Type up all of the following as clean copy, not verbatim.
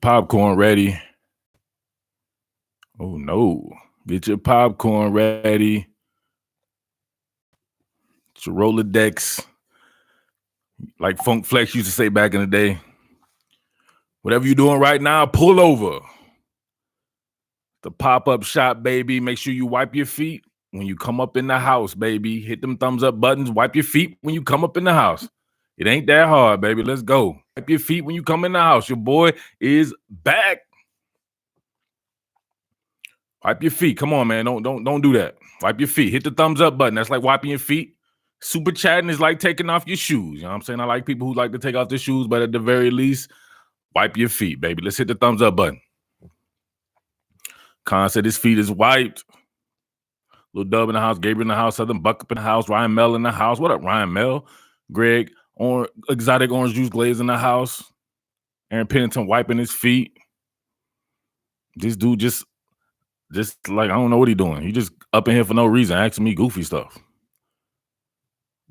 popcorn ready. Oh no. Get your popcorn ready. Get your Rolodex. Like Funk Flex used to say back in the day. Whatever you're doing right now, pull over. The pop-up shop, baby. Make sure you wipe your feet when you come up in the house, baby. Hit them thumbs up buttons. Wipe your feet when you come up in the house. It ain't that hard, baby. Let's go. Wipe your feet when you come in the house. Your boy is back. Wipe your feet. Come on, man. Don't do that. Wipe your feet. Hit the thumbs up button. That's like wiping your feet. Super chatting is like taking off your shoes. You know what I'm saying? I like people who like to take off their shoes, but at the very least, wipe your feet, baby. Let's hit the thumbs up button. Khan said his feet is wiped. Lil Dub in the house, Gabriel in the house, Southern Buck up in the house, Ryan Mel in the house. What up, Ryan Mel? Greg, exotic orange juice glaze in the house. Aaron Pennington wiping his feet. This dude just like, I don't know what he doing. He just up in here for no reason, asking me goofy stuff.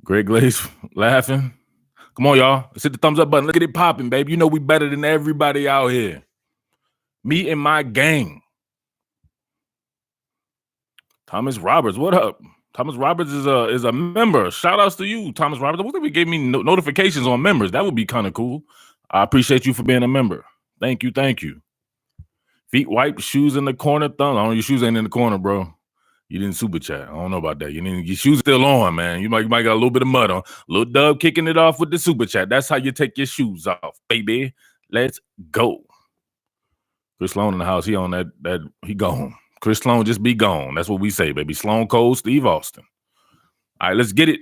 Greg Glaze laughing. Come on, y'all. Let's hit the thumbs up button. Look at it popping, baby. You know we better than everybody out here. Me and my gang. Thomas Roberts, what up? Thomas Roberts is a member. Shout outs to you, Thomas Roberts. I wish they gave me notifications on members. That would be kind of cool. I appreciate you for being a member. Thank you, thank you. Feet wiped, shoes in the corner, thumb. I don't know, your shoes ain't in the corner, bro. You didn't super chat. I don't know about that. Your shoes still on, man. You might got a little bit of mud on. Lil Dub kicking it off with the super chat. That's how you take your shoes off, baby. Let's go. Chris Sloan in the house. He on that he gone. Chris Sloan just be gone. That's what we say, baby. Sloan Cold, Steve Austin. All right, let's get it.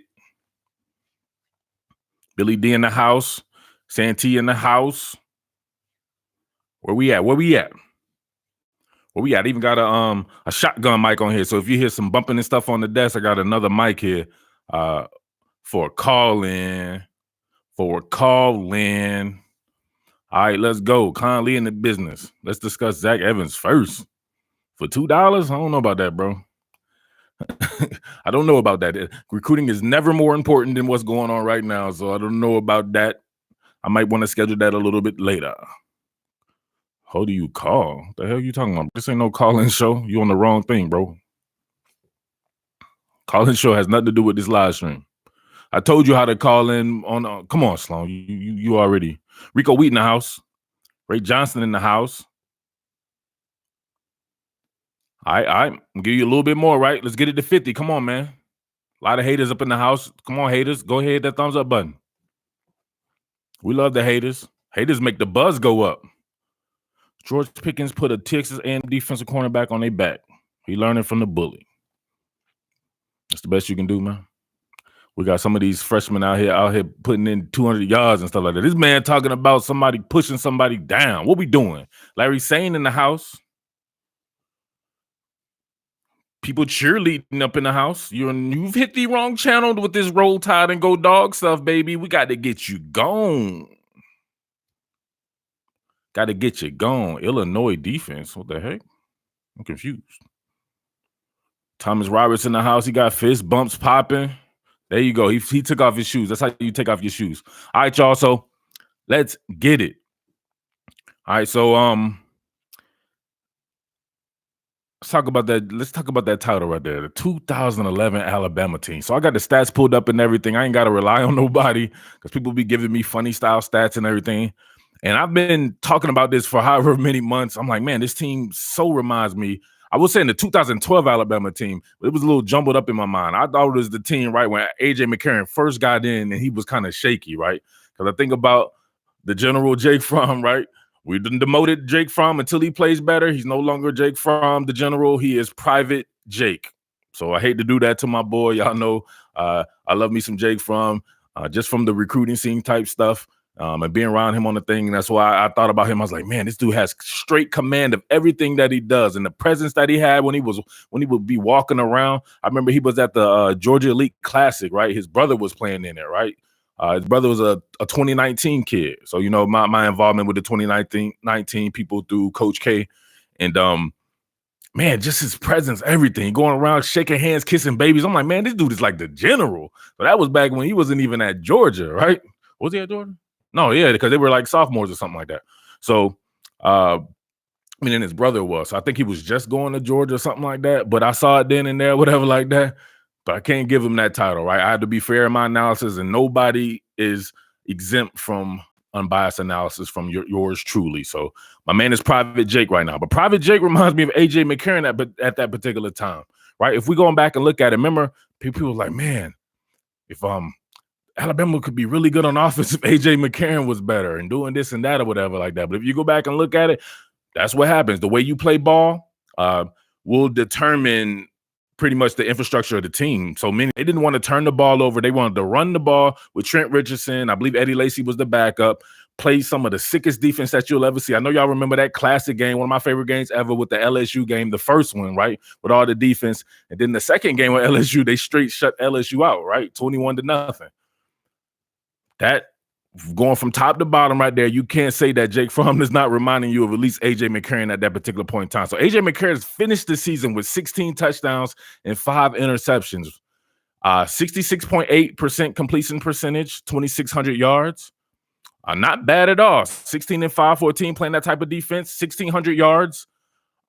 Billy D in the house. Santee in the house. Where we at? I even got a shotgun mic on here. So if you hear some bumping and stuff on the desk, I got another mic here for a call-in. All right, let's go. Conley in the business. Let's discuss Zach Evans first. For $2? I don't know about that, bro. I don't know about that. Recruiting is never more important than what's going on right now, so I don't know about that. I might want to schedule that a little bit later. How do you call? What the hell are you talking about? This ain't no call-in show. You on the wrong thing, bro. Call-in show has nothing to do with this live stream. I told you how to call in on. Come on, Sloan. You already. Rico Wheat in the house. Ray Johnson in the house. All right. I'll give you a little bit more, right? Let's get it to 50. Come on, man. A lot of haters up in the house. Come on, haters. Go ahead, hit that thumbs up button. We love the haters. Haters make the buzz go up. George Pickens put a Texas A&M defensive cornerback on their back. He learning from the bully. That's the best you can do, man. We got some of these freshmen out here putting in 200 yards and stuff like that. This man talking about somebody pushing somebody down. What we doing? Larry Sane in the house. People cheerleading up in the house. You've hit the wrong channel with this Roll Tide and Go Dog stuff, baby. We got to get you gone. Got to get you gone. Illinois defense. What the heck? I'm confused. Thomas Roberts in the house. He got fist bumps popping. There you go. He took off his shoes. That's how you take off your shoes. All right, y'all. So let's get it. All right. So let's talk about that. Let's talk about that title right there. The 2011 Alabama team. So I got the stats pulled up and everything. I ain't got to rely on nobody because people be giving me funny style stats and everything. And I've been talking about this for however many months. I'm like, man, this team so reminds me. I was saying the 2012 Alabama team, but it was a little jumbled up in my mind. I thought it was the team, right, when A.J. McCarron first got in and he was kind of shaky, right? Because I think about the General Jake Fromm, right? We done demoted Jake Fromm until he plays better. He's no longer Jake Fromm, the General. He is Private Jake. So I hate to do that to my boy. Y'all know I love me some Jake Fromm, just from the recruiting scene type stuff. And being around him on the thing. And that's why I thought about him. I was like, man, this dude has straight command of everything that he does. And the presence that he had when he would be walking around. I remember he was at the Georgia Elite Classic, right? His brother was playing in there, right? His brother was a 2019 kid. So, you know, my involvement with the 2019 people through Coach K. And man, just his presence, everything. Going around, shaking hands, kissing babies. I'm like, man, this dude is like the General. But that was back when he wasn't even at Georgia, right? Was he at Georgia? No, yeah, because they were like sophomores or something like that. So Uh, and his brother was. So I think he was just going to Georgia or something like that. But I saw it then and there, whatever like that. But I can't give him that title, right? I had to be fair in my analysis, and nobody is exempt from unbiased analysis from yours truly. So my man is Private Jake right now. But Private Jake reminds me of AJ McCarron at that particular time, right? If we go back and look at it, remember, people were like, man, if Alabama could be really good on offense if AJ McCarron was better and doing this and that or whatever like that. But if you go back and look at it, that's what happens. The way you play ball will determine pretty much the infrastructure of the team. So many, they didn't want to turn the ball over. They wanted to run the ball with Trent Richardson. I believe Eddie Lacy was the backup. Played some of the sickest defense that you'll ever see. I know y'all remember that classic game, one of my favorite games ever, with the LSU game, the first one, right, with all the defense. And then the second game with LSU, they straight shut LSU out, right, 21-0. That, going from top to bottom right there, you can't say that Jake Fromm is not reminding you of at least AJ McCarron at that particular point in time. So AJ McCarron has finished the season with 16 touchdowns and 5 interceptions, 66.8% completion percentage, 2,600 yards. Not bad at all. 16-5 for a team playing that type of defense, 1,600 yards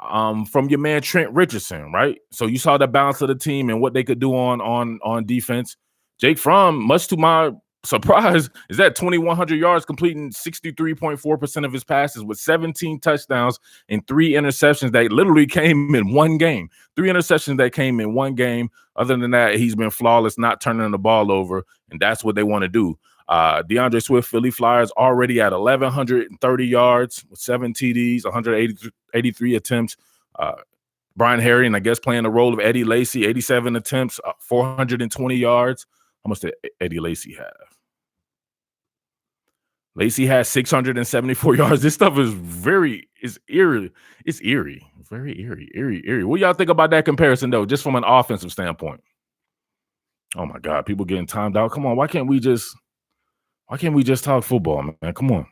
from your man Trent Richardson, right? So you saw the balance of the team and what they could do on defense. Jake Fromm, much to my surprise, is at 2,100 yards, completing 63.4% of his passes with 17 touchdowns and 3 interceptions that literally came in one game. 3 interceptions that came in one game. Other than that, he's been flawless, not turning the ball over, and that's what they want to do. DeAndre Swift, Philly Flyers, already at 1,130 yards with 7 TDs, 183 attempts. Brian Herrien, I guess, playing the role of Eddie Lacy, 87 attempts, 420 yards. How much did Eddie Lacy have? Lacy has 674 yards. This stuff is eerie. It's eerie. Very eerie. What y'all think about that comparison, though, just from an offensive standpoint? Oh, my God. People getting timed out. Come on. Why can't we just talk football, man? Come on.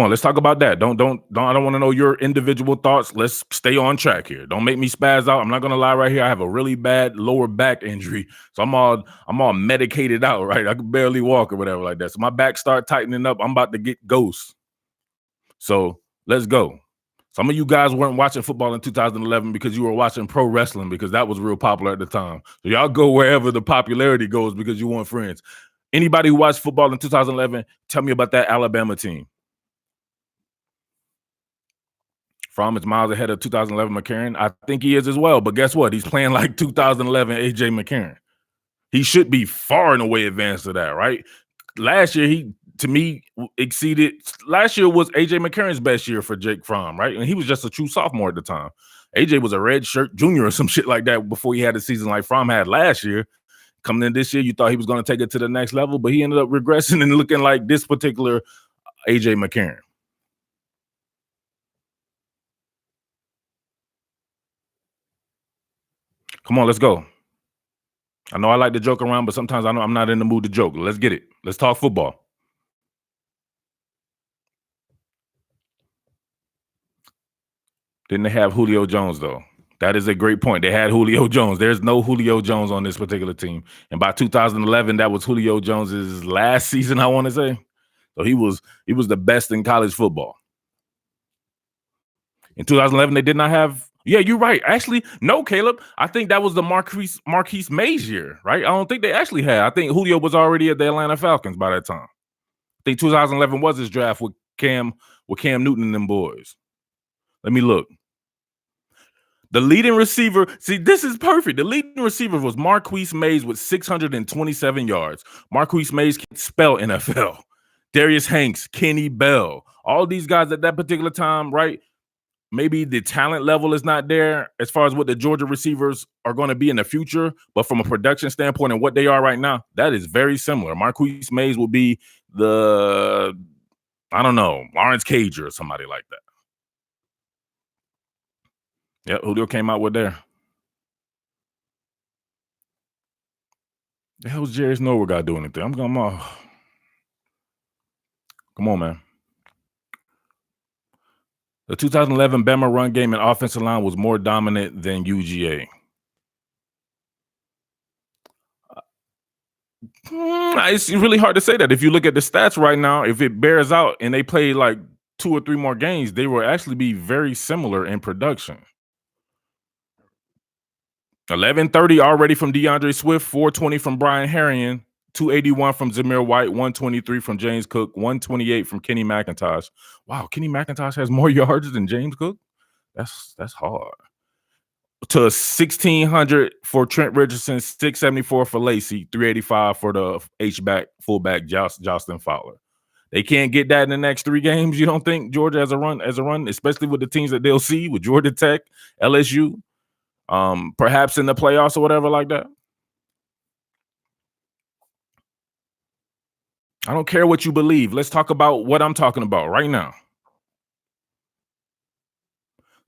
Let's talk about that. I don't want to know your individual thoughts. Let's stay on track here. Don't make me spaz out. I'm not gonna lie right here. I have a really bad lower back injury. So I'm all medicated out, right? I can barely walk or whatever like that. So my back start tightening up. I'm about to get ghost. So let's go. Some of you guys weren't watching football in 2011 because you were watching pro wrestling because that was real popular at the time. So y'all go wherever the popularity goes because you want friends. Anybody who watched football in 2011, tell me about that Alabama team. Fromm is miles ahead of 2011 McCarron. I think he is as well. But guess what? He's playing like 2011 AJ McCarron. He should be far and away advanced to that, right? Last year, he, to me, exceeded. Last year was AJ McCarron's best year for Jake Fromm, right? And he was just a true sophomore at the time. AJ was a red shirt junior or some shit like that before he had a season like Fromm had last year. Coming in this year, you thought he was going to take it to the next level, but he ended up regressing and looking like this particular AJ McCarron. Come on, let's go. I know I like to joke around, but sometimes I know I'm not in the mood to joke. Let's get it. Let's talk football. Didn't they have Julio Jones, though? That is a great point. They had Julio Jones. There's no Julio Jones on this particular team. And by 2011, that was Julio Jones's last season, I want to say. So he was the best in college football. In 2011, they did not have. Yeah, you're right. Actually, no, Caleb. I think that was the Marquise Mays year, right? I don't think they actually had. I think Julio was already at the Atlanta Falcons by that time. I think 2011 was his draft with Cam Newton and them boys. Let me look. The leading receiver, see, this is perfect. The leading receiver was Marquise Mays with 627 yards. Marquise Mays can't spell NFL. Darius Hanks, Kenny Bell, all these guys at that particular time, right? Maybe the talent level is not there as far as what the Georgia receivers are going to be in the future, but from a production standpoint and what they are right now, that is very similar. Marquise Mays will be the, I don't know, Lawrence Cage or somebody like that. Yeah, Julio came out with there. The hell's Jerry Snow got to do anything? I'm going off. Come on, man. The 2011 Bama run game and offensive line was more dominant than UGA. It's really hard to say that. If you look at the stats right now, if it bears out and they play like 2 or 3 more games, they will actually be very similar in production. 1130 already from DeAndre Swift, 420 from Brian Herrien, 281 from Zamir White, 123 from James Cook, 128 from Kenny McIntosh. Wow, Kenny McIntosh has more yards than James Cook? That's hard. To 1,600 for Trent Richardson, 674 for Lacey, 385 for the H-back, fullback Justin Fowler. They can't get that in the next 3 games, you don't think, Georgia as a run, especially with the teams that they'll see with Georgia Tech, LSU, perhaps in the playoffs or whatever like that? I don't care what you believe. Let's talk about what I'm talking about right now.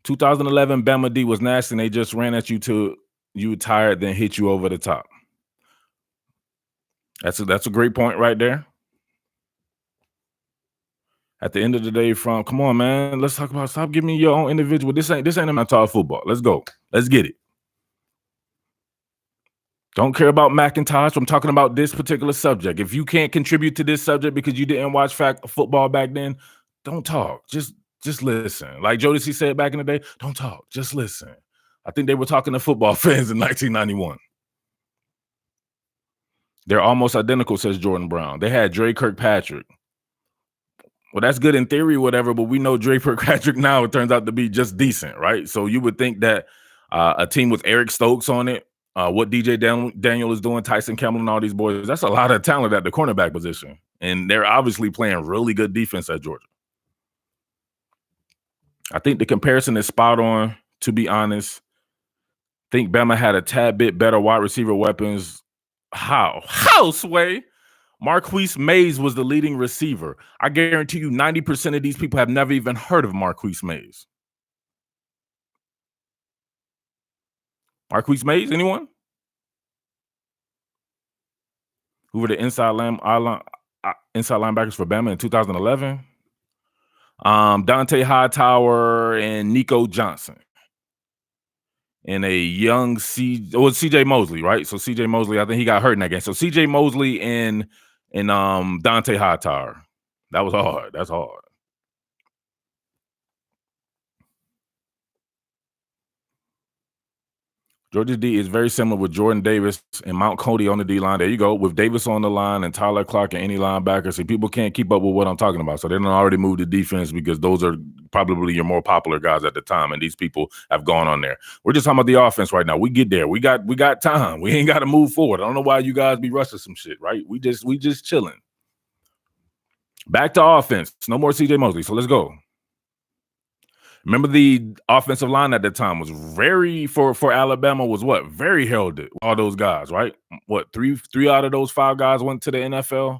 2011 Bama D was nasty, and they just ran at you till you tired, then hit you over the top. That's a great point right there. At the end of the day, come on, man. Let's talk about, stop giving me your own individual. This ain't about college football. Let's go. Let's get it. Don't care about McIntosh. I'm talking about this particular subject. If you can't contribute to this subject because you didn't watch football back then, don't talk. Just listen. Like Jodeci said back in the day, don't talk. Just listen. I think they were talking to football fans in 1991. They're almost identical, says Jordan Brown. They had Dre Kirkpatrick. Well, that's good in theory, whatever, but we know Dre Kirkpatrick now, it turns out to be just decent, right? So you would think that a team with Eric Stokes on it, what DJ Daniel is doing, Tyson Campbell and all these boys, that's a lot of talent at the cornerback position. And they're obviously playing really good defense at Georgia. I think the comparison is spot on, to be honest. I think Bama had a tad bit better wide receiver weapons. How, Sway? Marquise Mays was the leading receiver. I guarantee you 90% of these people have never even heard of Marquise Mays. Marquise Mays, anyone? Who were the inside linebackers for Bama in 2011? Dante Hightower and Nico Johnson. And a young CJ Mosley, right? So CJ Mosley, I think he got hurt in that game. So CJ Mosley and Dante Hightower. That was hard. That's hard. Georgia's D is very similar with Jordan Davis and Mount Cody on the D line. There you go. With Davis on the line and Tyler Clark and any linebacker. See, people can't keep up with what I'm talking about. So they don't already move the defense because those are probably your more popular guys at the time. And these people have gone on there. We're just talking about the offense right now. We get there. We got time. We ain't got to move forward. I don't know why you guys be rushing some shit, right? We just chilling. Back to offense. No more CJ Mosley. So let's go. Remember the offensive line at that time was very for Alabama was what? Very heralded. All those guys, right? What, three out of those 5 guys went to the NFL?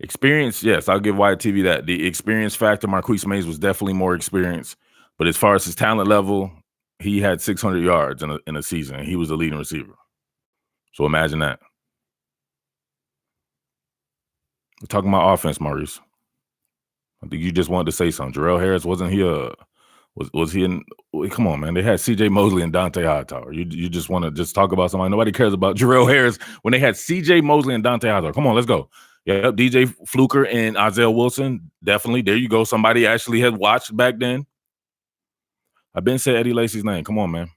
Experience, yes, I'll give White TV that. The experience factor, Marquise Mays was definitely more experienced. But as far as his talent level, he had 600 yards in a season. He was the leading receiver. So imagine that. We're talking about offense, Maurice. I think you just wanted to say something. Jarrell Harris, wasn't he was he in? Come on, man. They had CJ Mosley and Dante Hightower. You just want to just talk about somebody. Nobody cares about Jarrell Harris when they had CJ Mosley and Dante Hightower. Come on, let's go. Yep, DJ Fluker and Isaiah Wilson. Definitely. There you go. Somebody actually had watched back then. I've been said Eddie Lacy's name. Come on, man.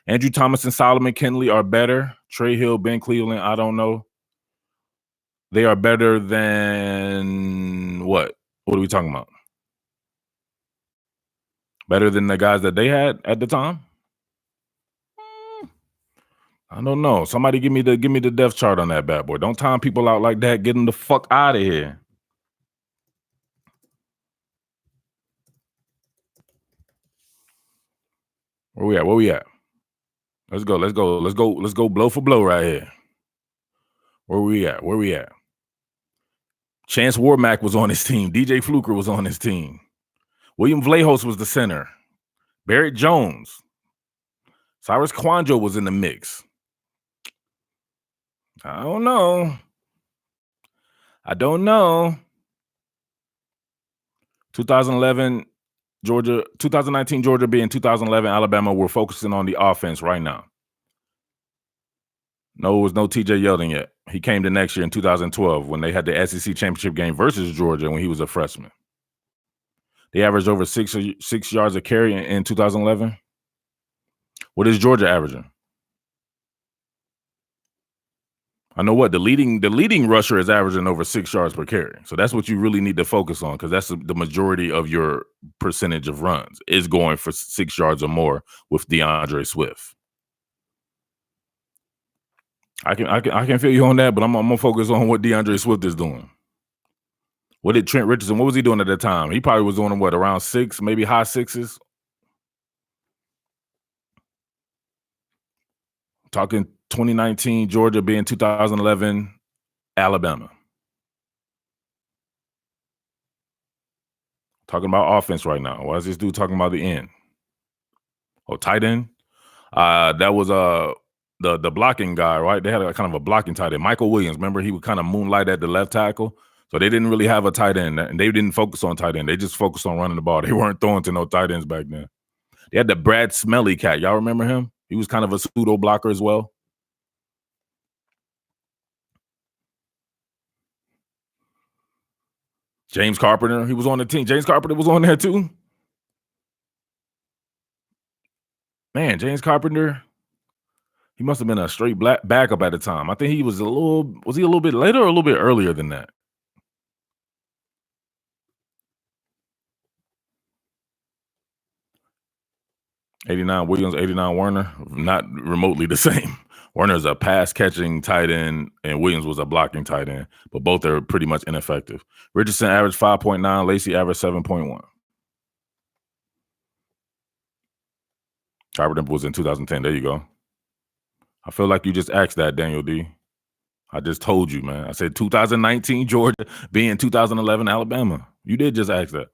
Andrew Thomas and Solomon Kinley are better. Trey Hill, Ben Cleveland, I don't know. They are better than what? What are we talking about? Better than the guys that they had at the time? I don't know. Somebody give me the depth chart on that bad boy. Don't time people out like that. Get them the fuck out of here. Where we at? Let's go blow for blow right here. Where we at? Chance Warmack was on his team. DJ Fluker was on his team. William Vlahos was the center. Barrett Jones. Cyrus Kwanjo was in the mix. I don't know. I don't know. 2011 Georgia, 2019 Georgia being 2011 Alabama. We're focusing on the offense right now. No, it was no TJ Yeldon yet. He came the next year in 2012 when they had the SEC championship game versus Georgia when he was a freshman. They averaged over six yards a carry in 2011. What is Georgia averaging? I know what the leading rusher is averaging over 6 yards per carry. So that's what you really need to focus on because that's the majority of your percentage of runs is going for 6 yards or more with DeAndre Swift. I can feel you on that, but I'm gonna focus on what DeAndre Swift is doing. What did Trent Richardson? What was he doing at that time? He probably was doing what around 6, maybe high sixes. Talking 2019 Georgia being 2011 Alabama. Talking about offense right now. Why is this dude talking about the end? Oh, tight end. That was the blocking guy, right? They had a kind of a blocking tight end. Michael Williams. Remember, he would kind of moonlight at the left tackle. So they didn't really have a tight end, and they didn't focus on tight end. They just focused on running the ball. They weren't throwing to no tight ends back then. They had the Brad Smelly cat. Y'all remember him? He was kind of a pseudo blocker as well. James Carpenter, he was on the team. James Carpenter was on there too. Man, James Carpenter, he must have been a straight black backup at the time. I think he was he a little bit later or a little bit earlier than that? 89 Williams, 89 Werner, not remotely the same. Werner's a pass catching tight end, and Williams was a blocking tight end, but both are pretty much ineffective. Richardson averaged 5.9, Lacey averaged 7.1. Carpenter was in 2010. There you go. I feel like you just asked that, Daniel D. I just told you, man. I said 2019 Georgia being 2011 Alabama. You did just ask that.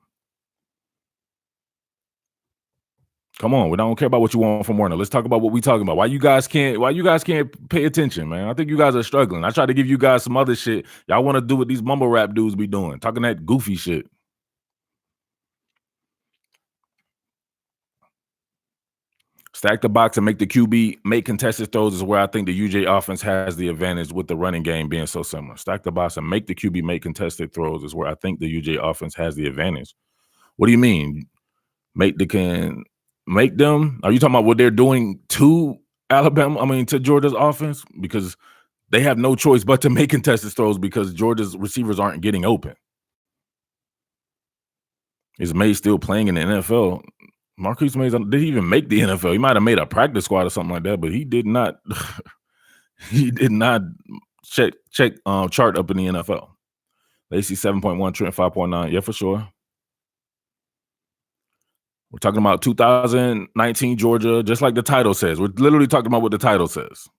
Come on, we don't care about what you want from Warner. Let's talk about what we talking about. Why you guys can't pay attention, man? I think you guys are struggling. I try to give you guys some other shit. Y'all want to do what these mumble rap dudes be doing, talking that goofy shit. Stack the box and make the QB make contested throws is where I think the UGA offense has the advantage with the running game being so similar. Stack the box and make the QB make contested throws is where I think the UGA offense has the advantage. What do you mean? Make them? Are you talking about what they're doing to Alabama? I mean, to Georgia's offense? Because they have no choice but to make contested throws because Georgia's receivers aren't getting open. Is Mays still playing in the NFL? Marquise Mays, did he even make the NFL? He might have made a practice squad or something like that, but he did not. He did not check chart up in the NFL. Lacey 7.1, Trent 5.9. Yeah, for sure. We're talking about 2019 Georgia, just like the title says. We're literally talking about what the title says.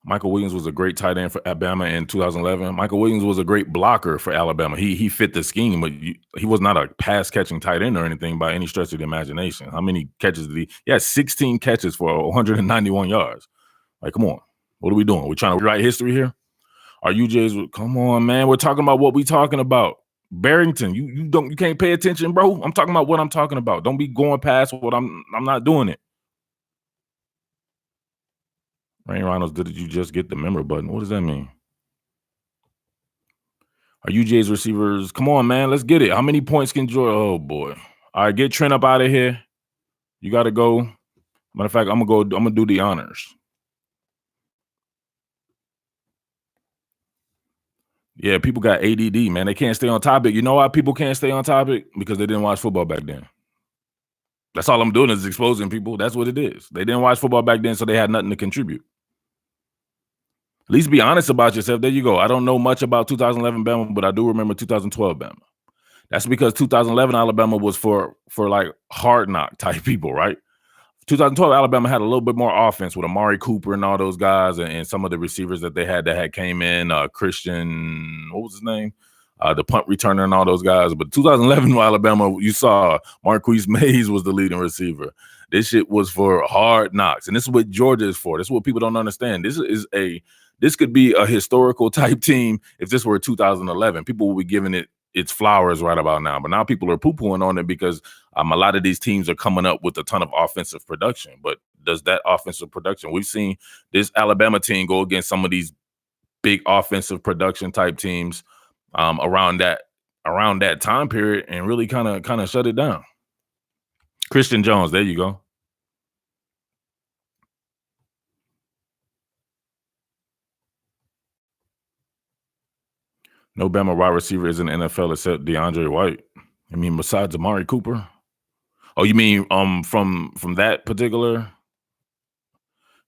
Michael Williams was a great tight end for Alabama in 2011. Michael Williams was a great blocker for Alabama. He fit the scheme, but he was not a pass catching tight end or anything by any stretch of the imagination. How many catches did he? He had 16 catches for 191 yards. Like, come on, what are we doing? We're trying to rewrite history here. Are UJ's? Come on, man. We're talking about what we talking about. Barrington, you can't pay attention, bro. I'm talking about what I'm talking about. Don't be going past what I'm not doing it. Rain Reynolds, did you just get the member button? What does that mean? Are UJ's receivers? Come on, man. Let's get it. How many points can Georgia? Oh boy. All right, get Trent up out of here. You gotta go. Matter of fact, I'm gonna do the honors. Yeah, people got ADD, man. They can't stay on topic. You know why people can't stay on topic? Because they didn't watch football back then. That's all I'm doing is exposing people. That's what it is. They didn't watch football back then, so they had nothing to contribute. At least be honest about yourself. There you go. I don't know much about 2011 Bama, but I do remember 2012 Bama. That's because 2011 Alabama was for like hard knock type people, right? 2012 Alabama had a little bit more offense with Amari Cooper and all those guys and some of the receivers that they had came in. Christian, what was his name? the punt returner and all those guys. But 2011 Alabama, you saw Marquise Mays was the leading receiver. This shit was for hard knocks, and this is what Georgia is for. This is what people don't understand. This could be a historical type team if this were 2011. People will be giving it its flowers right about now, but now people are poo-pooing on it because a lot of these teams are coming up with a ton of offensive production. But does that offensive production, we've seen this Alabama team go against some of these big offensive production type teams around that time period and really kind of shut it down. Christian Jones, there you go. No Bama wide receiver is in the NFL except DeAndre White. I mean, besides Amari Cooper. Oh, you mean from that particular?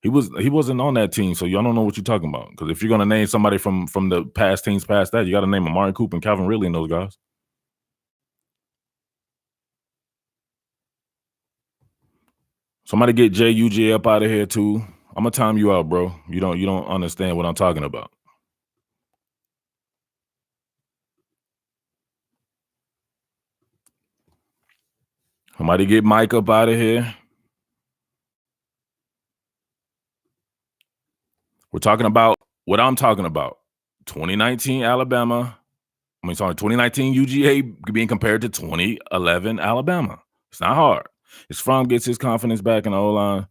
He wasn't on that team, so y'all don't know what you're talking about. Because if you're gonna name somebody from the past teams past that, you got to name Amari Cooper and Calvin Ridley and those guys. Somebody get UGA up out of here too. I'm gonna time you out, bro. You don't understand what I'm talking about. Somebody get Mike up out of here. We're talking about what I'm talking about. 2019 Alabama. 2019 UGA being compared to 2011 Alabama. It's not hard. As Fromm gets his confidence back in the O-line,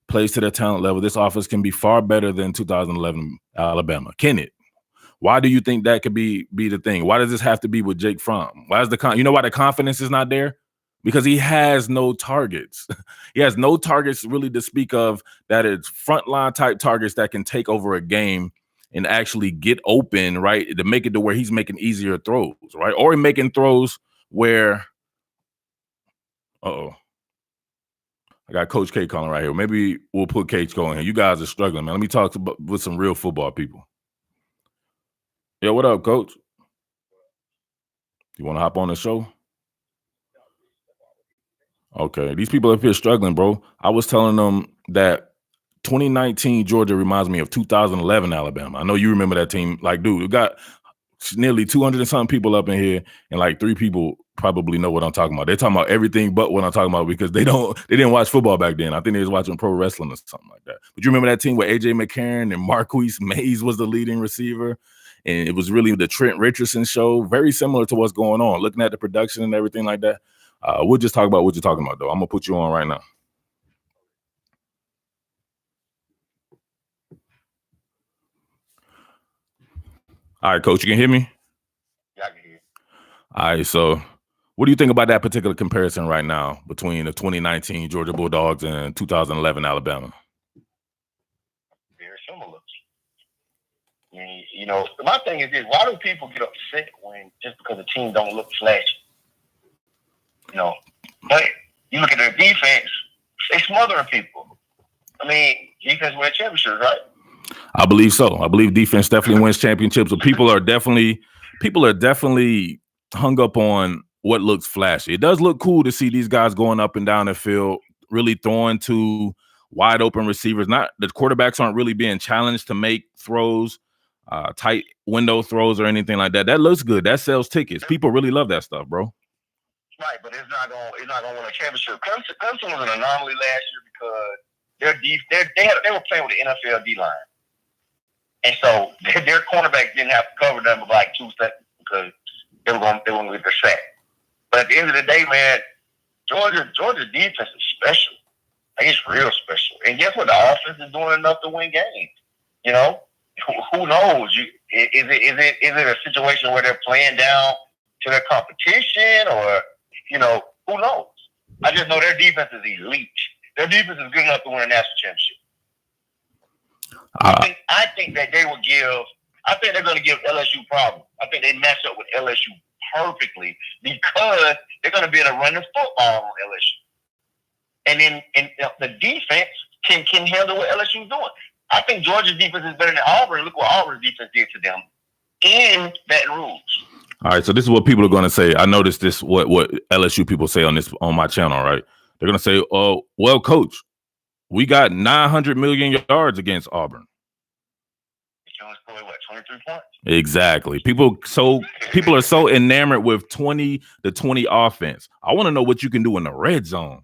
plays to their talent level, this offense can be far better than 2011 Alabama. Can it? Why do you think that could be the thing? Why does this have to be with Jake Fromm? Why is you know why the confidence is not there? Because he has no targets. He has no targets really to speak of that it's frontline type targets that can take over a game and actually get open, right? To make it to where he's making easier throws, right? Or making throws where, I got Coach K calling right here. Maybe we'll put Coach K in here. You guys are struggling, man. Let me talk with some real football people. Yeah, what up, Coach? You want to hop on the show? Okay, these people up here struggling, bro. I was telling them that 2019 Georgia reminds me of 2011 Alabama. I know you remember that team. Like, dude, we got nearly 200 and something people up in here, and like 3 people probably know what I'm talking about. They're talking about everything but what I'm talking about because they didn't watch football back then. I think they was watching pro wrestling or something like that. But you remember that team where AJ McCarron and Marquise Mays was the leading receiver? And it was really the Trent Richardson show, very similar to what's going on, looking at the production and everything like that. We'll just talk about what you're talking about, though. I'm going to put you on right now. All right, Coach, you can hear me? Yeah, I can hear you. All right, so what do you think about that particular comparison right now between the 2019 Georgia Bulldogs and 2011 Alabama? Very similar. I mean, you know, my thing is this: why do people get upset when just because a team don't look flashy? You know, but you look at their defense; they smothering people. I mean, defense wins championships, right? I believe so. I believe defense definitely wins championships. But people are definitely hung up on what looks flashy. It does look cool to see these guys going up and down the field, really throwing to wide open receivers. Not the quarterbacks aren't really being challenged to make throws, tight window throws or anything like that. That looks good. That sells tickets. People really love that stuff, bro. Right, but it's not gonna win a championship. Clemson was an anomaly last year because they were playing with the NFL D line. And so their cornerbacks didn't have to cover them for like 2 seconds because they were going to get their sack. But at the end of the day, man, Georgia's defense is special. Like, it's real special. And guess what? The offense is doing enough to win games. You know, who knows? Is it a situation where they're playing down to their competition, or you know, who knows? I just know their defense is elite. Their defense is good enough to win a national championship. I think that they will give. I think they're going to give LSU problems. I think they match up with LSU perfectly because they're going to be able to run the football on LSU, and then the defense can handle what LSU's doing. I think Georgia's defense is better than Auburn. Look what Auburn's defense did to them in Baton Rouge. All right, so this is what people are going to say. I noticed this. What LSU people say on my channel, right? They're going to say, "Oh, well, Coach, we got 900 million yards against Auburn." You only scored, what, 23 points. Exactly. People are so enamored with 20 to 20 offense. I want to know what you can do in the red zone.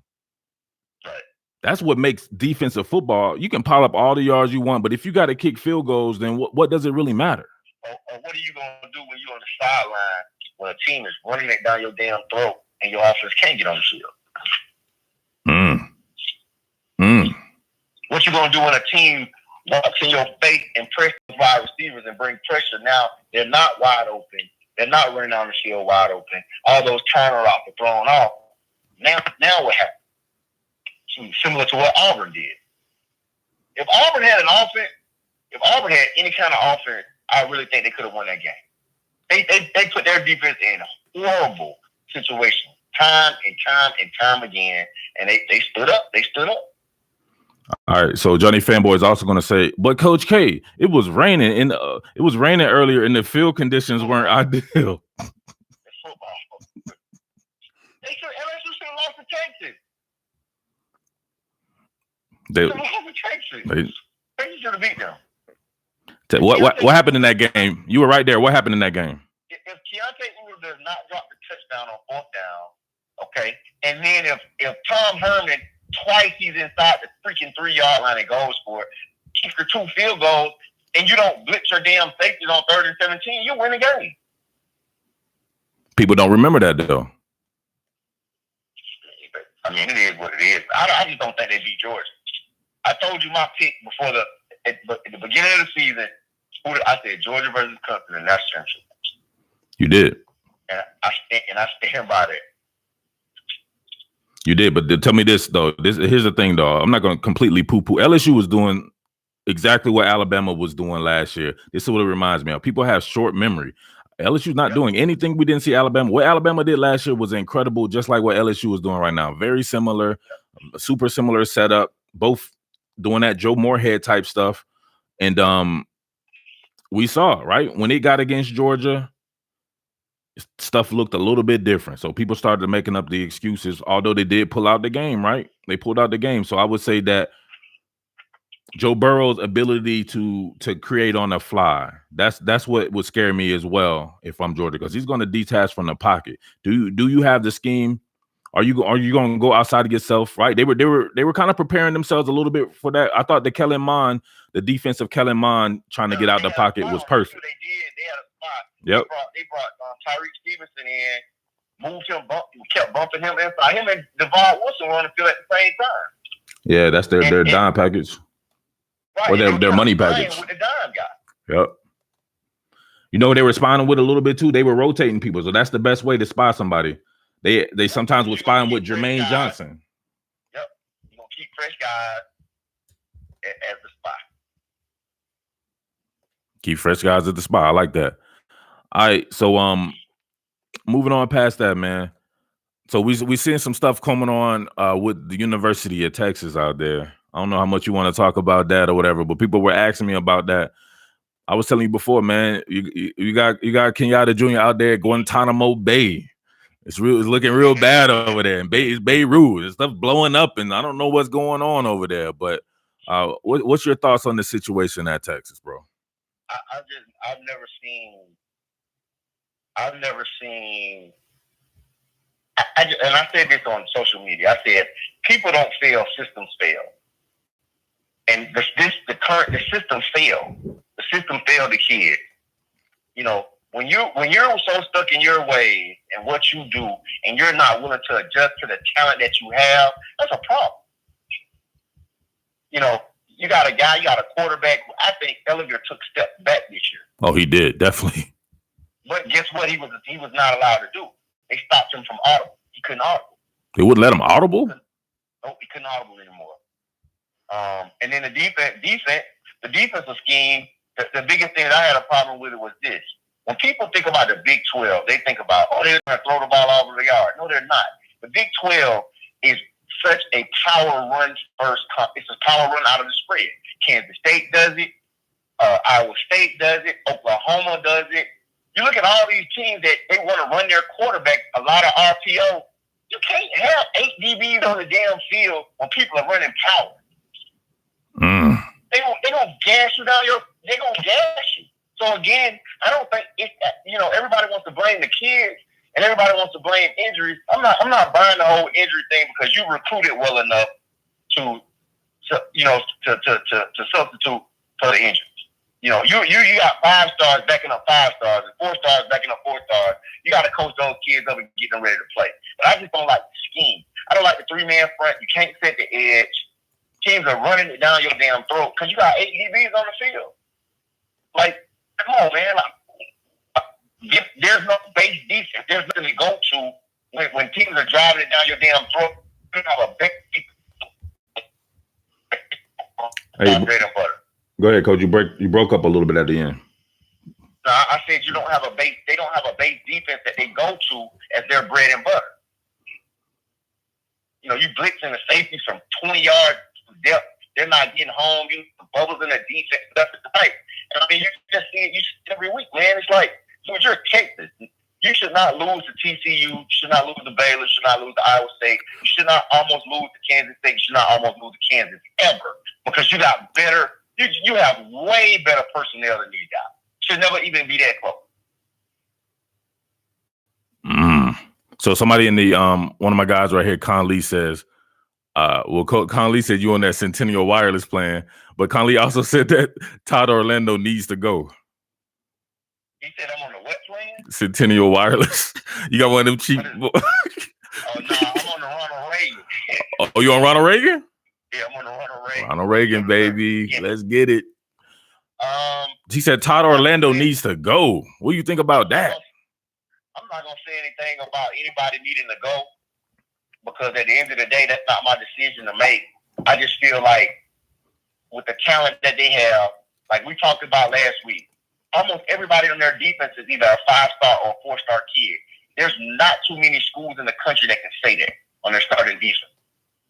Right. That's what makes defensive football. You can pile up all the yards you want, but if you got to kick field goals, then what does it really matter? Or what are you going to do when you're on the sideline when a team is running it down your damn throat and your offense can't get on the field? What you going to do when a team walks in your face and press the wide receivers and bring pressure? Now they're not wide open. They're not running down the field wide open. All those counter routes are thrown off. Now what happened? Similar to what Auburn did. If Auburn had an offense, if Auburn had any kind of offense, I really think they could have won that game. They put their defense in a horrible situation time and time and time again, and they stood up. They stood up. All right, so Johnny Fanboy is also going to say, but Coach K, it was raining it was raining earlier, and the field conditions weren't ideal. It's football. LSU should have lost to Texas. Texas should have beat them. What happened in that game? You were right there. What happened in that game? If Keontae Ingram does not drop the touchdown on fourth down, okay, and then if Tom Herman twice he's inside the freaking 3-yard line and goes for it, keeps the 2 field goals, and you don't blitz your damn safeties on 3rd and 17, you win the game. People don't remember that though. I mean, it is what it is. I just don't think they beat Georgia. I told you my pick before at the beginning of the season. I said Georgia versus Clemson, and that's championship. You did. And I stand by that. You did, but tell me this though. Here's the thing, though. I'm not going to completely poo-poo. LSU was doing exactly what Alabama was doing last year. This is what it reminds me of. People have short memory. LSU's not doing anything we didn't see Alabama. What Alabama did last year was incredible, just like what LSU was doing right now. Very similar, super similar setup. Both doing that Joe Moorhead type stuff, and we saw right when it got against Georgia. Stuff looked a little bit different. So people started making up the excuses, although they did pull out the game, right? They pulled out the game. So I would say that Joe Burrow's ability to create on the fly, that's what would scare me as well if I'm Georgia, because he's going to detach from the pocket. Do you have the scheme? Are you going to go outside of yourself, right? They were kind of preparing themselves a little bit for that. I thought the defense of Kellen Mond trying to get out the pocket was perfect. They did. They had a spot. Yep. They brought Tyreek Stevenson in, moved him, kept bumping him inside. Him and Devon Wilson were on the field at the same time. Yeah, that's their dime package. Right, or their money package. With the dime guy. Yep. You know what they were spying with a little bit too? They were rotating people, so that's the best way to spy somebody. They sometimes would spy with Jermaine Johnson. Yep. You're gonna keep fresh guys as the spy. Keep fresh guys at the spot. I like that. All right, so moving on past that, man. So we seeing some stuff coming on with the University of Texas out there. I don't know how much you want to talk about that or whatever, but people were asking me about that. I was telling you before, man. You got Kenyatta Jr. out there at Guantanamo Bay. It's looking real bad over there, and it's Beirut. There's stuff blowing up, and I don't know what's going on over there. But what's your thoughts on the situation at Texas, bro? I've never seen. And I said this on social media. I said people don't fail, systems fail, and the system failed. The system failed the kid. You know, when you're so stuck in your ways and what you do, and you're not willing to adjust to the talent that you have, that's a problem. You know, you got a quarterback. I think Ellinger took steps back this year. Oh, he did, definitely. But guess what? He was not allowed to do. They stopped him from audible. He couldn't audible. They wouldn't let him audible? No, he couldn't audible anymore. And then the defensive scheme, the biggest thing that I had a problem with it was this. When people think about the Big 12, they think about, they're going to throw the ball all over the yard. No, they're not. The Big 12 is such a power run first. It's a power run out of the spread. Kansas State does it. Iowa State does it. Oklahoma does it. You look at all these teams that they want to run their quarterback, a lot of RPO. You can't have 8 DBs on the damn field when people are running power. They gonna gas you down they gonna gas you. So again, I don't think everybody wants to blame the kids and everybody wants to blame injuries. I'm not buying the whole injury thing because you recruited well enough to substitute for the injuries. You got 5 stars backing up 5 stars and 4 stars backing up 4 stars. You got to coach those kids up and get them ready to play. But I just don't like the scheme. I don't like the 3-man front. You can't set the edge. Teams are running it down your damn throat because you got 8 DBs on the field. Like, come on, man. Like, there's no base defense. There's nothing to go to when teams are driving it down your damn throat. You have a big bread and butter. Go ahead, Coach. You broke up a little bit at the end. No, I said you don't have a base. They don't have a base defense that they go to as their bread and butter. You blitzing the safeties from 20 yards depth. They're not getting home. You bubbles in the defense. That's right. And I mean, you just see it. You see it every week, man. It's like, you're Texas. You should not lose to TCU. You should not lose to Baylor. You should not lose to Iowa State. You should not almost lose to Kansas State. You should not almost lose to Kansas ever, because you got better. You have way better personnel than these guys. Should never even be that close. So somebody in the one of my guys right here, Conley, says, Conley said you on that Centennial Wireless plan, but Conley also said that Todd Orlando needs to go. He said I'm on the what plan? Centennial Wireless. You got one of them cheap. Oh no, I'm on the Ronald Reagan. Oh, you on Ronald Reagan? Yeah, I'm on the Ronald Reagan. Ronald Reagan, baby. Yeah. Let's get it. He said Todd Orlando needs to go. What do you think about that? I'm not going to say anything about anybody needing to go, because at the end of the day, that's not my decision to make. I just feel like with the talent that they have, like we talked about last week, almost everybody on their defense is either a 5-star or a 4-star kid. There's not too many schools in the country that can say that on their starting defense.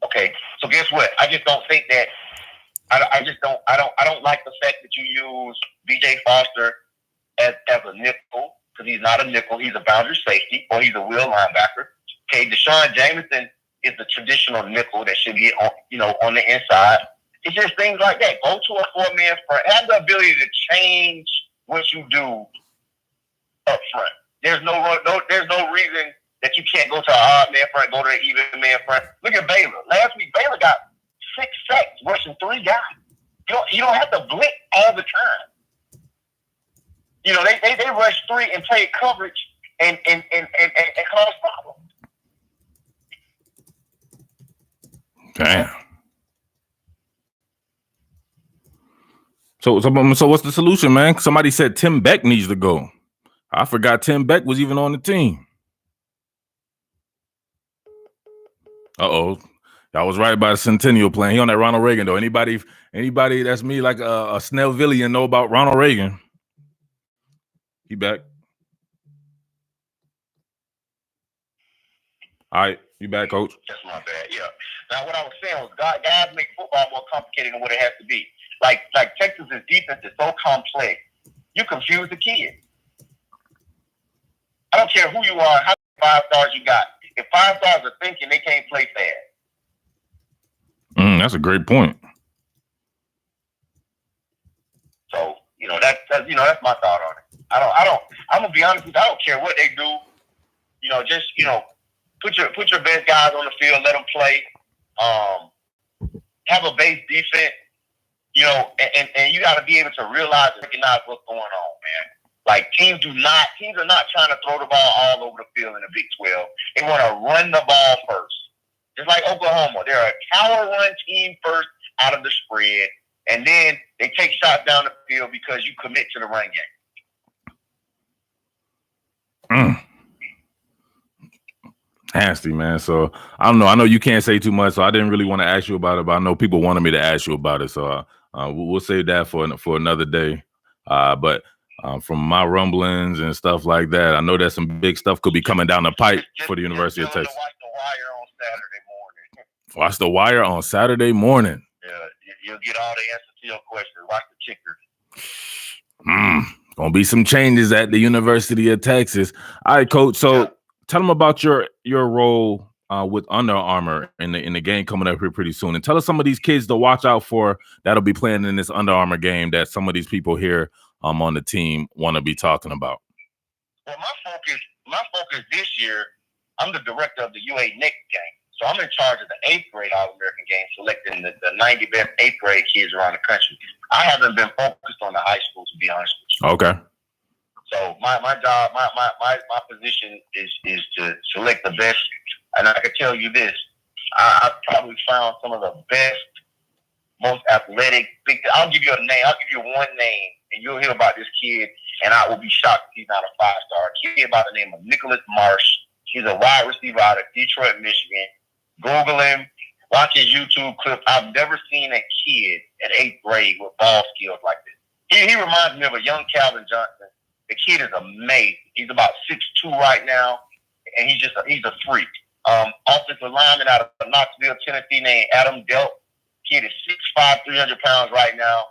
Okay, so guess what? I just don't think that. I don't like the fact that you use B.J. Foster as a nickel, because he's not a nickel. He's a boundary safety, or he's a will linebacker. Okay, Deshaun Jameson is the traditional nickel that should be on the inside. It's just things like that. Go to a 4-man front. Have the ability to change what you do up front. There's no reason that you can't go to an odd man front, go to an even man front. Look at Baylor. Last week, Baylor got 6 sacks rushing 3 guys. You don't have to blitz all the time. They rush 3 and play coverage and cause problems. Damn. So what's the solution, man? Somebody said Tim Beck needs to go. I forgot Tim Beck was even on the team. Uh-oh. I was right about a Centennial plan. He on that Ronald Reagan, though. Anybody that's me, like a Snellvillian, know about Ronald Reagan. He back. All right, you back, Coach. That's my bad, yeah. Now, what I was saying was guys make football more complicated than what it has to be. Like Texas's defense is so complex, you confuse the kid. I don't care who you are, how many 5 stars you got. If 5 stars are thinking, they can't play fast. That's a great point. So that's my thought on it. I'm gonna be honest with you. I don't care what they do. Just put your best guys on the field, let them play. Have a base defense. And you got to be able to realize and recognize what's going on, man. Like teams are not trying to throw the ball all over the field in the Big 12. They want to run the ball first. Just like Oklahoma, they're a power run team first out of the spread, and then they take shots down the field because you commit to the run game. Nasty, man. So I don't know. I know you can't say too much, so I didn't really want to ask you about it, but I know people wanted me to ask you about it, so we'll save that for another day. But from my rumblings and stuff like that, I know that some big stuff could be coming down the pipe for the University of Texas. Watch The Wire on Saturday morning. Yeah, you'll get all the answers to your questions. Watch the Kickers. Gonna be some changes at the University of Texas. All right, Coach. So tell them about your role with Under Armour in the game coming up here pretty soon. And tell us some of these kids to watch out for that'll be playing in this Under Armour game that some of these people here on the team want to be talking about. Well, my focus this year, I'm the director of the UA Next game. So I'm in charge of the 8th grade All-American game, selecting the 90 best 8th grade kids around the country. I haven't been focused on the high school, to be honest with you. Okay. So my job, my position is to select the best. And I can tell you this, I've probably found some of the best, most athletic. I'll give you a name. I'll give you one name, and you'll hear about this kid, and I will be shocked if he's not a 5-star. A kid by the name of Nicholas Marsh. He's a wide receiver out of Detroit, Michigan. Google him. Watch his YouTube clip. I've never seen a kid at 8th grade with ball skills like this. He reminds me of a young Calvin Johnson. The kid is amazing. He's about 6'2" right now, and he's a freak. Offensive lineman out of Knoxville, Tennessee, named Adam Delp. Kid is 6'5", 300 pounds right now.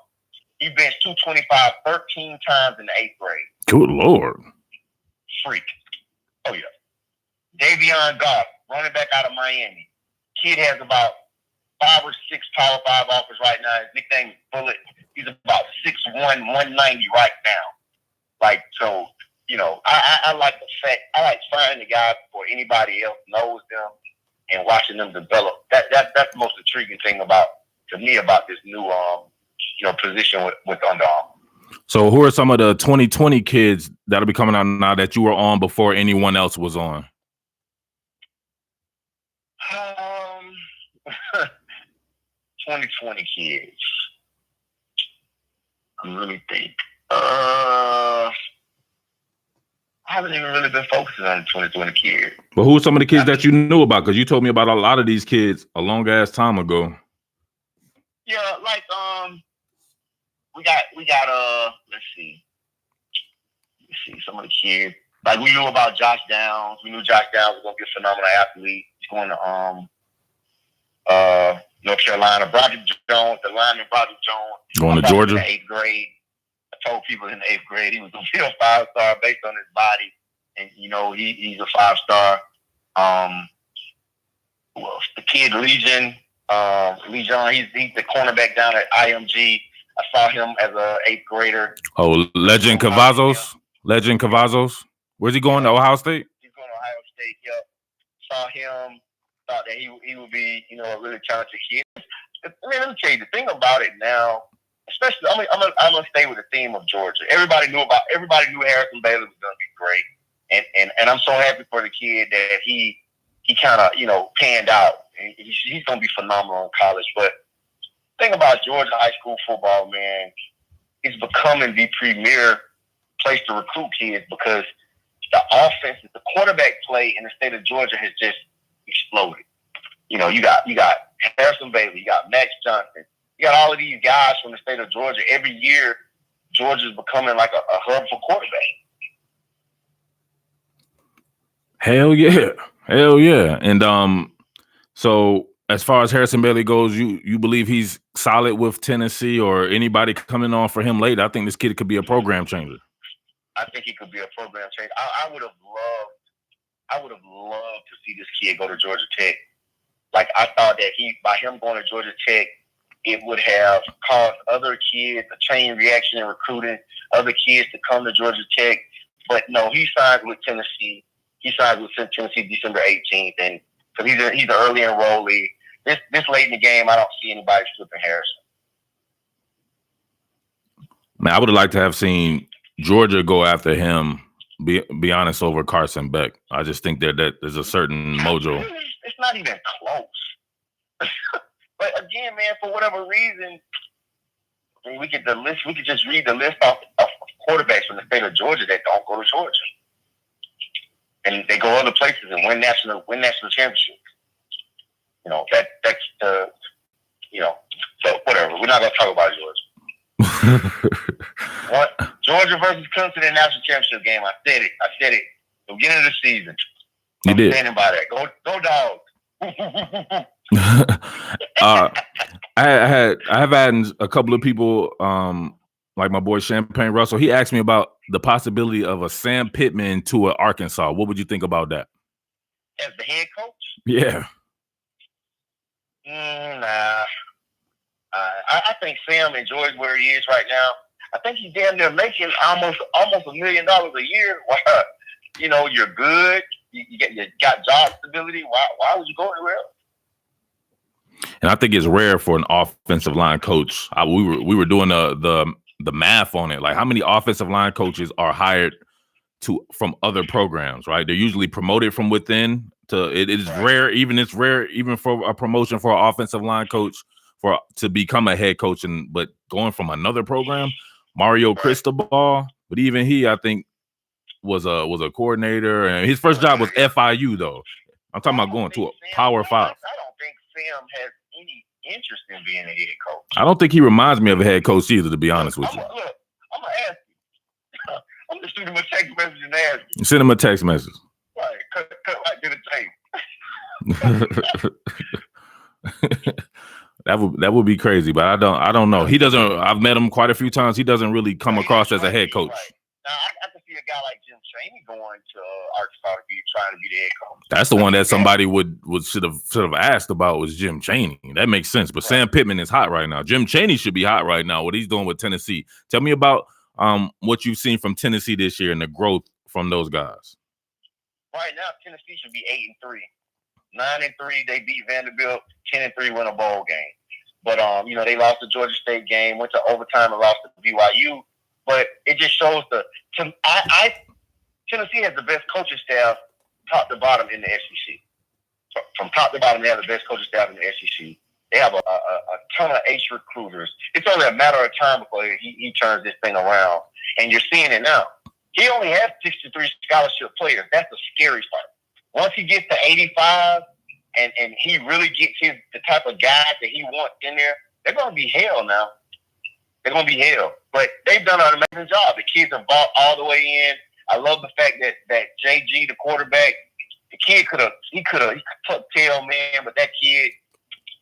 He benched 225 13 times in the 8th grade. Good Lord. Freak. Oh, yeah. Davion Goff, running back out of Miami. Kid has about 5 or 6 Power 5 offers right now. His nickname is Bullet. He's about 6'1", 190 right now. Like, so, you know, I like the fact, I like finding the guys before anybody else knows them and watching them develop. That's the most intriguing thing to me about this new, position with Under Armour. So who are some of the 2020 kids that'll be coming out now that you were on before anyone else was on? 2020 kids. I really think. I haven't even really been focusing on the 2020 kids. But who are some of the kids that you knew about? Because you told me about a lot of these kids a long ass time ago. Yeah, like we got let's see some of the kids. Like we knew about Josh Downs. We knew Josh Downs was gonna be a phenomenal athlete. He's going to North Carolina. Broderick Jones, the lineman Broderick Jones. Going to Georgia. In the 8th grade. I told people in the 8th grade he was gonna be a 5-star based on his body, and you know he's a 5-star. Well, the kid Legion, he's the cornerback down at IMG. I saw him as a 8th grader. Oh, Legend Cavazos. Legend Cavazos. Where's he going? To Ohio State? He's going to Ohio State. Yep. Saw him. Thought that he would be, a really talented kid. I mean, let me tell you the thing about it now. Especially, I'm gonna stay with the theme of Georgia. Everybody knew Harrison Bailey was gonna be great, and I'm so happy for the kid that he kind of panned out. He's gonna be phenomenal in college. But the thing about Georgia high school football, man, is becoming the premier place to recruit kids because the offense, the quarterback play in the state of Georgia has just exploded. You got Harrison Bailey, you got Max Johnson. You got all of these guys from the state of Georgia. Every year, Georgia's becoming like a hub for quarterback. Hell yeah. And so as far as Harrison Bailey goes, you believe he's solid with Tennessee or anybody coming on for him later? I think this kid could be a program changer. I think he could be a program changer. I would have loved to see this kid go to Georgia Tech. Like I thought that by him going to Georgia Tech, it would have caused other kids a chain reaction in recruiting, other kids to come to Georgia Tech. But no, he signed with Tennessee. He signed with Tennessee December 18th, and so he's an early enrollee. This late in the game, I don't see anybody flipping Harrison. Man, I would have liked to have seen Georgia go after him. Be honest, over Carson Beck. I just think that there's a certain mojo. It's not even close. But again, man, for whatever reason, I mean, we could just read the list off of quarterbacks from the state of Georgia that don't go to Georgia, and they go other places and win national championships. That's the So whatever, we're not gonna talk about Georgia. Georgia versus Clemson in the national championship game. I said it. At the beginning of the season. You did. Standing by that. Go Dogs. I have had a couple of people, like my boy Champagne Russell. He asked me about the possibility of a Sam Pittman to Arkansas. What would you think about that? As the head coach? Yeah. Nah. I think Sam enjoys where he is right now. I think he's damn near making almost $1 million a year. Wow. You know, you're good. You got job stability. Why would you go anywhere else? And I think it's rare for an offensive line coach. We were doing the math on it. Like, how many offensive line coaches are hired from other programs? Right, they're usually promoted from within. It is rare. It's rare even for a promotion for an offensive line coach to become a head coach, but going from another program. Mario Cristobal, but even he, I think, was a coordinator, and his first job was FIU though. I'm talking about going to a Power 5. I don't think Sam has any interest in being a head coach. I don't think he reminds me of a head coach either, to be honest with you. Look, I'm gonna ask you. I'm gonna shoot him a text message and ask you. Send him a text message. Right, cut right to the tape. That would be crazy, but I don't know. He doesn't. I've met him quite a few times. He doesn't really come across as a head coach. Right. Now I can see a guy like Jim Chaney going to Arkansas trying to be the head coach. That's the one that somebody should have asked about was Jim Chaney. That makes sense. But Sam Pittman is hot right now. Jim Chaney should be hot right now. What he's doing with Tennessee. Tell me about what you've seen from Tennessee this year and the growth from those guys. Right now, Tennessee should be 8-3. 9-3, they beat Vanderbilt. 10-3, win a bowl game. But they lost the Georgia State game, went to overtime and lost to BYU. But it just shows Tennessee has the best coaching staff, top to bottom, in the SEC. From top to bottom, they have the best coaching staff in the SEC. They have a ton of ace recruiters. It's only a matter of time before he turns this thing around, and you're seeing it now. He only has 63 scholarship players. That's the scary part. Once he gets to 85 and he really gets the type of guys that he wants in there, they're going to be hell now. They're going to be hell. But they've done an amazing job. The kids have bought all the way in. I love the fact that JG, the quarterback, the kid could tuck tail, man, but that kid,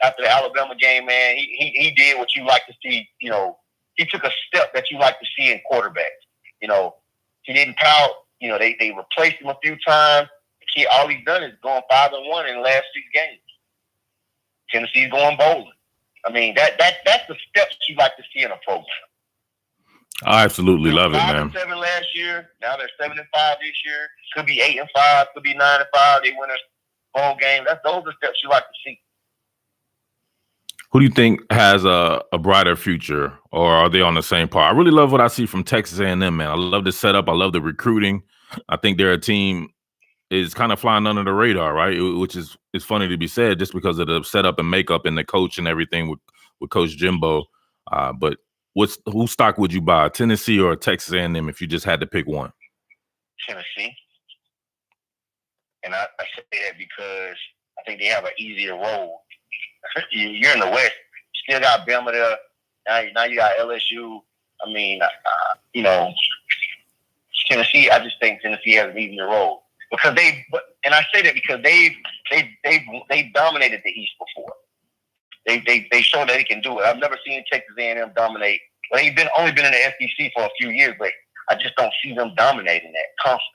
after the Alabama game, man, he did what you like to see. You know, he took a step that you like to see in quarterbacks. You know, he didn't pout. You know, they replaced him a few times. The kid, all he's done is going 5-1 in the last 6 games. Tennessee's going bowling. I mean, that's the steps you like to see in a program. I absolutely love it, man. 5-7 last year. Now they're 7-5 this year. Could be 8-5. Could be 9-5. They win a bowl game. Those are steps you like to see. Who do you think has a brighter future, or are they on the same par? I really love what I see from Texas A&M, man. I love the setup. I love the recruiting. I think they're a team is kind of flying under the radar, right? Which is funny to be said just because of the setup and makeup and the coach and everything with Coach Jimbo. But whose stock would you buy, Tennessee or Texas A&M, if you just had to pick one? Tennessee. And I say that because I think they have an easier road. You're in the West. You still got Bama there. Now you got LSU. I mean, Tennessee. I just think Tennessee has an easier road because and I say that because they've dominated the East before. They showed that they can do it. I've never seen Texas A&M dominate. Well, they've only been in the SEC for a few years, but I just don't see them dominating that constantly.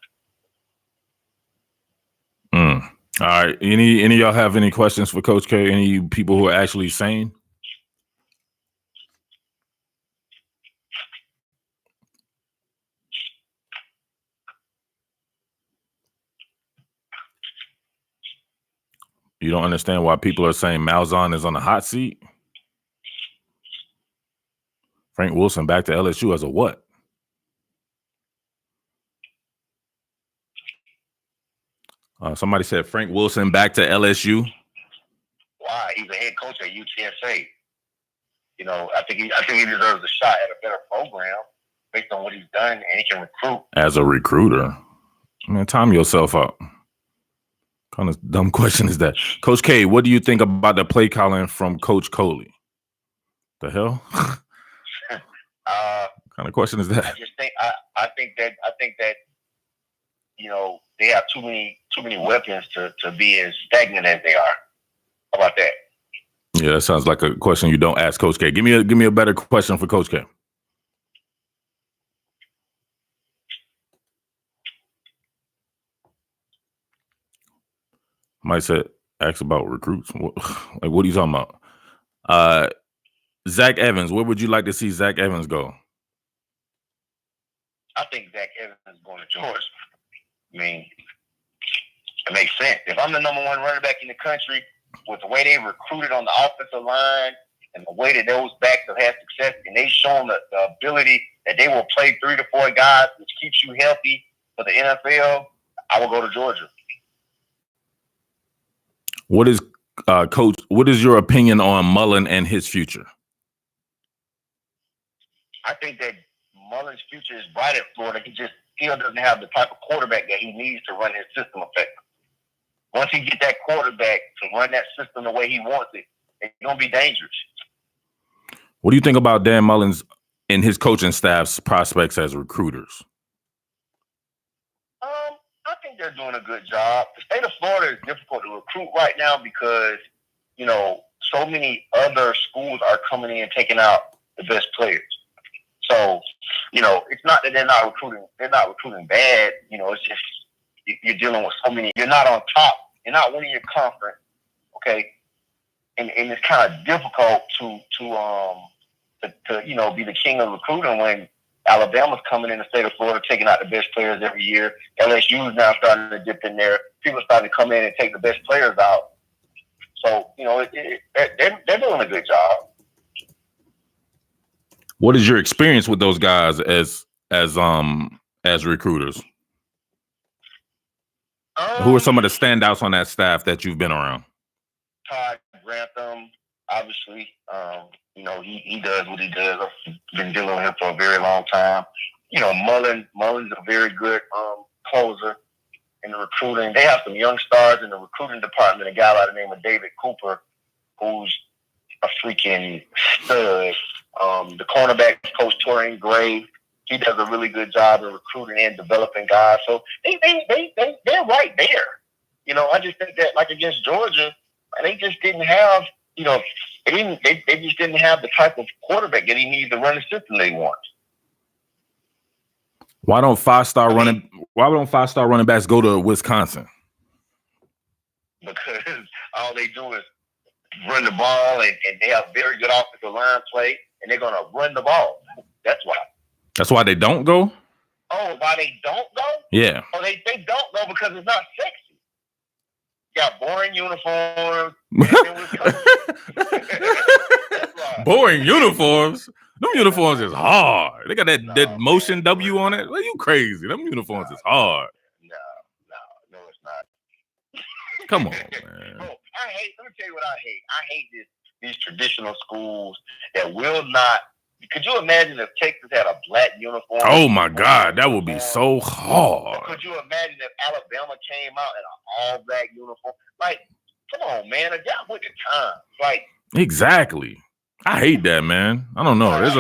All right. Any of y'all have any questions for Coach K? Any people who are actually sane? You don't understand why people are saying Malzahn is on the hot seat? Frank Wilson back to LSU as a what? Somebody said Frank Wilson back to LSU. Why? He's a head coach at UTSA. You know, I think he deserves a shot at a better program based on what he's done, and he can recruit. As a recruiter, man, time yourself up. Kind of dumb question is that? Coach K, what do you think about the play calling from Coach Coley? The hell? What kind of question is that? I think that you know, they have too many weapons to be as stagnant as they are. How about that? Yeah, that sounds like a question you don't ask Coach K. Give me a better question for Coach K. Might say, Ask about recruits. Like, what are you talking about? Zach Evans. Where would you like to see Zach Evans go? I think Zach Evans is going to Georgia. I mean, it makes sense. If I'm the number one running back in the country, with the way they recruited on the offensive line and the way that those backs have had success, and they've shown the ability that they will play 3 to 4 guys, which keeps you healthy for the NFL, I will go to Georgia. What is Coach? What is your opinion on Mullen and his future? I think that Mullen's future is bright at Florida. He just still doesn't have the type of quarterback that he needs to run his system effectively. Once he get that quarterback to run that system the way he wants it, it's going to be dangerous. What do you think about Dan Mullen's and his coaching staff's prospects as recruiters? I think they're doing a good job. The state of Florida is difficult to recruit right now because, you know, so many other schools are coming in and taking out the best players. So, you know, it's not that they're not recruiting bad. You know, it's just you're dealing with so many. You're not on top. You're not winning your conference. Okay, and it's kind of difficult to you know, be the king of recruiting when Alabama's coming in the state of Florida taking out the best players every year. LSU is now starting to dip in there. People are starting to come in and take the best players out. So, you know, they're doing a good job. What is your experience with those guys as recruiters? Who are some of the standouts on that staff that you've been around? Todd Grantham, obviously. You know, he does what he does. I've been dealing with him for a very long time. You know, Mullen's a very good closer in the recruiting. They have some young stars in the recruiting department. A guy by the name of David Cooper, who's a freaking stud. The cornerback coach Torian Gray, he does a really good job in recruiting and developing guys. So they're right there. You know, I just think that, like, against Georgia, they just didn't have, you know, they just didn't have the type of quarterback that he needs to run the system they want. Why don't five-star running backs go to Wisconsin? Because all they do is run the ball, and they have very good offensive line play, and they're going to run the ball. That's why. That's why they don't go? Oh, why they don't go? Yeah. Oh, they don't go because it's not sexy. You got boring uniforms. Boring uniforms? Them uniforms is hard. They got that motion W on it. Well, you crazy. Them uniforms is hard. No, it's not. Come on, man. Let me tell you what I hate. I hate these traditional schools that will not. Could you imagine if Texas had a black uniform? Oh my God, that would be so hard. Could you imagine if Alabama came out in an all-black uniform? Like, come on, man, adapt with the times. Like, exactly. I hate that, man. I don't know. There's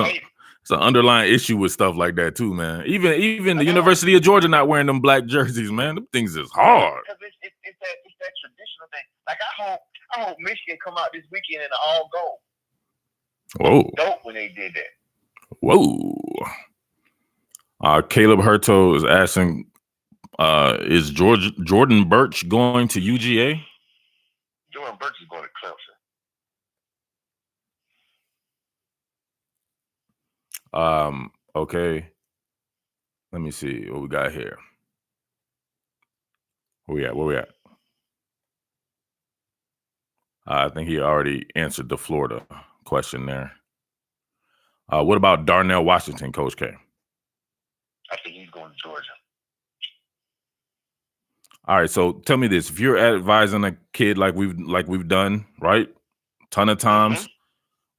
an underlying issue with stuff like that too, man. Even the University of Georgia not wearing them black jerseys, man. Them things is hard. Because it's that traditional thing. Like, I hope Michigan come out this weekend in an all gold. Whoa. Dope when they did that. Whoa. Caleb Herto is asking, is Jordan Birch going to UGA? Jordan Birch is going to Clemson. Okay. Let me see what we got here. Where we at? I think he already answered the Florida question there. What about Darnell Washington, Coach K? I think he's going to Georgia. All right, so tell me this: if you're advising a kid like we've done, right, ton of times,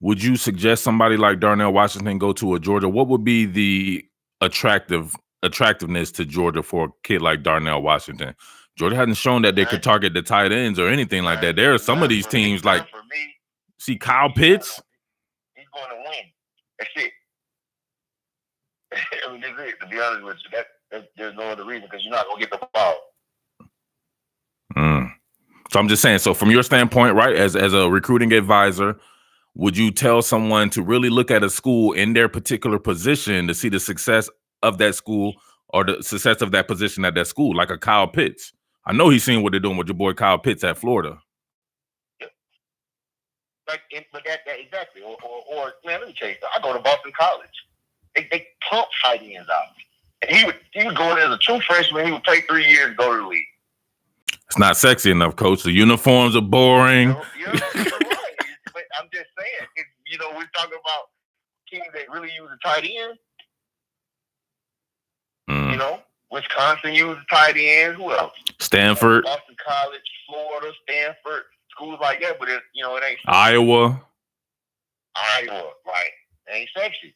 would you suggest somebody like Darnell Washington go to a Georgia? What would be the attractiveness to Georgia for a kid like Darnell Washington? Georgia hasn't shown that they could target the tight ends or anything like that. There are some of these teams like, see Kyle Pitts. He's going to win. That's it. I mean, that's it. To be honest with you, there's no other reason because you're not going to get the ball. So I'm just saying. So from your standpoint, right, as a recruiting advisor, would you tell someone to really look at a school in their particular position to see the success of that school or the success of that position at that school, like a Kyle Pitts? I know he's seen what they're doing with your boy Kyle Pitts at Florida. But that exactly. Or man, let me tell you, I go to Boston College. They pump tight ends out, and he would go in as a true freshman. He would play 3 years to go to the league. It's not sexy enough, coach. The uniforms are boring. You're right. But I'm just saying, we're talking about teams that really use a tight end. Wisconsin uses tight ends. Who else? Stanford, Boston College, Florida, Stanford, schools like that. But it ain't Iowa, right? It ain't sexy.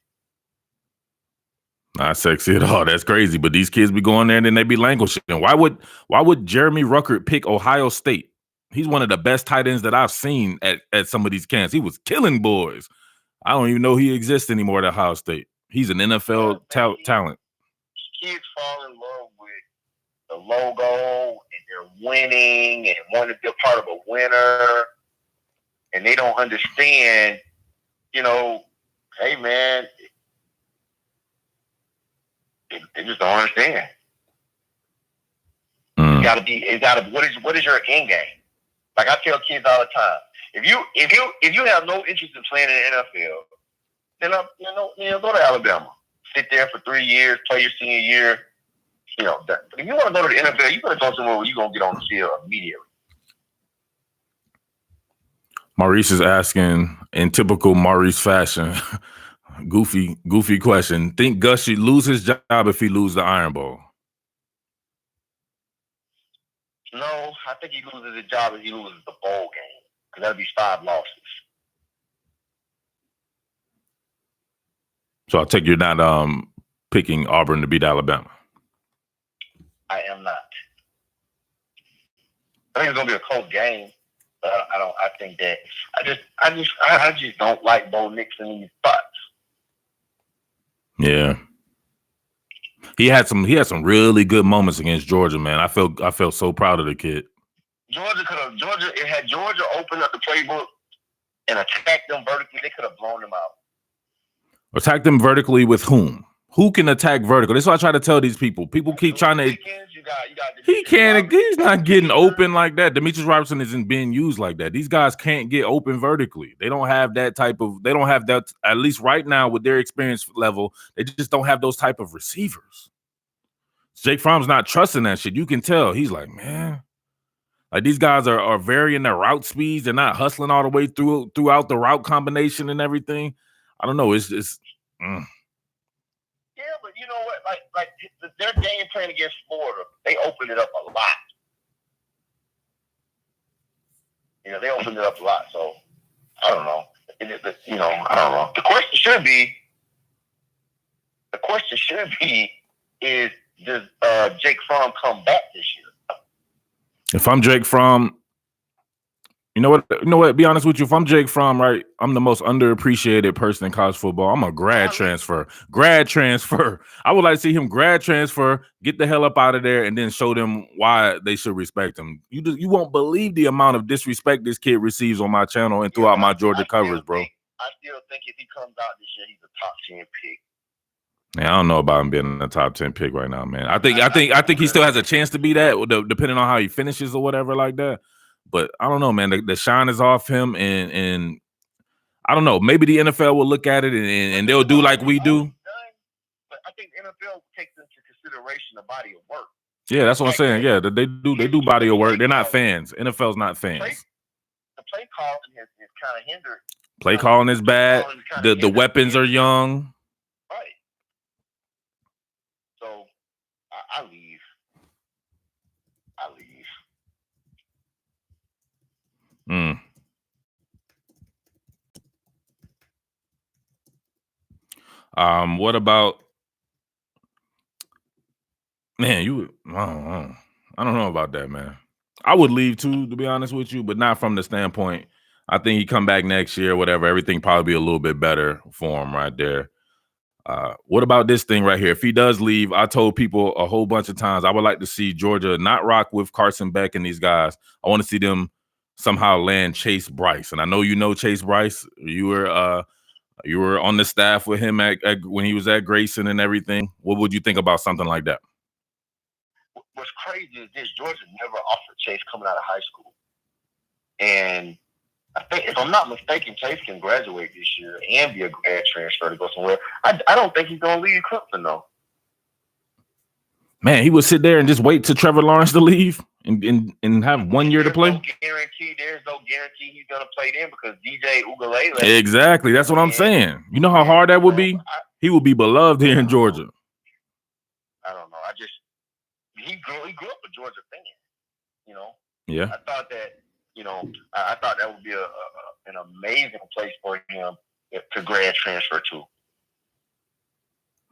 Not sexy at all. That's crazy. But these kids be going there and then they be languishing. Why would Jeremy Ruckert pick Ohio State? He's one of the best tight ends that I've seen at some of these camps. He was killing boys. I don't even know he exists anymore at Ohio State. He's an NFL talent. Kids fall in love with the logo and they're winning and want to be a part of a winner, and they don't understand. Hey man, they just don't understand. It gotta be. What is your end game? Like I tell kids all the time, if you have no interest in playing in the NFL, then go to Alabama. Sit there for 3 years, play your senior year. But if you want to go to the NFL, you better go somewhere where you're gonna get on the field immediately. Maurice is asking in typical Maurice fashion, goofy question. Think Gus should lose his job if he loses the Iron Bowl? No, I think he loses his job if he loses the bowl game, because that'll be 5 losses. So I take you're not picking Auburn to beat Alabama. I am not. I think it's gonna be a close game, but I think that I just don't like Bo Nix in these spots. Yeah. He had some really good moments against Georgia, man. I felt so proud of the kid. Had Georgia opened up the playbook and attacked them vertically, they could have blown them out. Attack them vertically with whom? Who can attack vertical? That's what I try to tell these people. People keep trying to. He can't. He's not getting open like that. Demetrius Robertson isn't being used like that. These guys can't get open vertically. They don't have that type of. They don't have that. At least right now, with their experience level, they just don't have those type of receivers. Jake Fromm's not trusting that shit. You can tell. He's like, man, like these guys are varying their route speeds. They're not hustling all the way throughout the route combination and everything. I don't know. It's just. Yeah, but you know what? Like their game plan against Florida, they opened it up a lot. They opened it up a lot. So I don't know. I don't know. The question should be, is does Jake Fromm come back this year? If I'm Jake Fromm, you know what? Be honest with you. If I'm Jake Fromm, right, I'm the most underappreciated person in college football. I'm a grad transfer. I would like to see him grad transfer, get the hell up out of there, and then show them why they should respect him. You won't believe the amount of disrespect this kid receives on my channel and throughout my Georgia coverage, bro. I still think if he comes out this year, he's a top 10 pick. Yeah, I don't know about him being a top 10 pick right now, man. I think he still has a chance to be that, depending on how he finishes or whatever like that. But I don't know, man. The shine is off him, and I don't know. Maybe the NFL will look at it and they'll do like we do. But I think the NFL takes into consideration the body of work. Yeah, that's what I'm saying. Yeah, they do body of work. They're not fans. NFL's not fans. The play calling is kind of hindered. Play calling is bad. The weapons are young. Right. So I leave. What about, man? I don't know about that, man. I would leave too, to be honest with you, but not from the standpoint. I think he come back next year, whatever. Everything probably be a little bit better for him right there. What about this thing right here? If he does leave, I told people a whole bunch of times I would like to see Georgia not rock with Carson Beck and these guys. I want to see them somehow land Chase Bryce. And I know you know Chase Bryce. You were on the staff with him at when he was at Grayson and everything. What would you think about something like that? What's crazy is this: Georgia never offered Chase coming out of high school, and I think, if I'm not mistaken, Chase can graduate this year and be a grad transfer to go somewhere. I don't think he's gonna leave Clemson though. Man, he would sit there and just wait till Trevor Lawrence to leave and have 1 year to play. There's no guarantee he's gonna play then because DJ UGA. Exactly, that's what I'm saying. You know how hard that would be. He would be beloved here in Georgia. I don't know. He grew up a Georgia fan. You know. Yeah. I thought that. You know, I thought that would be an amazing place for him to grad transfer to.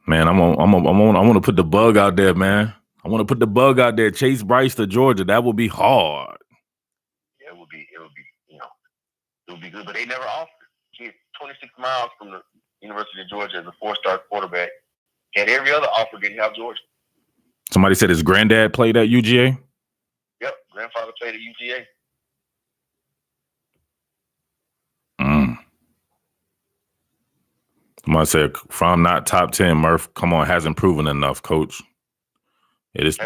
Man, I want to put the bug out there, man. I want to put the bug out there. Chase Bryce to Georgia. That would be hard. Yeah, it would be. You know, it would be good, but they never offered. He's 26 miles from the University of Georgia as a 4-star quarterback. Had every other offer, didn't have Georgia. Somebody said his granddad played at UGA. Yep, grandfather played at UGA. Somebody said, from not top 10, Murph, come on, hasn't proven enough, coach. Yeah, this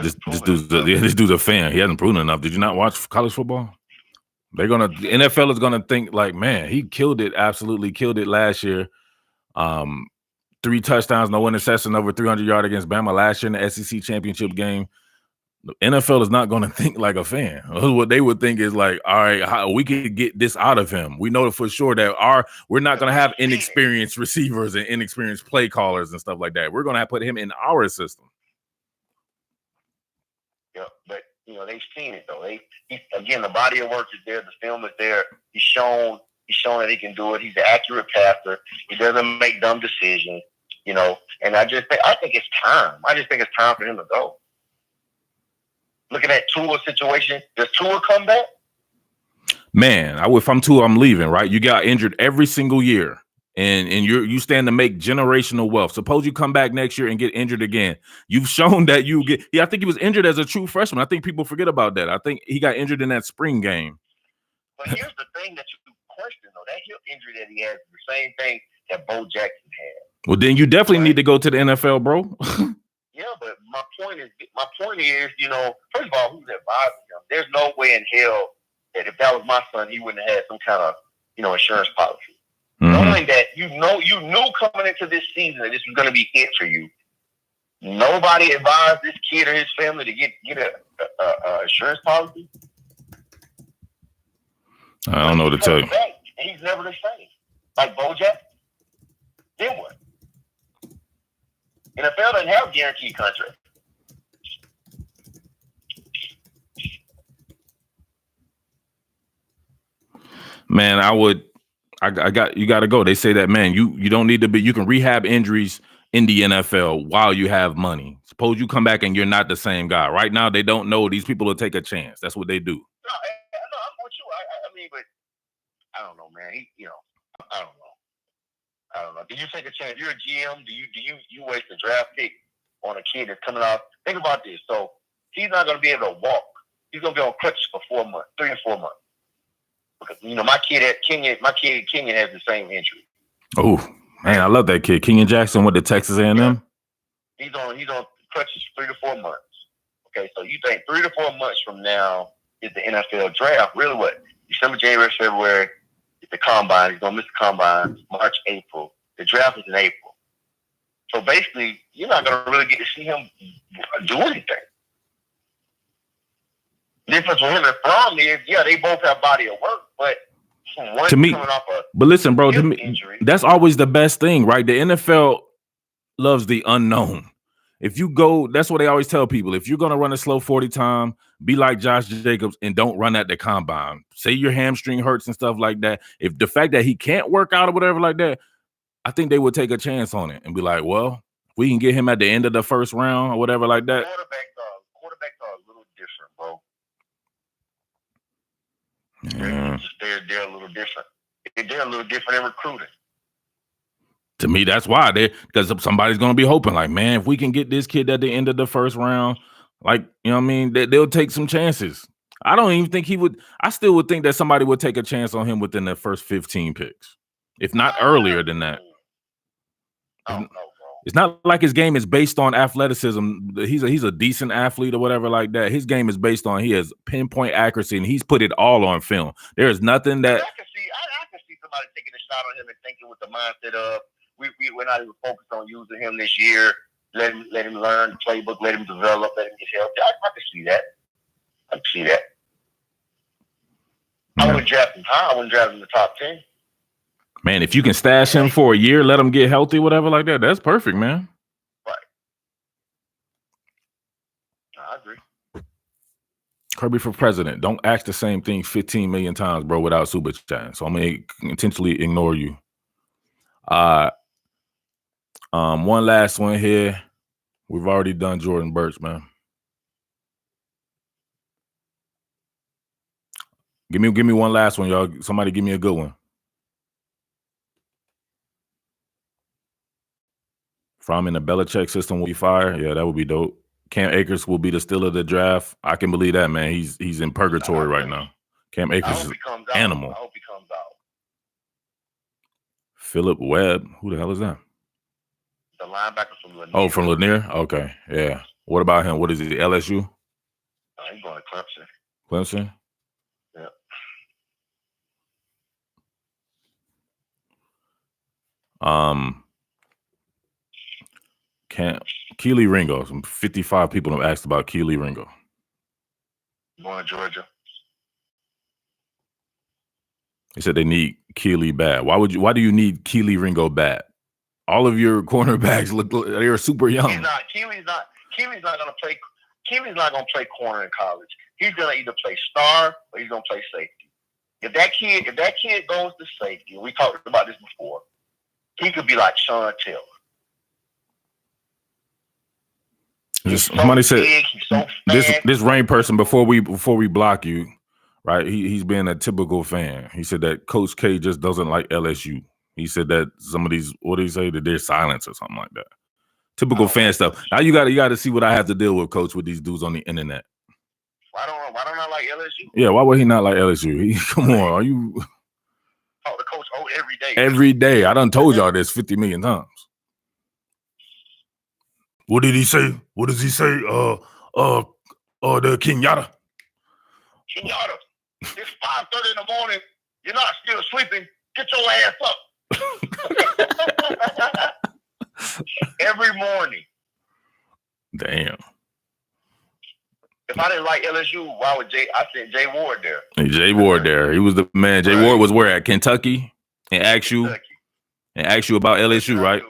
dude's a fan. He hasn't proven enough. Did you not watch college football? The NFL is gonna think like, man, he killed it, absolutely killed it last year. 3 touchdowns, no interception, over 300 yards against Bama last year in the SEC championship game. The NFL is not going to think like a fan. What they would think is like, all right, we could get this out of him. We know for sure that we're not going to have inexperienced receivers and inexperienced play callers and stuff like that. We're going to put him in our system. Yeah, but you know they've seen it though. Again, the body of work is there. The film is there. He's shown that he can do it. He's an accurate passer. He doesn't make dumb decisions. You know, and I think it's time. I just think it's time for him to go. Looking at Tua's situation, does Tua come back? Man, if I'm Tua, I'm leaving, right? You got injured every single year, and you stand to make generational wealth. Suppose you come back next year and get injured again. You've shown that you get. Yeah, I think he was injured as a true freshman. I think people forget about that. I think he got injured in that spring game. But here's the thing that you question, though. That hip injury that he has is the same thing that Bo Jackson had. Well, then you definitely need to go to the NFL, bro. Yeah, but my point is, you know, first of all, who's advising him? There's no way in hell that if that was my son, he wouldn't have had some kind of, you know, insurance policy. Mm-hmm. Knowing that you knew coming into this season that this was going to be it for you. Nobody advised this kid or his family to get a insurance policy. I don't know what to tell you. And he's never the same. Like Bo Jackson. Then what? NFL doesn't have guaranteed contracts. Man, you got to go. They say that, man, you don't need to be. You can rehab injuries in the NFL while you have money. Suppose you come back and you're not the same guy. Right now, they don't know. These people will take a chance. That's what they do. No, I'm with you. I mean, but I don't know, man. I don't know. Do you take a chance? You're a GM. Do you waste a draft pick on a kid that's coming out? Think about this. So he's not going to be able to walk. He's going to be on crutches for 4 months, 3 or 4 months. Because you know my kid Kenyon has the same injury. Oh man, I love that kid, Kenyon Jackson with the Texas A&M. Yeah. He's on crutches 3 to 4 months. Okay, so you think 3 to 4 months from now is the NFL draft? Really, what? December, January, February. The combine. He's going to miss the combine March, April. The draft is in April. So basically, you're not going to really get to see him do anything. The difference with him and Fromm is, yeah, they both have body of work, but one to me, coming off but listen, bro, to me, injury, that's always the best thing, right? The NFL loves the unknown. If you go, that's what they always tell people. If you're going to run a slow 40 time, be like Josh Jacobs and don't run at the combine. Say your hamstring hurts and stuff like that. If the fact that he can't work out or whatever like that, I think they would take a chance on it and be like, well, we can get him at the end of the first round or whatever like that. Quarterbacks are a little different, bro. Yeah. They're a little different. They're a little different in recruiting. To me, that's why because somebody's going to be hoping like, man, if we can get this kid at the end of the first round, like, you know what I mean? They'll take some chances. I don't even think he would. I still would think that somebody would take a chance on him within the first 15 picks, if not earlier than that. I don't know, It's not like his game is based on athleticism. He's a decent athlete or whatever like that. His game is based on he has pinpoint accuracy and he's put it all on film. There is nothing that I can see somebody taking a shot on him and thinking with the mindset of we're not even focused on using him this year. Let him learn the playbook, let him develop, let him get healthy. I can see that. I can see that. I wouldn't draft him high. I wouldn't draft him in the top 10. Man, if you can stash him for a year, let him get healthy, whatever like that, that's perfect, man. Right. I agree. Kirby for president. Don't ask the same thing 15 million times, bro, without super chatting. So I'm gonna intentionally ignore you. One last one here. We've already done Jordan Burch, man. Give me one last one, y'all. Somebody give me a good one. From in the Belichick system will be fire. Yeah, that would be dope. Cam Akers will be the steal of the draft. I can believe that, man. He's in purgatory right now. Cam Akers is animal. I hope he comes out. Philip Webb. Who the hell is that? The linebacker from Lanier. Oh, from Lanier? Okay, yeah. What about him? What is he, LSU? He's going to Clemson. Clemson? Yeah. Keely Ringo. Some 55 people have asked about Keely Ringo. Going to Georgia. They said they need Keely bad. Why do you need Keely Ringo bad? All of your cornerbacks they're super young. Keely's not gonna play. Keely's not gonna play corner in college. He's gonna either play star or he's gonna play safety. If that kid goes to safety, we talked about this before, he could be like Sean Taylor. Somebody said this rain person before we block you, right? He's been a typical fan. He said that Coach K just doesn't like LSU. He said that some of these, what do you say, that they're silence or something like that. Typical fan stuff. Now you got to see what I have to deal with, Coach, with these dudes on the internet. Why don't I like LSU? Yeah, why would he not like LSU? Come on, are you? Talk to Coach O every day. Every day. I done told y'all this 50 million times. What did he say? What does he say? The Kenyatta. Kenyatta, it's 5:30 in the morning. You're not still sleeping. Get your ass up. Every morning. Damn. If I didn't like LSU, why would I sent Jay Ward there? Hey, Jay Ward there. He was the man. Jay Ward was where at Kentucky and asked you about LSU, right?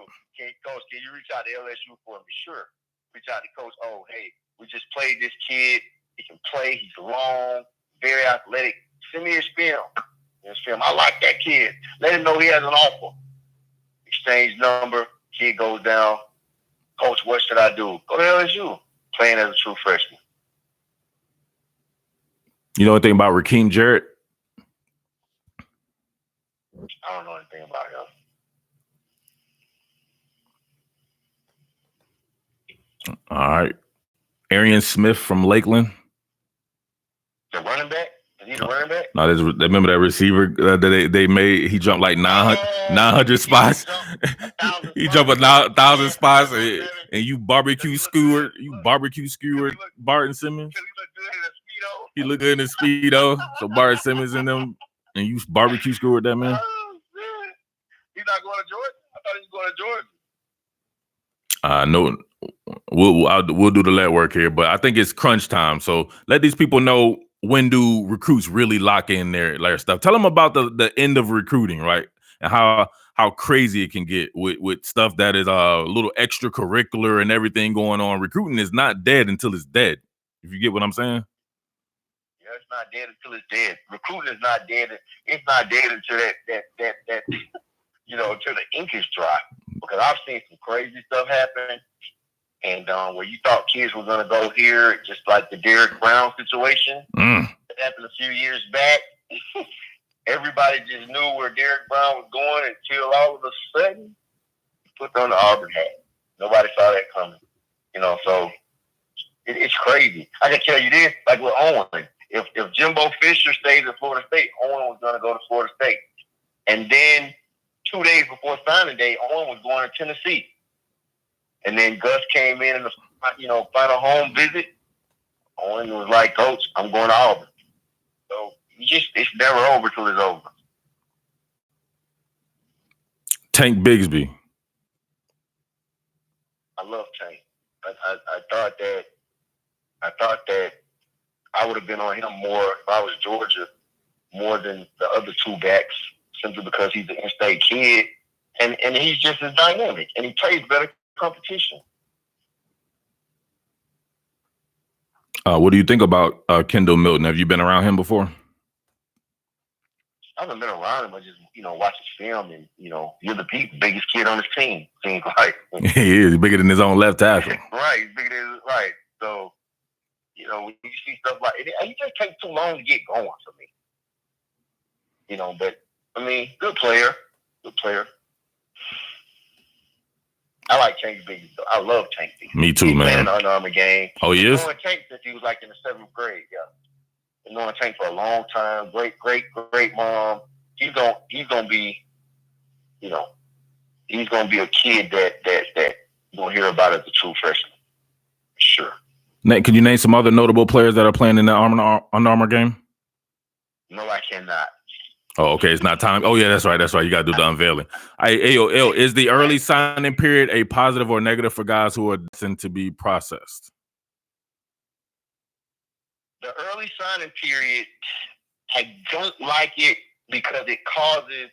Coach, can you reach out to LSU for me? Sure. Reach out to Coach. Oh, hey, we just played this kid. He can play. He's long, very athletic. Send me his film. I like that kid. Let him know he has an offer. Exchange number. Kid goes down. Coach, what should I do? Go to LSU. Playing as a true freshman. You know anything about Rakeem Jarrett? I don't know anything about him. All right. Arian Smith from Lakeland. The running back? Is he the running back? No, remember that receiver that they made? He jumped like 900 spots. He jumped 1,000 spots, and you barbecue skewered Barton Simmons. He looked good in his Speedo. So Barton Simmons in them, and you barbecue skewered that man. Oh, shit. He's not going to Georgia? I thought he was going to Georgia. No, we'll do the lead work here, but I think it's crunch time. So let these people know, when do recruits really lock in their stuff? Tell them about the end of recruiting, right? And how crazy it can get with stuff that is a little extracurricular and everything going on. Recruiting is not dead until it's dead. If you get what I'm saying? Yeah, it's not dead until it's dead. Recruiting is not dead. It's not dead until that until the ink is dry. Because I've seen some crazy stuff happen. And where you thought kids were going to go here, just like the Derrick Brown situation that happened a few years back. Everybody just knew where Derrick Brown was going until all of a sudden he put on the Auburn hat. Nobody saw that coming. So it's crazy. I can tell you this, like with Owen, if Jimbo Fisher stays at Florida State, Owen was going to go to Florida State. And then 2 days before signing day, Owen was going to Tennessee. And then Gus came in the final home visit. Owen was like, Coach, I'm going to Auburn. So it's never over till it's over. Tank Bigsby. I love Tank. I thought that I would have been on him more if I was Georgia, more than the other two backs, simply because he's an in-state kid and he's just as dynamic and he plays better competition. What do you think about Kendall Milton? Have you been around him before? I haven't been around him. I just, watch his film and, you're the biggest kid on his team, seems like. He is bigger than his own left tackle. Right, he's bigger than right. So, when you see stuff like it, he just takes too long to get going for me. But I mean, good player. I like Tank Bigsby. I love Tank Bigsby. Me too, He's man. playing an Under Armour game. Oh, he is? I've known Tank since he was like in the 7th grade. Yeah, I've known Tank for a long time. Great mom. He's gonna be, he's gonna be a kid that you'll hear about as a true freshman. Sure. Nate, can you name some other notable players that are playing in the Under Armour game? No, I cannot. Oh, okay. It's not time. Oh, yeah, that's right. You got to do the unveiling. AOL, is the early signing period a positive or negative for guys who are destined to be processed? The early signing period, I don't like it because it causes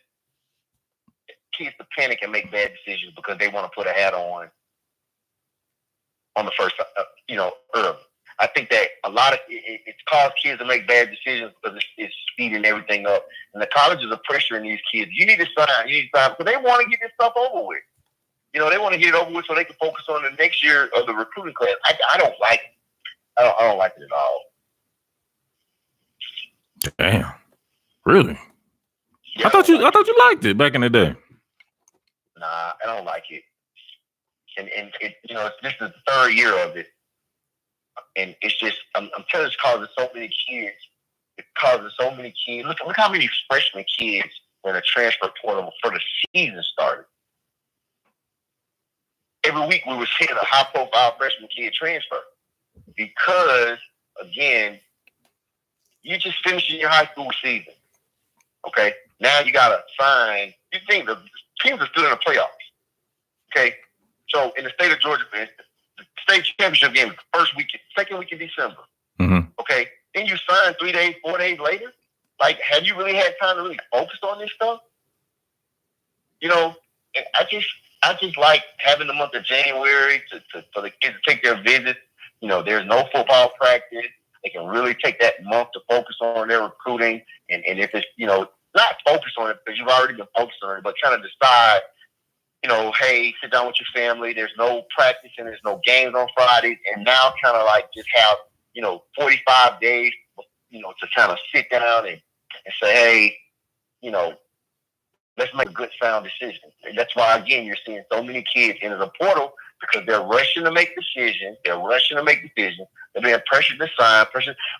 kids to panic and make bad decisions because they want to put a hat on the first, early. I think that a lot of it's caused kids to make bad decisions because it's speeding everything up. And the colleges are pressuring these kids. You need to sign because they want to get this stuff over with. They want to get it over with so they can focus on the next year of the recruiting class. I don't like it. I don't like it at all. Damn. Really? Yeah, I thought you liked it back in the day. Nah, I don't like it. And it, this is the 3rd year of it. And it's just, I'm telling you, it's causing so many kids. It causes so many kids. Look how many freshman kids were in a transfer portal before the season started. Every week we were seeing a high-profile freshman kid transfer because, again, you just finishing your high school season. Okay? Now you got to sign. You think the teams are still in the playoffs. Okay? So in the state of Georgia, for instance, the state championship game is the second week in December. Mm-hmm. Okay? Then you sign 3 days, 4 days later. Like, have you really had time to really focus on this stuff? And I just like having the month of January for the kids to take their visits. There's no football practice. They can really take that month to focus on their recruiting. And if it's, not focus on it because you've already been focused on it, but trying to decide, hey, sit down with your family. There's no practice and there's no games on Fridays. And now kind of like just have, 45 days, to kind of sit down and say, hey, let's make a good, sound decision. And that's why, again, you're seeing so many kids into the portal because they're rushing to make decisions. They're being pressured to sign.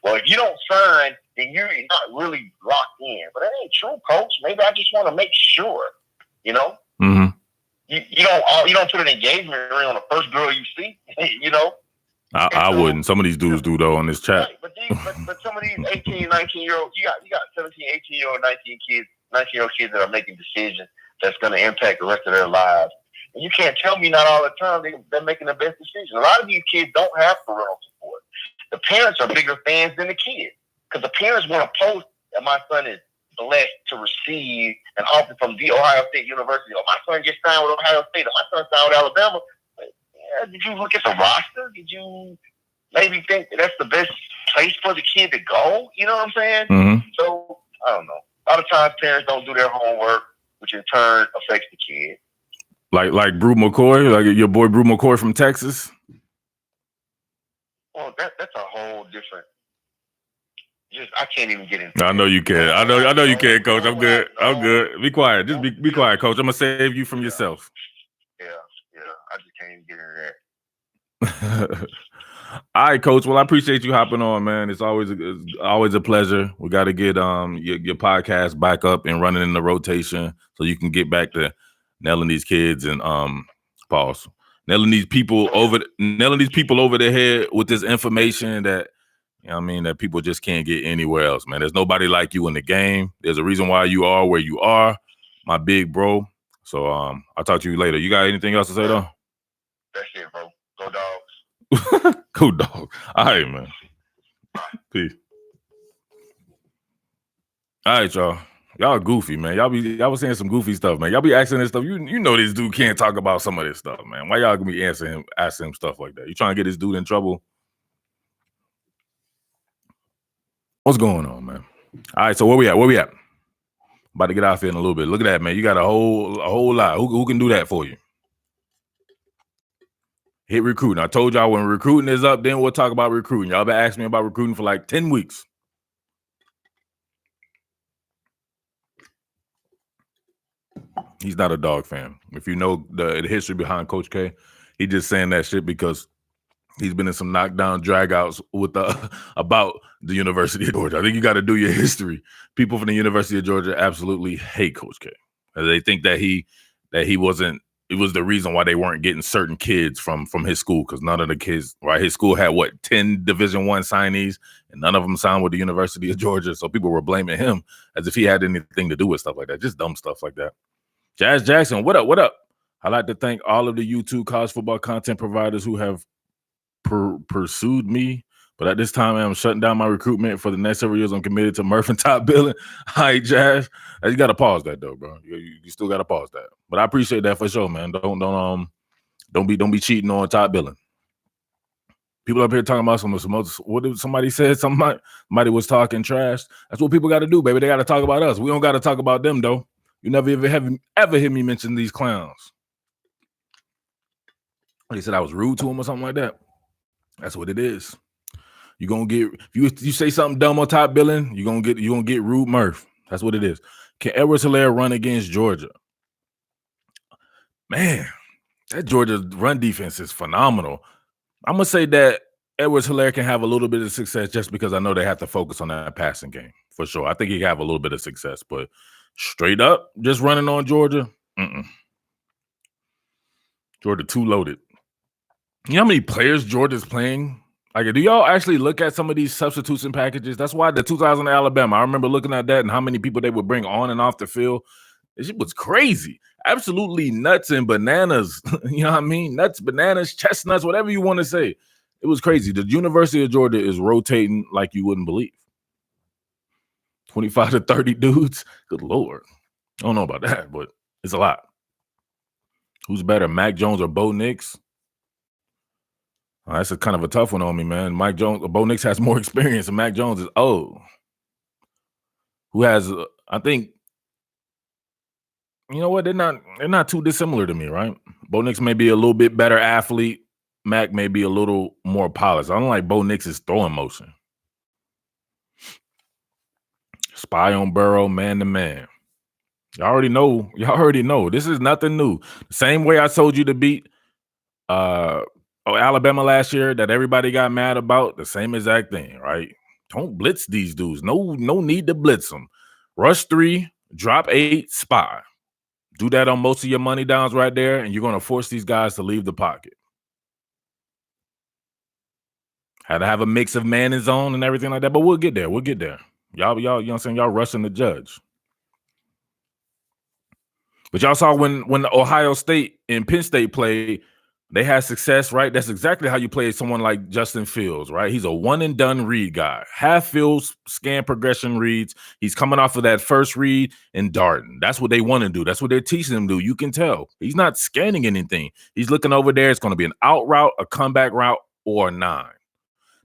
Well, if you don't sign, then you're not really locked in. But that ain't true, coach. Maybe I just want to make sure, Mm-hmm. You don't put an engagement ring on the first girl you see, I wouldn't. Some of these dudes do, though, on this chat. Right, but some of these 18, 19-year-olds, you got 17, 18-year-old, 19-year-old kids that are making decisions that's going to impact the rest of their lives. And you can't tell me not all the time they're making the best decision. A lot of these kids don't have parental support. The parents are bigger fans than the kids because the parents want to post that my son is blessed to receive an offer from the Ohio State University. Oh, my son just signed with Ohio State. Or my son signed with Alabama. Did you look at the roster? Did you maybe think that's the best place for the kid to go? You know what I'm saying? Mm-hmm. So, I don't know. A lot of times parents don't do their homework, which in turn affects the kid. Like Brew McCoy, like your boy Brew McCoy from Texas? Well, that's a whole different. I can't even get into. I know you can. I know you can, Coach. I'm good. Be quiet. Just be quiet, Coach. I'm gonna save you from yourself. Yeah. I just can't even get into that. All right, Coach. Well, I appreciate you hopping on, man. It's always a pleasure. We got to get your podcast back up and running in the rotation so you can get back to nailing these kids and pause. nailing these people over their head with this information that, you know what I mean, that people just can't get anywhere else, man. There's nobody like you in the game. There's a reason why you are where you are, my big bro. So I'll talk to you later. You got anything else to say though? That's it, bro. Go Dogs. Go Dogs. All right, man. Peace. All right, y'all. Y'all goofy, man. Y'all was saying some goofy stuff, man. Y'all be asking this stuff. You know this dude can't talk about some of this stuff, man. Why y'all gonna be asking him stuff like that? You trying to get this dude in trouble? What's going on, man? All right, so where we at? About to get out here in a little bit. Look at that, man. You got a whole lot. Who can do that for you? Hit recruiting. I told y'all when recruiting is up, then we'll talk about recruiting. Y'all been asking me about recruiting for like 10 weeks. He's not a dog fan. If you know the history behind Coach K, he just saying that shit because he's been in some knockdown dragouts with about the University of Georgia. I think you got to do your history. People from the University of Georgia absolutely hate Coach K. They think that he wasn't. It was the reason why they weren't getting certain kids from his school, because none of the kids, right? His school had 10 Division I signees, and none of them signed with the University of Georgia. So people were blaming him as if he had anything to do with stuff like that. Just dumb stuff like that. Jazz Jackson, what up? What up? I'd like to thank all of the YouTube college football content providers who have pursued me, but at this time I'm shutting down my recruitment for the next several years. I'm committed to Murph and top billing. All right, Jazz, you got to pause that though, bro. You still got to pause that. But I appreciate that for sure, man. Don't be cheating on top billing. People up here talking about what did somebody said? Somebody was talking trash. That's what people got to do, baby. They got to talk about us. We don't got to talk about them though. You never ever hear me mention these clowns. They said I was rude to him or something like that. That's what it is. You gonna get if you say something dumb on top billing, you gonna get rude Murph. That's what it is. Can Edwards-Helaire run against Georgia? Man, that Georgia run defense is phenomenal. I'm gonna say that Edwards-Helaire can have a little bit of success just because I know they have to focus on that passing game for sure. I think he can have a little bit of success, but straight up just running on Georgia, Georgia too loaded. You know how many players Georgia's playing? Like, do y'all actually look at some of these substitution packages? That's why the 2000 Alabama, I remember looking at that and how many people they would bring on and off the field. It was crazy. Absolutely nuts and bananas. You know what I mean? Nuts, bananas, chestnuts, whatever you want to say. It was crazy. The University of Georgia is rotating like you wouldn't believe. 25 to 30 dudes. Good Lord. I don't know about that, but it's a lot. Who's better, Mac Jones or Bo Nix? That's a kind of a tough one on me, man. Bo Nix has more experience, and Mac Jones is old. Who has? I think. You know what? They're not too dissimilar to me, right? Bo Nix may be a little bit better athlete. Mac may be a little more polished. I don't like Bo Nix's throwing motion. Spy on Burrow, man to man. Y'all already know. This is nothing new. The same way I told you to beat Alabama last year that everybody got mad about, the same exact thing, right? Don't blitz these dudes. No need to blitz them. Rush 3, drop 8, spy. Do that on most of your money downs right there, and you're going to force these guys to leave the pocket. Had to have a mix of man and zone and everything like that, but we'll get there. Y'all, you know what I'm saying? Y'all rushing the judge. But y'all saw when Ohio State and Penn State played, they had success, right? That's exactly how you play someone like Justin Fields, right? He's a one-and-done read guy. Half fields, scan progression reads. He's coming off of that first read and darting. That's what they want to do. That's what they're teaching him to do. You can tell. He's not scanning anything. He's looking over there. It's going to be an out route, a comeback route, or a 9.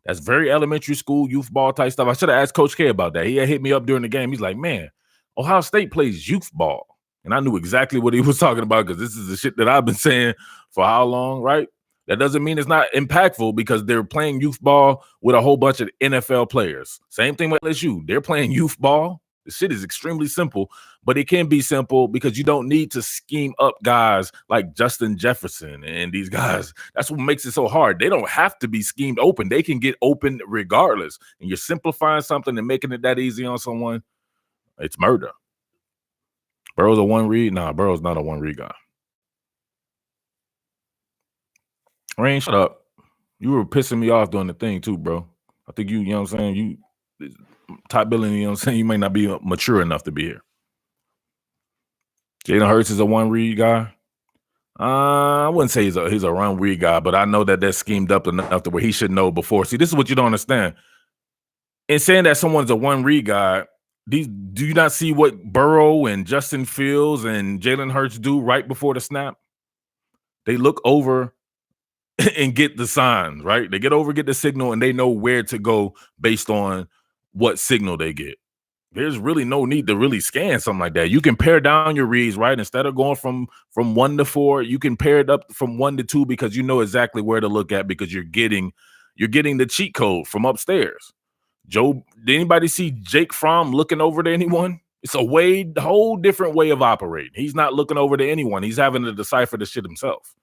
That's very elementary school, youth ball type stuff. I should have asked Coach K about that. He had hit me up during the game. He's like, man, Ohio State plays youth ball. And I knew exactly what he was talking about because this is the shit that I've been saying for how long, right? That doesn't mean it's not impactful because they're playing youth ball with a whole bunch of NFL players. Same thing with LSU. They're playing youth ball. The shit is extremely simple, but it can be simple because you don't need to scheme up guys like Justin Jefferson and these guys. That's what makes it so hard. They don't have to be schemed open. They can get open regardless. And you're simplifying something and making it that easy on someone, it's murder. Burrow's a one read? Nah, Burrow's not a one read guy. Rain, shut up. You were pissing me off doing the thing too, bro. I think you know what I'm saying? You top billing, you know what I'm saying? You may not be mature enough to be here. Jalen Hurts is a one read guy. I wouldn't say he's a run read guy, but I know that that's schemed up enough to where he should know before. See, this is what you don't understand. In saying that someone's a one read guy, do you not see what Burrow and Justin Fields and Jalen Hurts do right before the snap? They look over and get the signs, right? They get over, get the signal, and they know where to go based on what signal they get. There's really no need to really scan something like that. You can pare down your reads, right? Instead of going from 1 to 4, you can pare it up from 1 to 2 because you know exactly where to look at because you're getting the cheat code from upstairs. Did anybody see Jake Fromm looking over to anyone? It's a whole different way of operating. He's not looking over to anyone. He's having to decipher the shit himself.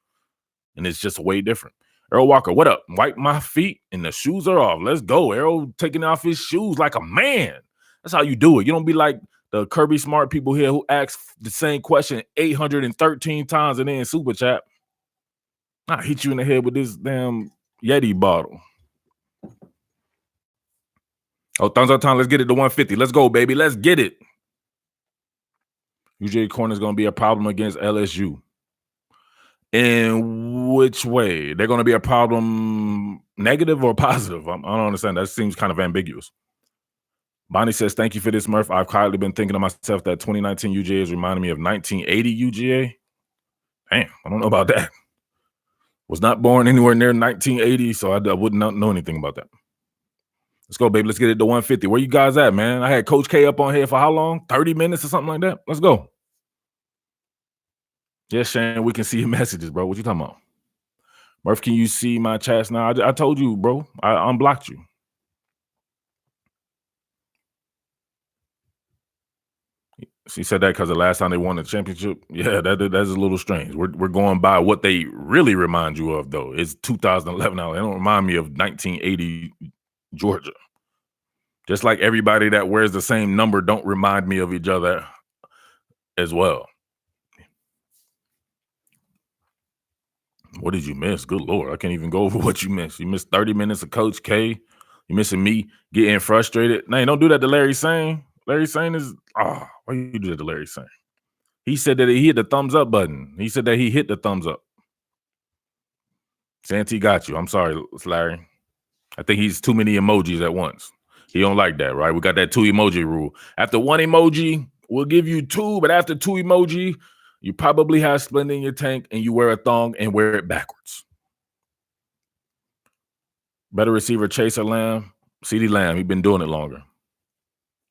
And it's just way different. Earl Walker, what up? Wipe my feet and the shoes are off. Let's go. Earl taking off his shoes like a man. That's how you do it. You don't be like the Kirby Smart people here who ask the same question 813 times and then super chat. I hit you in the head with this damn Yeti bottle. Oh, thumbs up time. Let's get it to 150. Let's go, baby. Let's get it. UGA corner is going to be a problem against LSU. In which way? They're going to be a problem negative or positive? I don't understand. That seems kind of ambiguous. Bonnie says, thank you for this, Murph. I've quietly been thinking to myself that 2019 UGA is reminding me of 1980 UGA. Damn, I don't know about that. Was not born anywhere near 1980, so I would not know anything about that. Let's go, baby. Let's get it to 150. Where you guys at, man? I had Coach K up on here for how long? 30 minutes or something like that? Let's go. Yes, Shane, we can see your messages, bro. What you talking about? Murph, can you see my chats now? I told you, bro. I unblocked you. She said that because the last time they won the championship. Yeah, that's a little strange. We're going by what they really remind you of, though. It's 2011 now. They don't remind me of 1980 Georgia. Just like everybody that wears the same number don't remind me of each other as well. What did you miss? Good Lord. I can't even go over what you missed. You missed 30 minutes of Coach K. You missing me getting frustrated. No, don't do that to Larry Sane. Larry Sane is, why you do that to Larry Sane? He said that he hit the thumbs up button. He said that he hit the thumbs up. Santee got you. I'm sorry, Larry. I think he's too many emojis at once. He don't like that, right? We got that 2 emoji rule. After 1 emoji, we'll give you 2, but after 2 emoji, you probably have splint in your tank and you wear a thong and wear it backwards. Better receiver, Chase or Lamb? CeeDee Lamb. He's been doing it longer.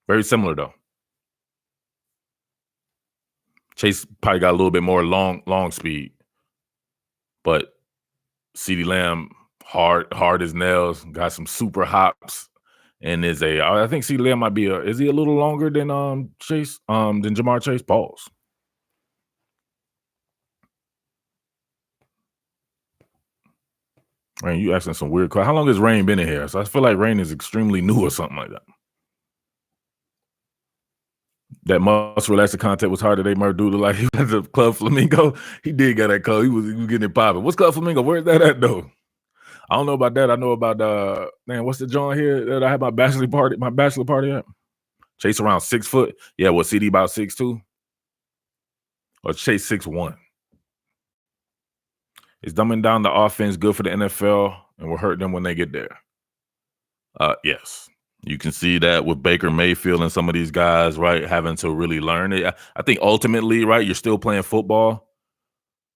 Very similar, though. Chase probably got a little bit more long speed. But CeeDee Lamb, hard as nails, got some super hops. And I think CeeDee Lamb might be is he a little longer than Chase, than Jamar Chase? Pause. Rain, you asking some weird questions. How long has Rain been in here? So I feel like Rain is extremely new or something like that. That muscle relaxer contact was hard today. Murph Doodle, like he went to Club Flamingo. He did get that call. He was getting it popping. What's Club Flamingo? Where's that at though? I don't know about that. I know about what's the joint here that I had my bachelor party at? Chase around 6 foot. Yeah, what CeeDee about 6'2"? Or Chase 6'1"? Is dumbing down the offense good for the NFL and will hurt them when they get there? Yes. You can see that with Baker Mayfield and some of these guys, right, having to really learn it. I think ultimately, right, you're still playing football.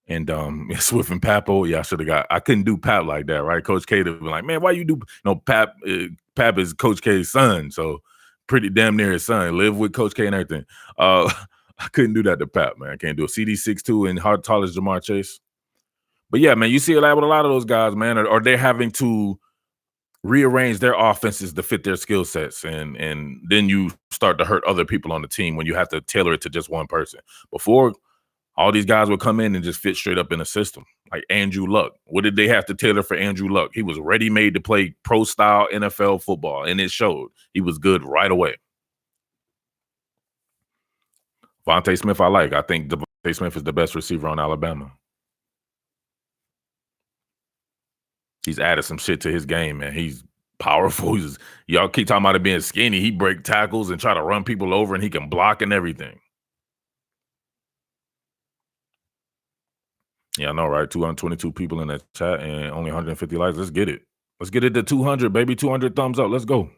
And Swift and Papo, I couldn't do Pap like that, right? Coach K would be like, man, why you do, Pap is Coach K's son, so pretty damn near his son. Live with Coach K and everything. I couldn't do that to Pap, man. I can't do it. CD 6'2" and hard tall as Jamar Chase. But yeah, man, you see a lot with a lot of those guys, man, or they're having to rearrange their offenses to fit their skill sets, and then you start to hurt other people on the team when you have to tailor it to just one person. Before, all these guys would come in and just fit straight up in the system. Like Andrew Luck. What did they have to tailor for Andrew Luck? He was ready-made to play pro-style NFL football, and it showed. He was good right away. Vontae Smith, I think Vontae Smith is the best receiver on Alabama. He's added some shit to his game, man. He's powerful. Y'all keep talking about it being skinny. He break tackles and try to run people over, and he can block and everything. Yeah, I know, right? 222 people in that chat and only 150 likes. Let's get it. Let's get it to 200, baby. 200 thumbs up. Let's go.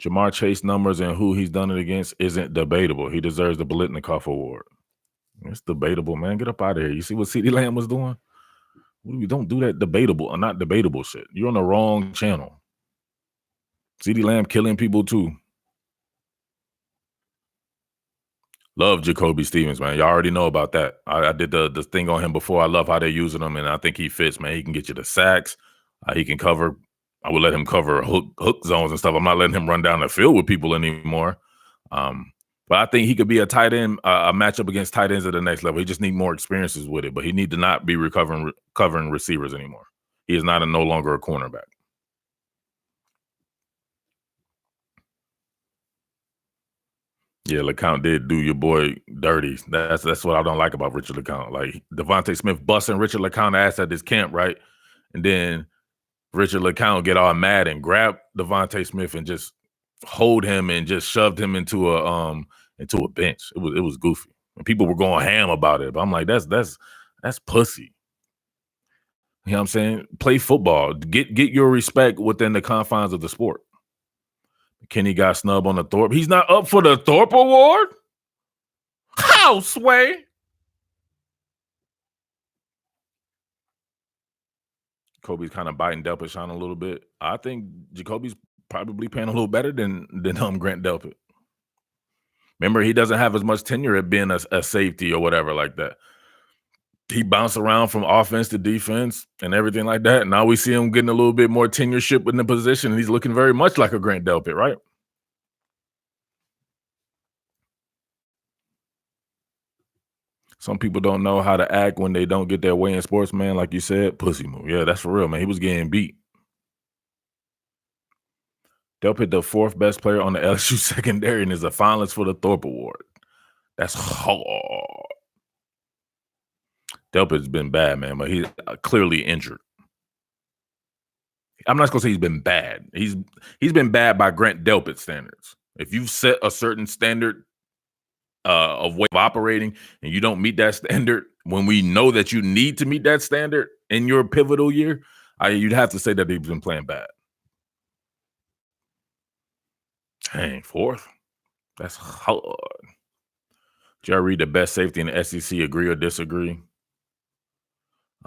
Jamar Chase numbers and who he's done it against isn't debatable. He deserves the Biletnikoff Award. It's debatable, man. Get up out of here. You see what CeeDee Lamb was doing? We don't do that debatable or not debatable shit. You're on the wrong channel. CeeDee Lamb killing people too. Love Jacoby Stevens, man. Y'all already know about that. I did the thing on him before. I love how they're using him, and I think he fits, man. He can get you the sacks. He can cover. I would let him cover hook zones and stuff. I'm not letting him run down the field with people anymore. But I think he could be a tight end, a matchup against tight ends at the next level. He just need more experiences with it, but he need to not be covering receivers anymore. He is no longer a cornerback. Yeah, LeCount did do your boy dirty. That's what I don't like about Richard LeCount. Like Devontae Smith busting Richard LeCount ass at this camp, right? And then Richard LeCount get all mad and grab Devontae Smith and just hold him and just shoved him into a bench. It was goofy. And people were going ham about it. But I'm like, that's pussy. You know what I'm saying? Play football. Get your respect within the confines of the sport. Kenny got snubbed on the Thorpe. He's not up for the Thorpe Award? How, Sway? Kobe's kind of biting Delpit on a little bit. I think Jacoby's probably playing a little better than Grant Delpit. Remember, he doesn't have as much tenure at being a safety or whatever like that. He bounced around from offense to defense and everything like that. And now we see him getting a little bit more tenureship in the position. And he's looking very much like a Grant Delpit, right? Some people don't know how to act when they don't get their way in sports, man. Like you said, pussy move. Yeah, that's for real, man. He was getting beat. Delpit, the fourth best player on the LSU secondary, and is a finalist for the Thorpe Award. That's hard. Delpit's been bad, man, but he's clearly injured. I'm not going to say he's been bad. He's been bad by Grant Delpit standards. If you've set a certain standard of way of operating and you don't meet that standard, when we know that you need to meet that standard in your pivotal year, you'd have to say that he's been playing bad. Dang, fourth? That's hard. Jerry Reed, the best safety in the SEC, agree or disagree?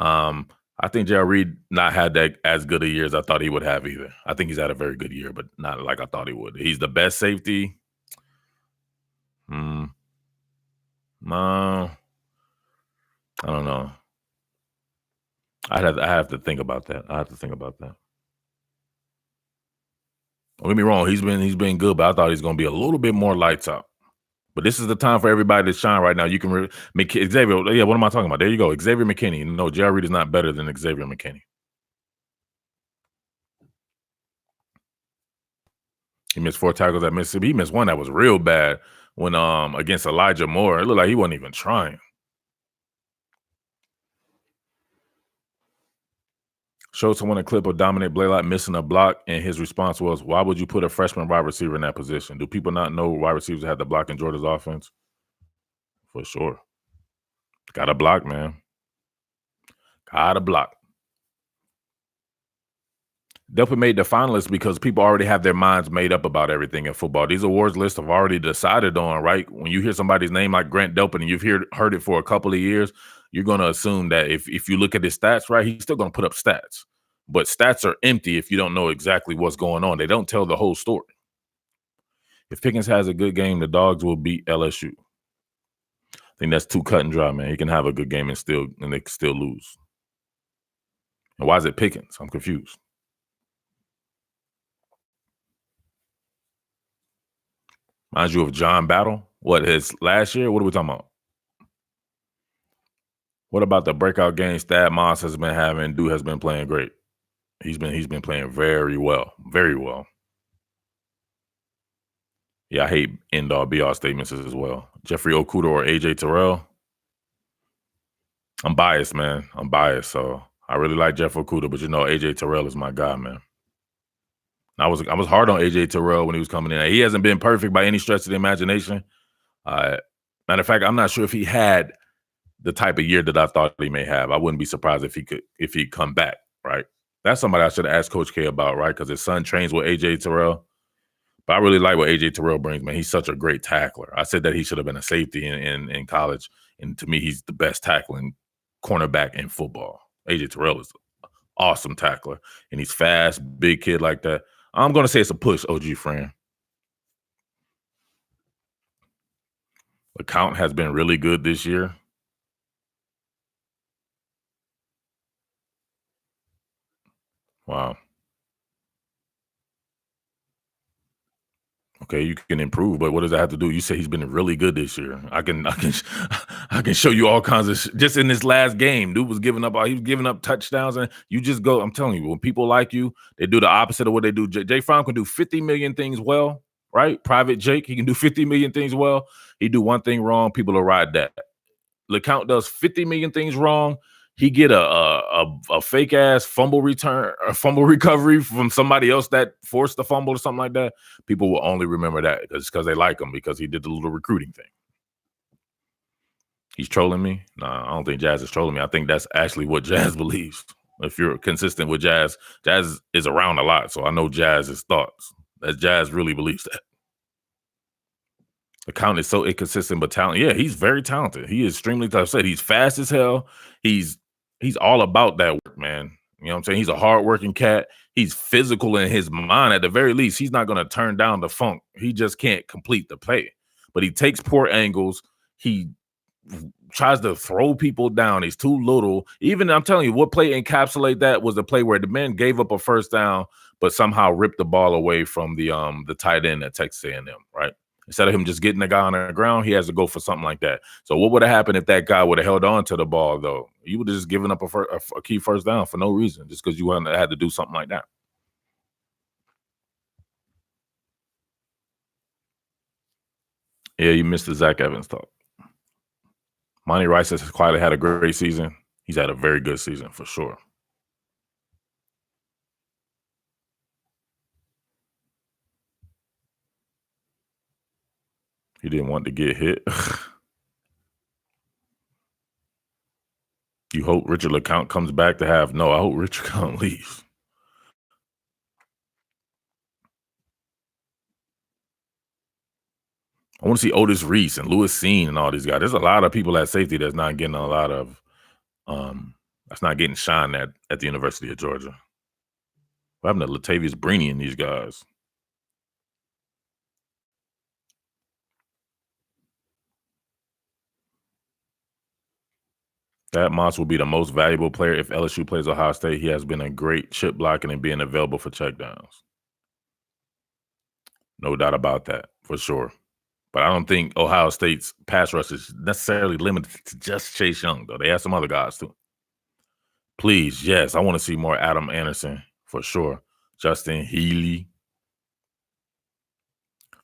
I think Jerry Reed not had that as good a year as I thought he would have either. I think he's had a very good year, but not like I thought he would. He's the best safety. No, I don't know. I have to think about that. Don't get me wrong. He's been good, but I thought he's going to be a little bit more lights out. But this is the time for everybody to shine right now. You can make Xavier. Yeah, what am I talking about? There you go. Xavier McKinney. No, Jerry Reed is not better than Xavier McKinney. He missed 4 tackles at Mississippi. He missed one that was real bad when against Elijah Moore. It looked like he wasn't even trying. Showed someone a clip of Dominic Blaylock missing a block, and his response was, "Why would you put a freshman wide receiver in that position? Do people not know wide receivers had to block in Georgia's offense?" For sure. Got to block, man. Got to block. Delpit made the finalists because people already have their minds made up about everything in football. These awards lists have already decided on, right? When you hear somebody's name like Grant Delpit and you've heard it for a couple of years, you're going to assume that if you look at his stats, right, he's still going to put up stats. But stats are empty if you don't know exactly what's going on. They don't tell the whole story. If Pickens has a good game, the Dogs will beat LSU. I think that's too cut and dry, man. He can have a good game and they can still lose. And why is it Pickens? I'm confused. Reminds you of John Battle? What, his last year? What are we talking about? What about the breakout games Thad Moss has been having? Dude has been playing great. He's been playing very well. Very well. Yeah, I hate end-all be-all statements as well. Jeffrey Okudah or AJ Terrell? I'm biased, man. So I really like Jeff Okudah, but AJ Terrell is my guy, man. I was hard on AJ Terrell when he was coming in. He hasn't been perfect by any stretch of the imagination. Matter of fact, I'm not sure if he had the type of year that I thought he may have. I wouldn't be surprised if he'd come back, right? That's somebody I should have asked Coach K about, right? Because his son trains with AJ Terrell. But I really like what AJ Terrell brings, man. He's such a great tackler. I said that he should have been a safety in college. And to me, he's the best tackling cornerback in football. AJ Terrell is an awesome tackler. And he's fast, big kid like that. I'm going to say it's a push, OG friend. The count has been really good this year. Wow. Okay, you can improve, but what does that have to do? You say he's been really good this year. I can I can show you all kinds of just in this last game. Dude was giving up touchdowns, and you just go. I'm telling you, when people like you, they do the opposite of what they do. Jay Fromm can do 50 million things well, right? Private Jake, he can do 50 million things well. He do one thing wrong, people will ride that. LeCount does 50 million things wrong. He get a fake ass fumble return, a fumble recovery from somebody else that forced the fumble or something like that. People will only remember that because they like him because he did the little recruiting thing. He's trolling me. Nah, I don't think Jazz is trolling me. I think that's actually what Jazz believes. If you're consistent with Jazz, Jazz is around a lot, so I know Jazz's thoughts. That Jazz really believes that. The count is so inconsistent, but talent. Yeah, he's very talented. He is extremely tough. Said he's fast as hell. He's all about that work, man. You know what I'm saying? He's a hardworking cat. He's physical in his mind. At the very least, he's not going to turn down the funk. He just can't complete the play. But he takes poor angles. He tries to throw people down. He's too little. Even I'm telling you, what play encapsulate that was the play where the man gave up a first down, but somehow ripped the ball away from the tight end at Texas A&M, right? Instead of him just getting the guy on the ground, he has to go for something like that. So what would have happened if that guy would have held on to the ball, though? You would have just given up a key first down for no reason, just because you had to do something like that. Yeah, you missed the Zach Evans talk. Monty Rice has quietly had a great season. He's had a very good season for sure. He didn't want to get hit. You hope Richard LeCount comes back to have no. I hope Richard LeCount leaves. I want to see Otis Reese and Lewis Seen and all these guys. There's a lot of people at safety that's not getting a lot of that's not getting shine at the University of Georgia. What happened to Latavius Brini and these guys? That Moss will be the most valuable player if LSU plays Ohio State. He has been a great chip blocking and being available for checkdowns. No doubt about that, for sure. But I don't think Ohio State's pass rush is necessarily limited to just Chase Young, though. They have some other guys, too. Please, yes, I want to see more Adam Anderson, for sure. Justin Healy.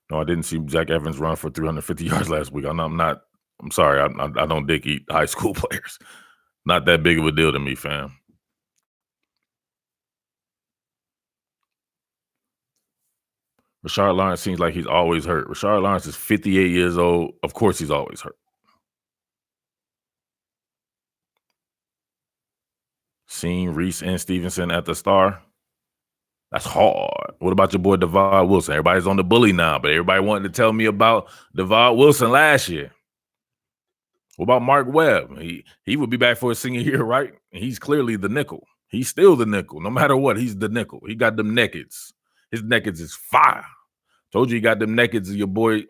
No, I didn't see Zach Evans run for 350 yards last week. I'm sorry. I don't dig high school players. Not that big of a deal to me, fam. Rashard Lawrence seems like he's always hurt. Rashard Lawrence is 58 years old. Of course he's always hurt. Seeing Reese and Stevenson at the Star. That's hard. What about your boy Devard Wilson? Everybody's on the bully now, but everybody wanted to tell me about Devard Wilson last year. What about Mark Webb? He would be back for his senior year, right? He's clearly the nickel. He's still the nickel. No matter what, he's the nickel. He got them neckeds. His neckeds is fire. Told you he got them neckeds of your boy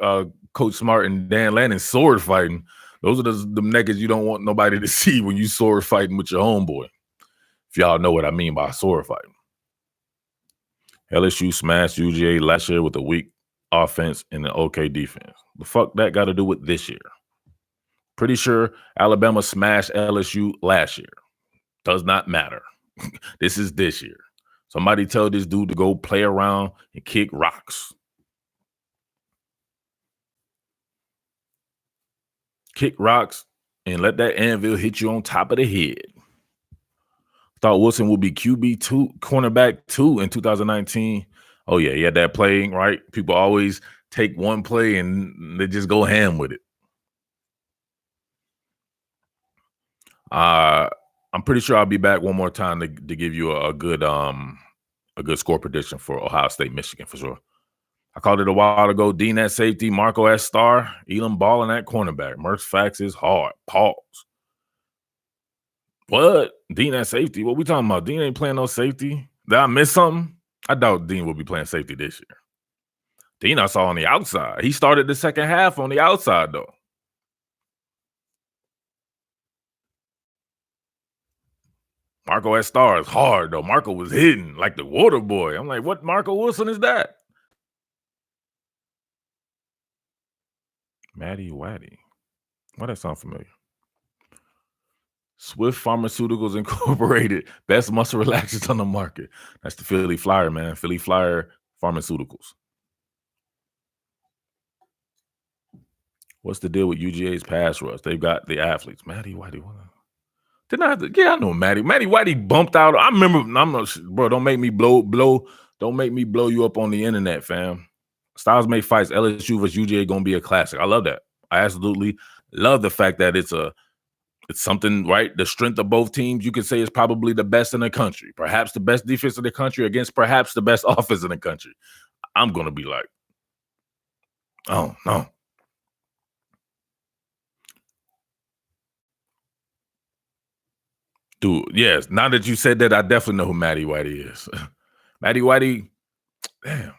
Coach Smart and Dan Lanning sword fighting. Those are the neckeds you don't want nobody to see when you sword fighting with your homeboy. If y'all know what I mean by sword fighting. LSU smashed UGA last year with a weak offense and an okay defense. The fuck that got to do with this year? Pretty sure Alabama smashed LSU last year. Does not matter. This is this year. Somebody tell this dude to go play around and kick rocks. Kick rocks and let that anvil hit you on top of the head. Thought Wilson would be QB2, cornerback 2 in 2019. Oh, yeah, he had that play, right? People always take one play and they just go ham with it. I'm pretty sure I'll be back one more time to give you a good score prediction for Ohio State, Michigan for sure. I called it a while ago. Dean at safety, Marco at star, Elam Ballin at cornerback. Mertz Fax is hard. Pause. What? Dean at safety? What we talking about? Dean ain't playing no safety. Did I miss something? I doubt Dean will be playing safety this year. Dean I saw on the outside. He started the second half on the outside, though. Marco at star is hard, though. Marco was hidden like the water boy. I'm like, what Marco Wilson is that? Matty Waddy. Why that sound familiar? Swift Pharmaceuticals Incorporated, best muscle relaxers on the market. That's the Philly Flyer, man. Philly Flyer Pharmaceuticals. What's the deal with UGA's pass rush? They've got the athletes. Matty Whitey. Didn't I have to? Yeah, I know Matty. Matty Whitey bumped out. I remember. I'm not, bro. Don't make me blow. Don't make me blow you up on the internet, fam. Styles make fights. LSU versus UGA gonna be a classic. I love that. I absolutely love the fact that it's something, right? The strength of both teams, you could say, is probably the best in the country. Perhaps the best defense in the country against perhaps the best offense in the country. I'm gonna be like, oh no. Dude, yes. Now that you said that, I definitely know who Matty Whitey is. Matty Whitey, damn.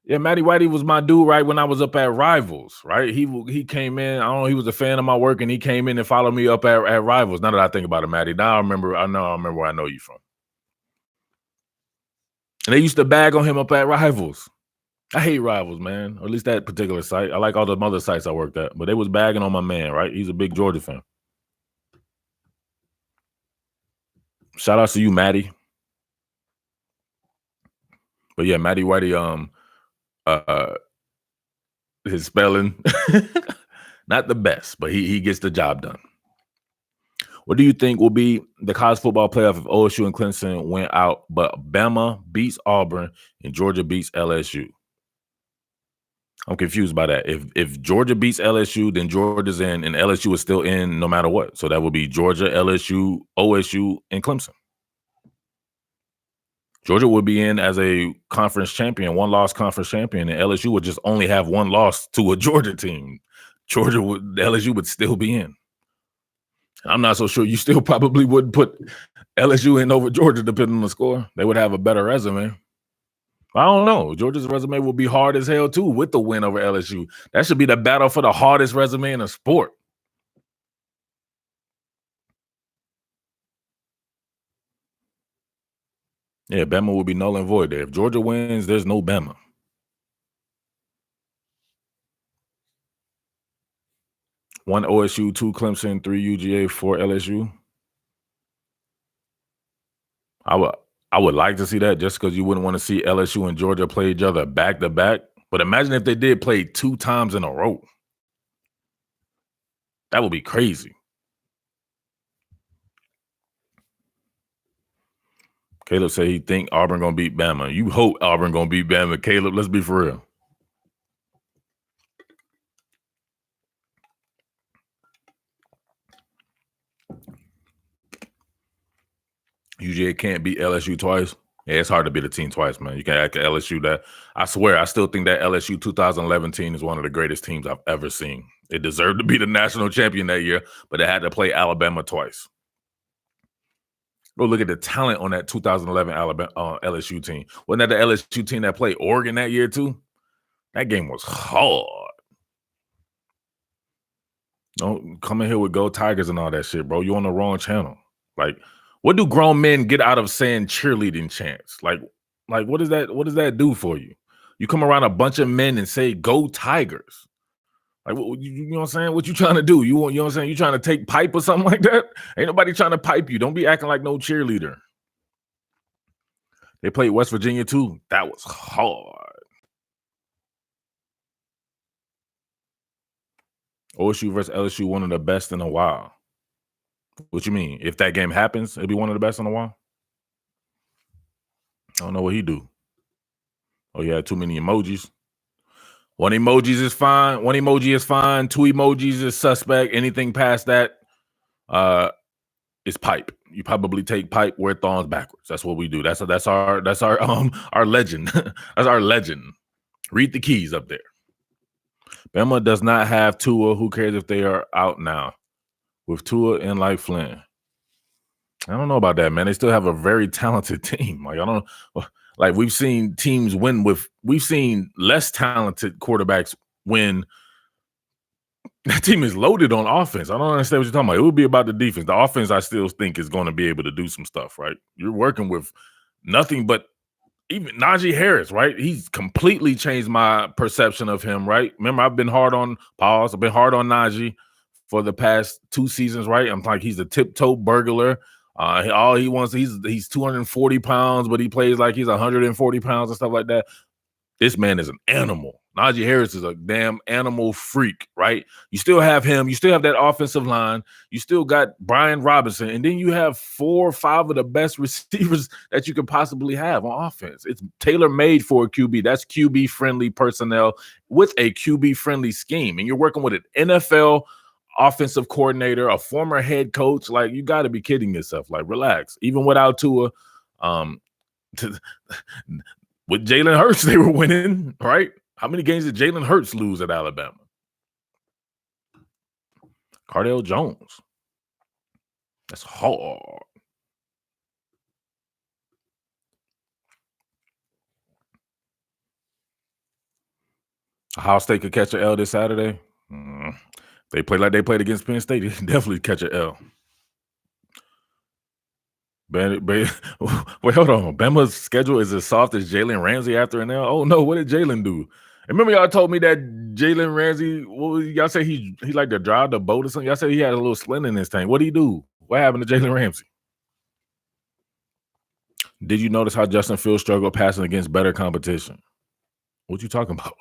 Yeah, Matty Whitey was my dude right when I was up at Rivals, right? He came in. I don't know, he was a fan of my work, and he came in and followed me up at Rivals. Now that I think about it, Matty, now I remember where I know you from. And they used to bag on him up at Rivals. I hate Rivals, man. Or at least that particular site. I like all the other sites I worked at, but they was bagging on my man, right? He's a big Georgia fan. Shout out to you, Matty. But yeah, Matty Whitey, his spelling, not the best, but he gets the job done. What do you think will be the college football playoff if OSU and Clemson went out, but Bama beats Auburn and Georgia beats LSU? I'm confused by that. If Georgia beats LSU, then Georgia's in, and LSU is still in no matter what. So that would be Georgia, LSU, OSU, and Clemson. Georgia would be in as a conference champion, one-loss conference champion, and LSU would just only have one loss to a Georgia team. LSU would still be in. I'm not so sure. You still probably wouldn't put LSU in over Georgia, depending on the score. They would have a better resume. I don't know. Georgia's resume will be hard as hell, too, with the win over LSU. That should be the battle for the hardest resume in a sport. Yeah, Bama will be null and void there. If Georgia wins, there's no Bama. One OSU, two Clemson, three UGA, four LSU. I would like to see that just because you wouldn't want to see LSU and Georgia play each other back to back. But imagine if they did play 2 times in a row. That would be crazy. Caleb said he think Auburn gonna beat Bama. You hope Auburn gonna beat Bama. Caleb, let's be for real. UGA can't beat LSU twice. Yeah, it's hard to beat a team twice, man. You can't act at LSU that. I swear, I still think that LSU 2011 team is one of the greatest teams I've ever seen. It deserved to be the national champion that year, but it had to play Alabama twice. Go look at the talent on that 2011 Alabama LSU team. Wasn't that the LSU team that played Oregon that year too? That game was hard. Don't come in here with Go Tigers and all that shit, bro. You on the wrong channel. Like, what do grown men get out of saying cheerleading chants? Like what does that do for you? You come around a bunch of men and say Go Tigers. Like, you know what I'm saying? What you trying to do? You know what I'm saying? You trying to take pipe or something like that? Ain't nobody trying to pipe you. Don't be acting like no cheerleader. They played West Virginia too. That was hard. OSU versus LSU, one of the best in a while. What you mean? If that game happens, it'll be one of the best on the wall? I don't know what he do. Oh, he had too many emojis. One emojis is fine. One emoji is fine. Two emojis is suspect. Anything past that is pipe. You probably take pipe, wear thongs backwards. That's what we do. That's our our legend. That's our legend. Read the keys up there. Bama does not have Tua. Who cares if they are out now? With Tua and like Flynn. I don't know about that, man. They still have a very talented team. Like, I don't like we've seen teams win we've seen less talented quarterbacks win. That team is loaded on offense. I don't understand what you're talking about. It would be about the defense. The offense, I still think, is going to be able to do some stuff, right? You're working with nothing but even Najee Harris, right? He's completely changed my perception of him, right? Remember, I've been hard on Najee for the past 2 seasons, right? I'm like, he's a tiptoe burglar. All he wants, he's 240 pounds, but he plays like he's 140 pounds and stuff like that. This man is an animal. Najee Harris is a damn animal freak, right? You still have him. You still have that offensive line. You still got Brian Robinson. And then you have 4 or 5 of the best receivers that you could possibly have on offense. It's tailor-made for a QB. That's QB-friendly personnel with a QB-friendly scheme. And you're working with an NFL offensive coordinator, a former head coach. Like, you got to be kidding yourself. Like, relax. Even without Tua, with Jalen Hurts, they were winning, right? How many games did Jalen Hurts lose at Alabama? Cardale Jones. That's hard. Ohio State could catch an L this Saturday. They play like they played against Penn State. They definitely catch an L. Wait, hold on. Bama's schedule is as soft as Jalen Ramsey after an L. Oh no, what did Jalen do? Remember y'all told me that Jalen Ramsey, y'all say he like to drive the boat or something? Y'all said he had a little splint in his tank. What did he do? What happened to Jalen Ramsey? Did you notice how Justin Fields struggled passing against better competition? What you talking about?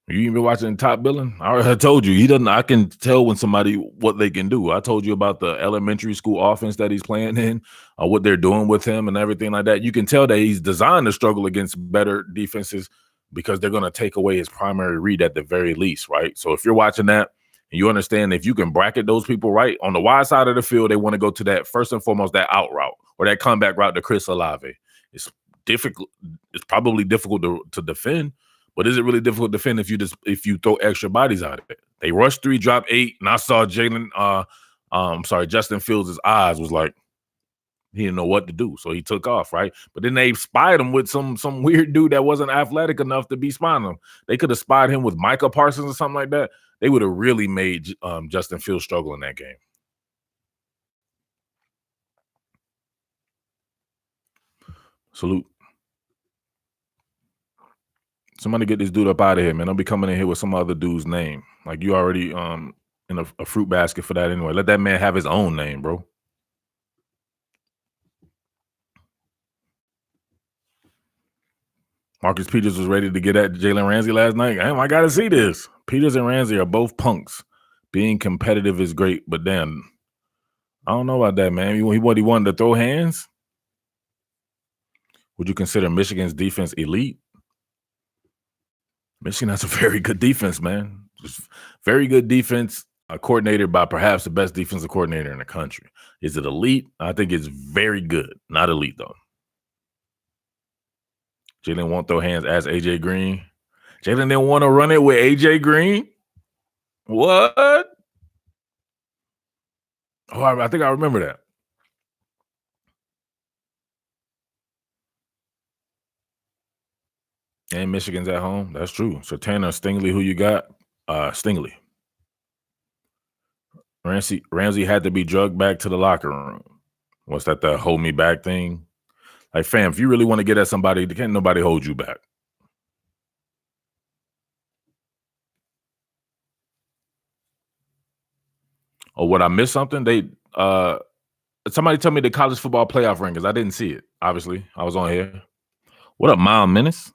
You even watching Top Billing? I told you he doesn't. I can tell when somebody what they can do. I told you about the elementary school offense that he's playing in, what they're doing with him, and everything like that. You can tell that he's designed to struggle against better defenses because they're going to take away his primary read at the very least, right? So if you're watching that and you understand if you can bracket those people right on the wide side of the field, they want to go to that first and foremost that out route or that comeback route to Chris Olave. It's difficult. It's probably difficult to defend. But is it really difficult to defend if you throw extra bodies out of it? They rushed 3, dropped 8, and I saw Justin Fields' eyes was like he didn't know what to do, so he took off, right? But then they spied him with some weird dude that wasn't athletic enough to be spying him. They could have spied him with Micah Parsons or something like that. They would have really made Justin Fields struggle in that game. Salute. Somebody get this dude up out of here, man. Don't be coming in here with some other dude's name. Like you already in a fruit basket for that anyway. Let that man have his own name, bro. Marcus Peters was ready to get at Jalen Ramsey last night. Damn, I got to see this. Peters and Ramsey are both punks. Being competitive is great, but damn, I don't know about that, man. He wanted to throw hands? Would you consider Michigan's defense elite? Michigan has a very good defense, man. Just very good defense, coordinated by perhaps the best defensive coordinator in the country. Is it elite? I think it's very good. Not elite, though. Jalen won't throw hands as AJ Green. Jalen didn't want to run it with AJ Green? What? Oh, I think I remember that. And Michigan's at home. That's true. So Tanner Stingley, who you got? Stingley. Ramsey had to be drugged back to the locker room. What's that? The hold me back thing? Like, fam, if you really want to get at somebody, can't nobody hold you back. Oh, what I missed something? Somebody tell me the college football playoff rankings. I didn't see it. Obviously, I was on here. What up, Mild Menace?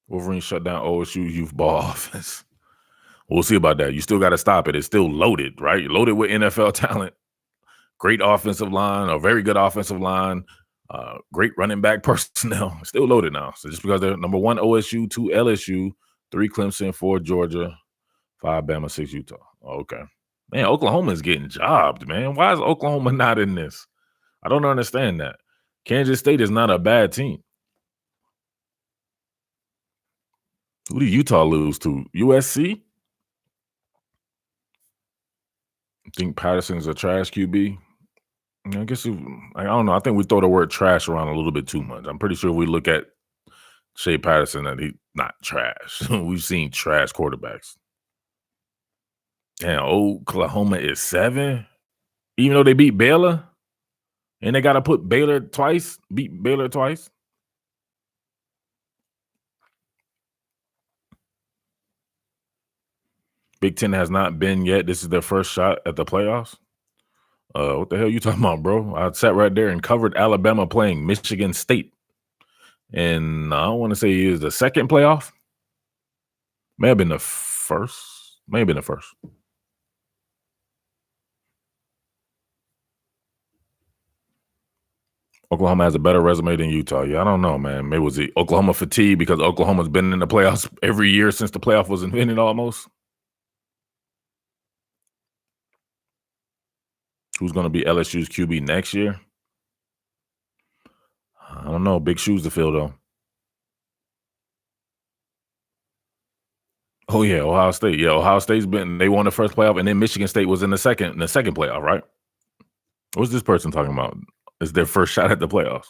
Wolverine shut down OSU youth ball offense. We'll see about that. You still got to stop it. It's still loaded, right? Loaded with NFL talent. Great offensive line, a very good offensive line, great running back personnel. Still loaded now. So just because they're number 1 OSU, 2 LSU, 3 Clemson, 4 Georgia, 5 Bama, 6 Utah. Okay. Man, Oklahoma is getting jobbed, man. Why is Oklahoma not in this? I don't understand that. Kansas State is not a bad team. Who did Utah lose to? USC? I think Patterson's a trash QB. I guess I don't know. I think we throw the word trash around a little bit too much. I'm pretty sure if we look at Shea Patterson that he's not trash. We've seen trash quarterbacks. Damn, Oklahoma is 7, even though they beat Baylor, and they got to beat Baylor twice. Big Ten has not been yet. This is their first shot at the playoffs. What the hell you talking about, bro? I sat right there and covered Alabama playing Michigan State. And I don't want to say it was the second playoff. May have been the first. Oklahoma has a better resume than Utah. Yeah, I don't know, man. Maybe was it Oklahoma fatigue because Oklahoma's been in the playoffs every year since the playoff was invented almost. Who's going to be LSU's QB next year? I don't know. Big shoes to fill, though. Oh, yeah, Ohio State. Yeah, Ohio State's they won the first playoff, and then Michigan State was in the second playoff, right? What's this person talking about? It's their first shot at the playoffs.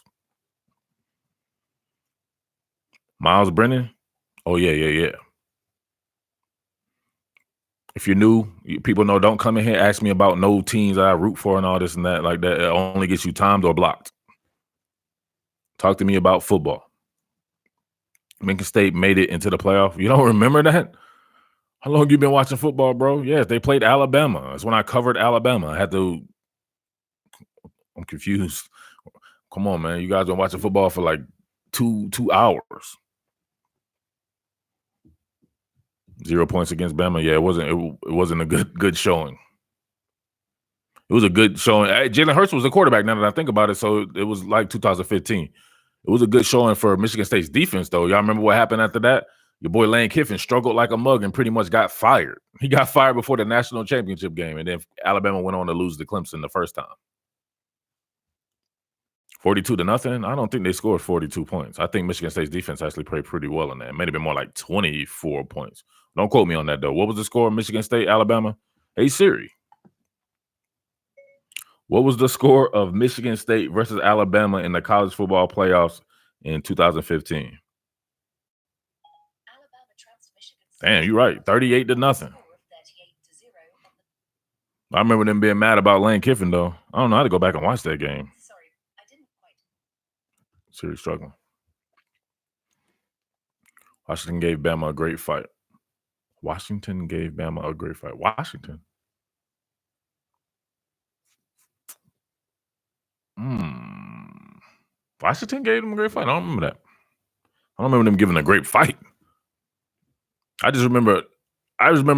Miles Brennan? Oh, yeah. If you're new, people know don't come in here ask me about no teams I root for and all this and that like that. It only gets you timed or blocked. Talk to me about football. Michigan State made it into the playoff. You don't remember that? How long you been watching football, bro? Yes, they played Alabama. That's when I covered Alabama. I'm confused. Come on, man. You guys been watching football for like two hours. 0 points against Bama. Yeah, it wasn't a good showing. It was a good showing. Jalen Hurts was a quarterback now that I think about it, so it was like 2015. It was a good showing for Michigan State's defense, though. Y'all remember what happened after that? Your boy Lane Kiffin struggled like a mug and pretty much got fired. He got fired before the national championship game, and then Alabama went on to lose to Clemson the first time. 42-0. I don't think they scored 42 points. I think Michigan State's defense actually played pretty well in that. It might have been more like 24 points. Don't quote me on that, though. What was the score of Michigan State, Alabama? Hey, Siri. What was the score of Michigan State versus Alabama in the college football playoffs in 2015? Damn, you're right. 38-0. I remember them being mad about Lane Kiffin, though. I don't know how to go back and watch that game. Sorry, I didn't quite. Siri's struggling. Washington gave Bama a great fight. Washington? Washington gave them a great fight. I don't remember that. I don't remember them giving a great fight. I just remember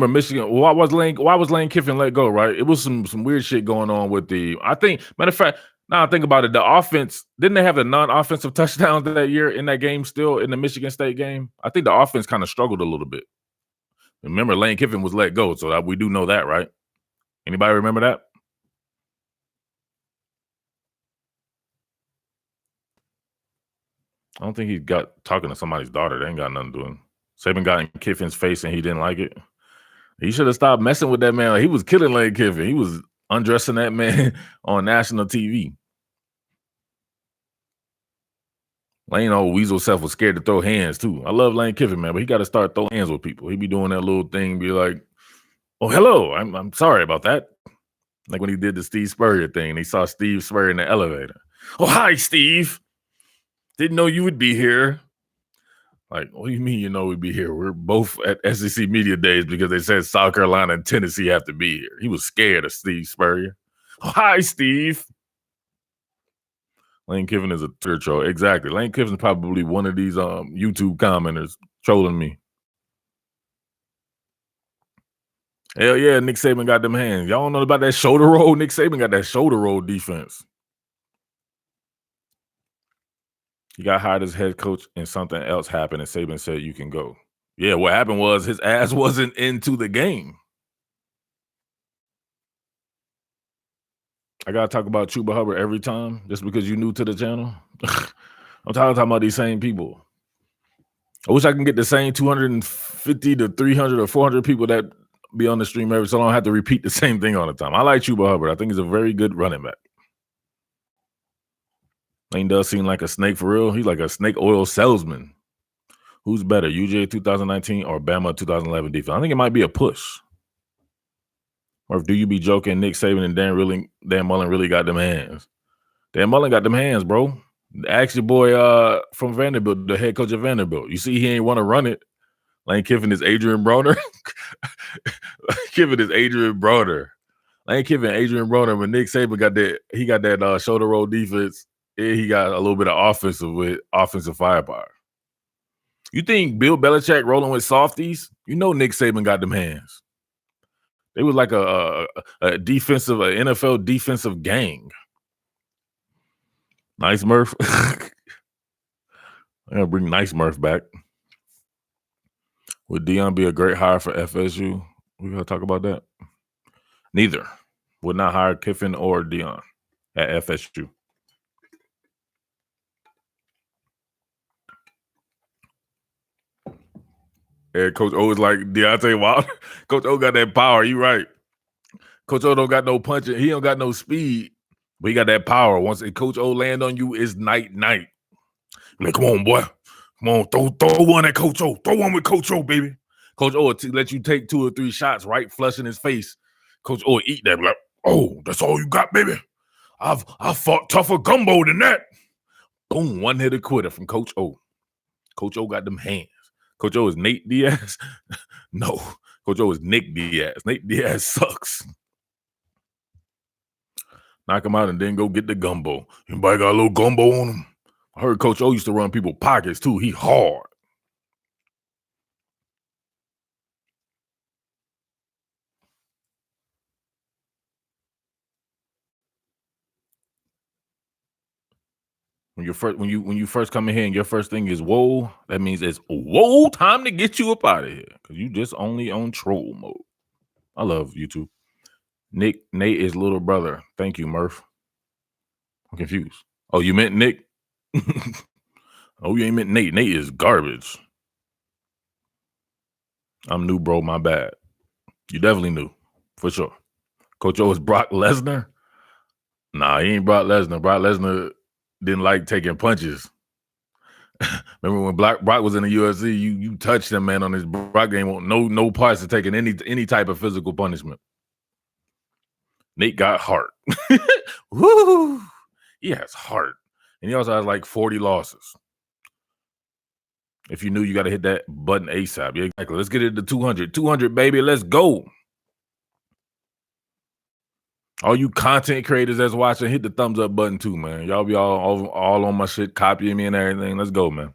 Michigan. Why was Lane Kiffin let go? Right, it was some weird shit going on with the. I think, matter of fact, now I think about it, the offense didn't they have the non-offensive touchdowns that year in that game? Still in the Michigan State game, I think the offense kind of struggled a little bit. Remember, Lane Kiffin was let go, so we do know that, right? Anybody remember that? I don't think he got talking to somebody's daughter. They ain't got nothing to do with him. Saban got in Kiffin's face and he didn't like it. He should have stopped messing with that man. He was killing Lane Kiffin. He was undressing that man on national TV. Lane old weasel self was scared to throw hands too. I love Lane Kiffin, man, but he got to start throwing hands with people. He be doing that little thing, be like, "Oh, hello, I'm sorry about that." Like when he did the Steve Spurrier thing, and he saw Steve Spurrier in the elevator. "Oh, hi, Steve. Didn't know you would be here." Like, what do you mean you know we'd be here? We're both at SEC Media Days because they said South Carolina and Tennessee have to be here. He was scared of Steve Spurrier. "Oh, hi, Steve." Lane Kiffin is a Twitter troll. Exactly. Lane Kiffin's probably one of these YouTube commenters trolling me. Hell yeah, Nick Saban got them hands. Y'all don't know about that shoulder roll? Nick Saban got that shoulder roll defense. He got hired as head coach and something else happened and Saban said you can go. Yeah, what happened was his ass wasn't into the game. I gotta talk about Chuba Hubbard every time just because you're new to the channel. I'm tired of talking about these same people. I wish I can get the same 250 to 300 or 400 people that be on the stream every so I don't have to repeat the same thing all the time. I like Chuba Hubbard. I think he's a very good running back. Lane does seem like a snake for real. He's like a snake oil salesman. Who's better, UGA 2019 or Bama 2011 defense? I think it might be a push. Or do you be joking? Nick Saban and Dan Mullen really got them hands. Dan Mullen got them hands, bro. Ask your boy from Vanderbilt, the head coach of Vanderbilt. You see, he ain't want to run it. Lane Kiffin is Adrian Broner. Kiffin is Adrian Broner. Lane Kiffin, Adrian Broner, but Nick Saban got that. He got that shoulder roll defense. And he got a little bit of offensive firepower. You think Bill Belichick rolling with softies? You know Nick Saban got them hands. They was like a NFL defensive gang. Nice Murph. I'm gonna bring Nice Murph back. Would Deion be a great hire for FSU? We gotta talk about that. Neither. Would not hire Kiffin or Deion at FSU. And Coach O is like Deontay Wilder. Coach O got that power. You right. Coach O don't got no punching. He don't got no speed, but he got that power. Once Coach O land on you, it's night. Like, come on, boy. Come on, throw one at Coach O. Throw one with Coach O, baby. Coach O will let you take 2 or 3 shots right flush in his face. Coach O will eat that. Like, oh, that's all you got, baby. I've fought tougher gumbo than that. Boom, one-hitter quitter from Coach O. Coach O got them hands. Coach O is Nate Diaz? No. Coach O is Nick Diaz. Nate Diaz sucks. Knock him out and then go get the gumbo. Anybody got a little gumbo on him? I heard Coach O used to run people pockets too. He hard. When you first come in here and your first thing is whoa, that means it's whoa time to get you up out of here because you just only on troll mode. I love YouTube. Nate is little brother. Thank you, Murph. I'm confused. Oh, you meant Nick? Oh, you ain't meant Nate. Nate is garbage. I'm new, bro. My bad. You definitely knew, for sure. Coach O is Brock Lesnar? Nah, he ain't Brock Lesnar. Brock Lesnar didn't like taking punches. Remember when Brock was in the UFC, you touched him, man, on his Brock game. No parts of taking any type of physical punishment. Nate got heart. Woo! He has heart. And he also has like 40 losses. If you knew, you got to hit that button ASAP. Yeah, exactly. Let's get it to 200. 200, baby. Let's go. All you content creators that's watching, hit the thumbs up button too, man. Y'all be all on my shit, copying me and everything. Let's go, man.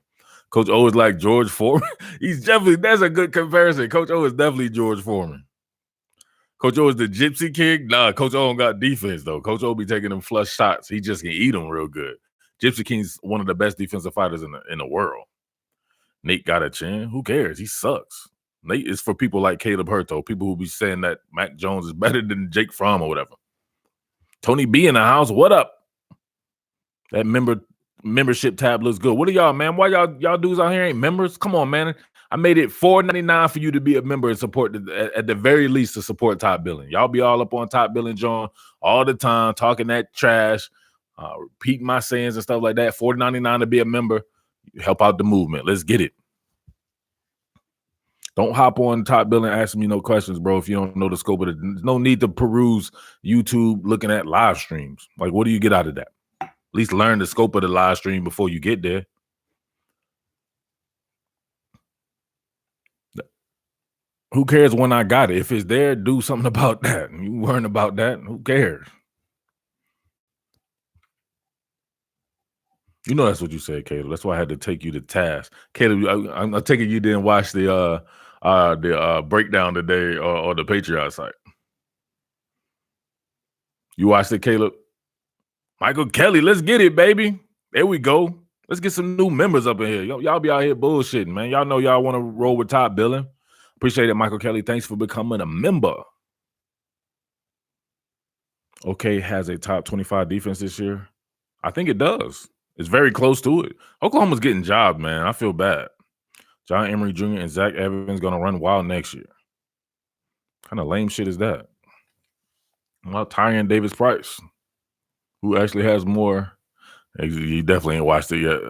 Coach O is like George Foreman. That's a good comparison. Coach O is definitely George Foreman. Coach O is the Gypsy King. Nah, Coach O don't got defense, though. Coach O be taking them flush shots. He just can eat them real good. Gypsy King's one of the best defensive fighters in the world. Nate got a chin. Who cares? He sucks. Nate is for people like Caleb Hurto, people who be saying that Mac Jones is better than Jake Fromm or whatever. Tony B in the house. What up? That membership tab looks good. What are y'all, man? Why y'all dudes out here ain't members? Come on, man. I made it $4.99 for you to be a member and support at the very least to support Top Billing. Y'all be all up on Top Billing, John, all the time, talking that trash, repeating my sayings and stuff like that. $4.99 to be a member. Help out the movement. Let's get it. Don't hop on Top Billing asking me no questions, bro, if you don't know the scope of it. There's no need to peruse YouTube looking at live streams. Like, what do you get out of that? At least learn the scope of the live stream before you get there. Who cares when I got it? If it's there, do something about that. You learn about that. Who cares? You know that's what you said, Caleb. That's why I had to take you to task. Caleb, I'm taking you didn't watch the the breakdown today on the Patreon site. You watched it, Caleb? Michael Kelly, let's get it, baby. There we go. Let's get some new members up in here. Y'all be out here bullshitting, man. Y'all know y'all want to roll with top billing. Appreciate it, Michael Kelly. Thanks for becoming a member. Okay, has a top 25 defense this year. I think it does. It's very close to it. Oklahoma's getting jobbed, man. I feel bad. John Emery Jr. and Zach Evans going to run wild next year. Kind of lame shit is that? Well, Tyrion Davis Price, who actually has more. You definitely ain't watched it yet.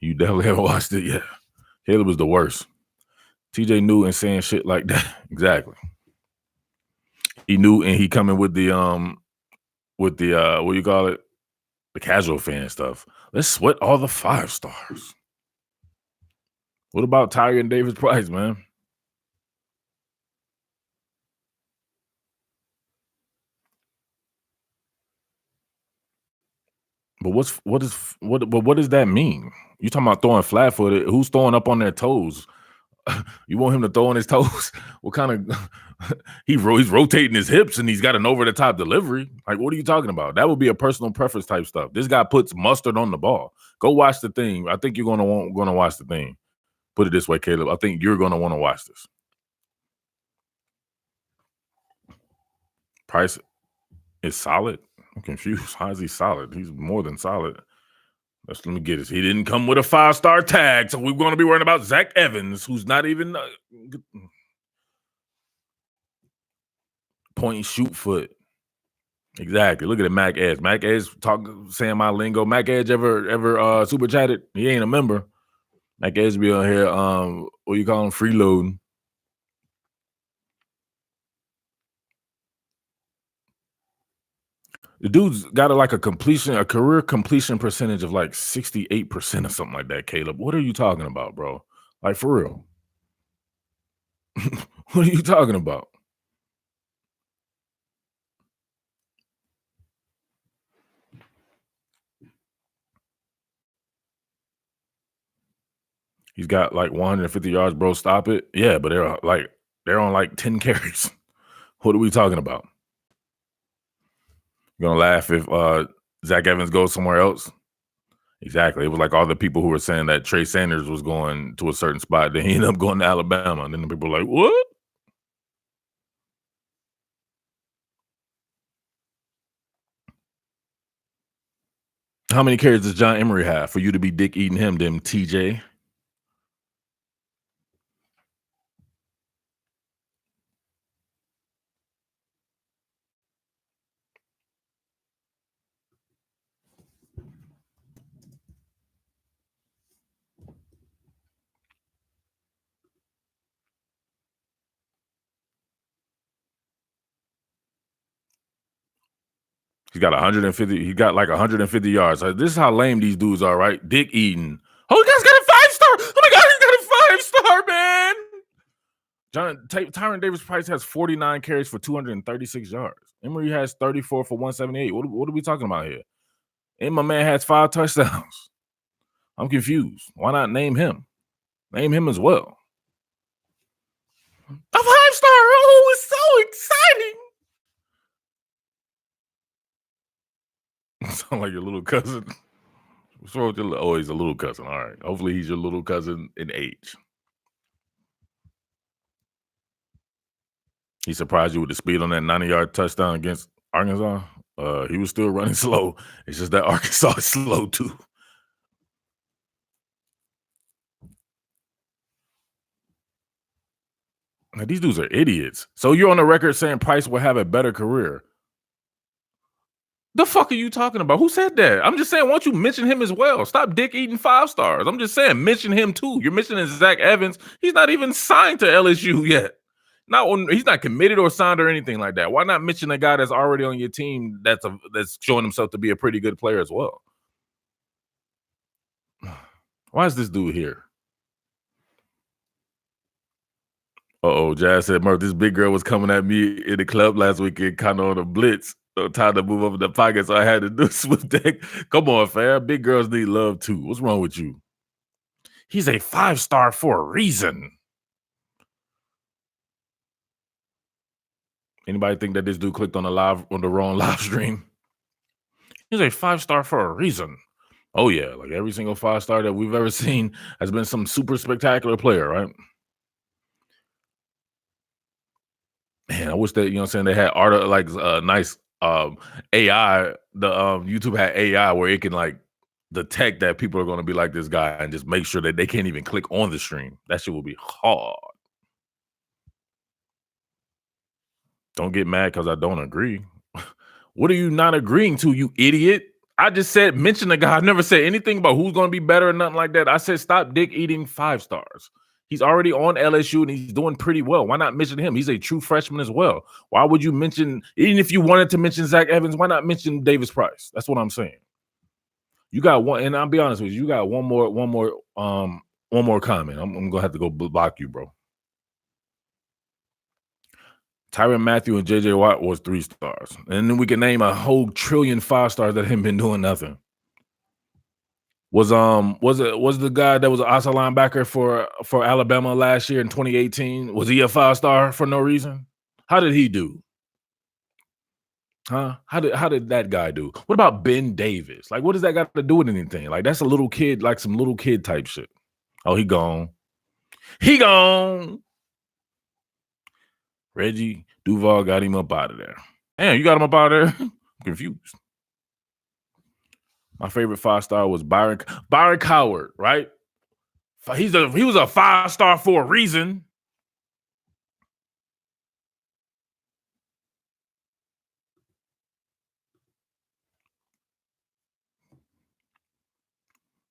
You definitely haven't watched it yet. Caleb was the worst. TJ knew and saying shit like that. Exactly. He knew and he coming with the what do you call it? The casual fan stuff. Let's sweat all the 5 stars. What about Tyrion Davis Price, man? But what does that mean? You talking about throwing flat footed? Who's throwing up on their toes? You want him to throw on his toes? What kind of he's rotating his hips and he's got an over the top delivery? Like, what are you talking about? That would be a personal preference type stuff. This guy puts mustard on the ball. Go watch the thing. I think you're gonna watch the thing. Put it this way, Caleb. I think you're gonna want to watch this. Price is solid. I'm confused. How is he solid? He's more than solid. Let me get this. He didn't come with a 5-star tag, so we're going to be worrying about Zach Evans, who's not even point and shoot foot. Exactly. Look at it, Mac Edge. Mac Edge saying my lingo. Mac Edge ever super chatted? He ain't a member. Mac Edge be on here. What you call him? Freeloading. The dude's got a career completion percentage of like 68% or something like that, Caleb. What are you talking about, bro? Like, for real. What are you talking about? He's got like 150 yards, bro. Stop it. Yeah, but they're on like 10 carries. What are we talking about? You're gonna laugh if Zach Evans goes somewhere else? Exactly. It was like all the people who were saying that Trey Sanders was going to a certain spot. Then he ended up going to Alabama. And then the people were like, what? How many carries does John Emery have for you to be dick eating him, then TJ? He got 150. He got like 150 yards. This is how lame these dudes are, right? Dick eating. Oh, you guys got a 5-star. Oh my God, he's got a 5-star, man. Tyron Davis Price has 49 carries for 236 yards. Emery has 34 for 178. What are we talking about here? And my man has 5 touchdowns. I'm confused. Why not name him? Name him as well. A 5-star. Oh, it's so exciting. Sound like your little cousin. What's wrong with your? Oh, he's a little cousin. All right. Hopefully, he's your little cousin in age. He surprised you with the speed on that 90-yard touchdown against Arkansas. He was still running slow. It's just that Arkansas is slow too. Now, these dudes are idiots. So you're on the record saying Price will have a better career. The fuck are you talking about? Who said that? I'm just saying, why don't you mention him as well? Stop dick eating 5 stars. I'm just saying, mention him too. You're mentioning Zach Evans. He's not even signed to LSU yet. He's not committed or signed or anything like that. Why not mention a guy that's already on your team that's showing himself to be a pretty good player as well? Why is this dude here? Jazz said, Murph, this big girl was coming at me in the club last weekend, kind of on a blitz. Time to move over the pocket, so I had to do switch deck. Come on, fam. Big girls need love too. What's wrong with you? He's a 5-star for a reason. Anybody think that this dude clicked on the wrong live stream? He's a 5-star for a reason. Oh yeah, like every single 5-star that we've ever seen has been some super spectacular player, right? Man, I wish that, you know what I'm saying, they had nice AI. The YouTube had AI where it can like detect that people are going to be like this guy and just make sure that they can't even click on the stream. That shit will be hard. Don't get mad because I don't agree. What are you not agreeing to, you idiot? I just said mention the guy. I never said anything about who's going to be better or nothing like that. I said stop dick eating 5-stars. He's already on LSU and he's doing pretty well. Why not mention him? He's a true freshman as well. Why would you mention, even if you wanted to mention Zach Evans, why not mention Davis Price? That's what I'm saying. You got one, and I'll be honest with you, got one more comment. I'm gonna have to go block you, bro. Tyrann Mathieu and JJ Watt was 3 stars. And then we can name a whole trillion 5-stars that haven't been doing nothing. Was the guy that was an outside linebacker for Alabama last year in 2018? Was he a 5-star for no reason? How did he do? Huh? How did that guy do? What about Ben Davis? Like, what does that got to do with anything? Like, that's a little kid, like some little kid type shit. Oh, he gone. He gone. Reggie Duval got him up out of there. Damn, you got him up out of there? I'm confused. My favorite 5-star was Byron Coward, right? He was a 5-star for a reason.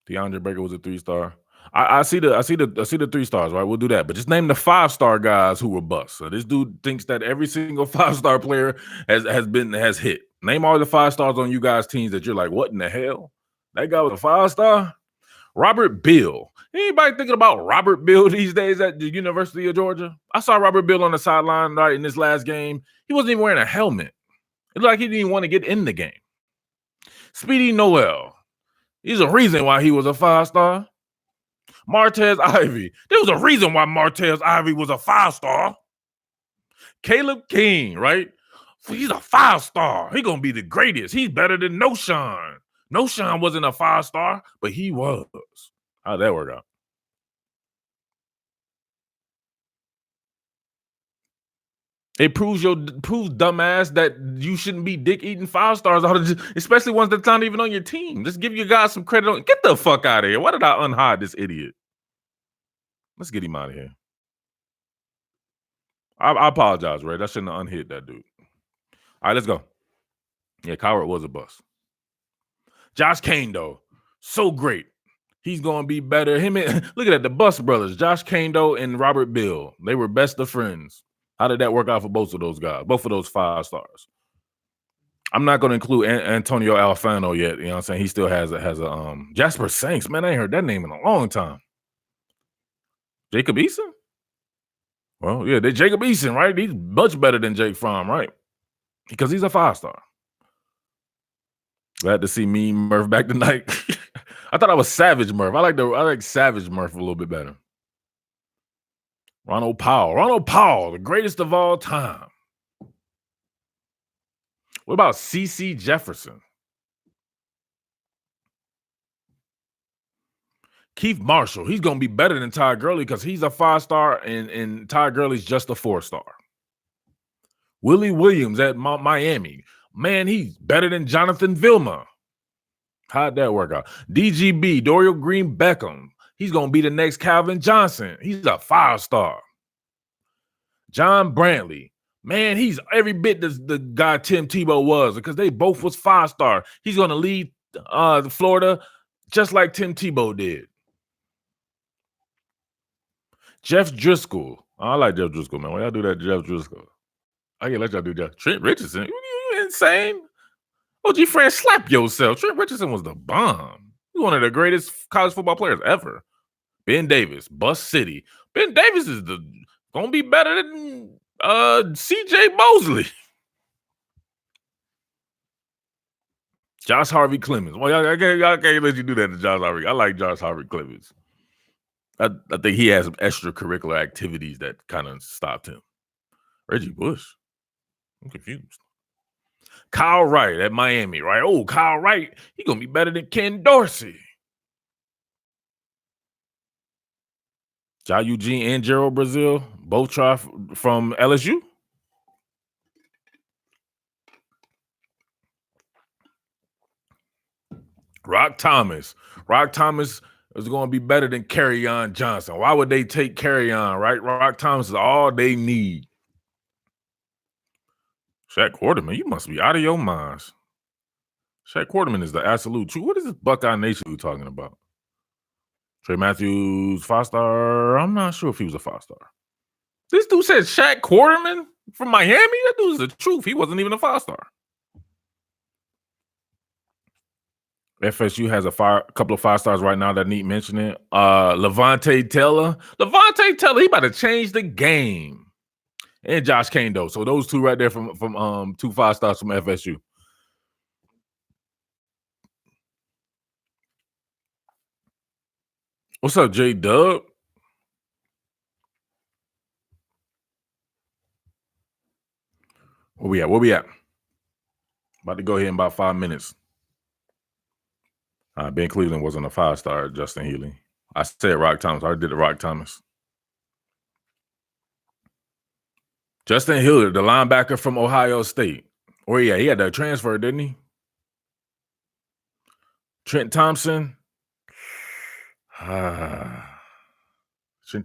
DeAndre Baker was a 3-star. I see the 3 stars, right? We'll do that. But just name the 5-star guys who were busts. So this dude thinks that every single 5-star player has hit. Name all the 5-stars on you guys' teams that you're like, what in the hell? That guy was a 5-star? Robert Bill. Anybody thinking about Robert Bill these days at the University of Georgia? I saw Robert Bill on the sideline right in this last game. He wasn't even wearing a helmet. It looked like he didn't even want to get in the game. Speedy Noel. There's a reason why he was a 5-star. Martez Ivy. There was a reason why Martez Ivy was a 5-star. Caleb King, right? He's a 5-star. He's going to be the greatest. He's better than Noshawn. Noshawn wasn't a 5-star, but he was. How'd that work out? It proves dumbass that you shouldn't be dick eating 5-stars, especially ones that's not even on your team. Just give your guys some credit. Get the fuck out of here. Why did I unhide this idiot? Let's get him out of here. I apologize, Ray. I shouldn't have unhit that dude. All right, let's go. Yeah, Coward was a bust. Josh Kane, though, so great. He's going to be better. Look at that, the Bust brothers, Josh Kane, though, and Robert Bill. They were best of friends. How did that work out for both of those guys? Both of those 5-stars. I'm not going to include Antonio Alfano yet. You know what I'm saying? He still has a Jasper Sanks. Man, I ain't heard that name in a long time. Jacob Eason? Well, yeah, they Jacob Eason, right? He's much better than Jake Fromm, right? Because he's a 5-star. Glad to see me Murph back tonight. I thought I was Savage Murph. I like Savage Murph a little bit better. Ronald Powell, the greatest of all time. What about CeCe Jefferson? Keith Marshall, he's going to be better than Ty Gurley because he's a 5-star and Ty Gurley's just a 4-star. Willie Williams at Miami. Man, he's better than Jonathan Vilma. How'd that work out? DGB, Dorial Green Beckham. He's going to be the next Calvin Johnson. He's a 5-star. John Brantley. Man, he's every bit the guy Tim Tebow was because they both was 5-star. He's going to lead Florida just like Tim Tebow did. Jeff Driscoll. Oh, I like Jeff Driscoll, man. Why y'all do that, Jeff Driscoll? I can let y'all do that. Trent Richardson. You insane? OG Fran, slap yourself. Trent Richardson was the bomb. He's one of the greatest college football players ever. Ben Davis, Bust City. Ben Davis is gonna be better than CJ Mosley. Josh Harvey Clemens. Well, I can't let you do that to Josh Harvey. I like Josh Harvey Clemens. I think he has some extracurricular activities that kind of stopped him. Reggie Bush. I'm confused. Kyle Wright at Miami, right? Oh, Kyle Wright, he gonna be better than Ken Dorsey. Ja Eugene and Gerald Brazil both try from LSU. Rock Thomas is going to be better than Kerryon Johnson. Why would they take Kerryon, right? Rock Thomas is all they need. Shaq Quarterman, you must be out of your minds. Shaq Quarterman is the absolute truth. What is this Buckeye Nation we talking about? Trey Matthews, 5-star. I'm not sure if he was a 5-star. This dude said Shaq Quarterman from Miami? That dude's the truth. He wasn't even a 5-star. FSU has a couple of 5-stars right now that need mentioning. Levante Taylor. Levante Taylor, he about to change the game. And Josh Kane, though. So those two right there from 2 5-stars from FSU. What's up, J Dub? Where we at? About to go here in about 5 minutes. Ben Cleveland wasn't a 5-star, Justin Healy. I said Rock Thomas. I did the Rock Thomas. Justin Hilliard, the linebacker from Ohio State. Oh, yeah, he had that transfer, didn't he? Trent Thompson. Trent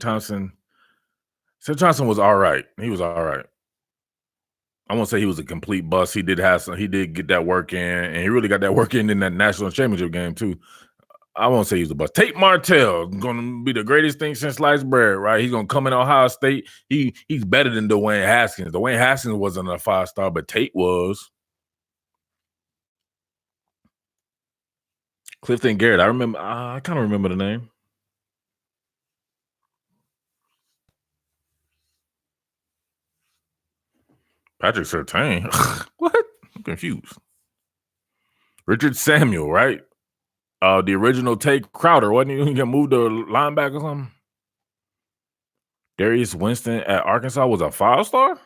Thompson was all right. He was all right. I won't say he was a complete bust. He did get that work in, and he really got that work in that national championship game, too. I won't say he's a bust. Tate Martell going to be the greatest thing since sliced bread, right? He's going to come in Ohio State. He's better than Dwayne Haskins. Dwayne Haskins wasn't a 5-star, but Tate was. Clifton Garrett. I kind of remember the name. Patrick Surtain. What? I'm confused. Richard Samuel, right? The original Tate Crowder. Wasn't he going to move to linebacker or something? Darius Winston at Arkansas was a 5-star?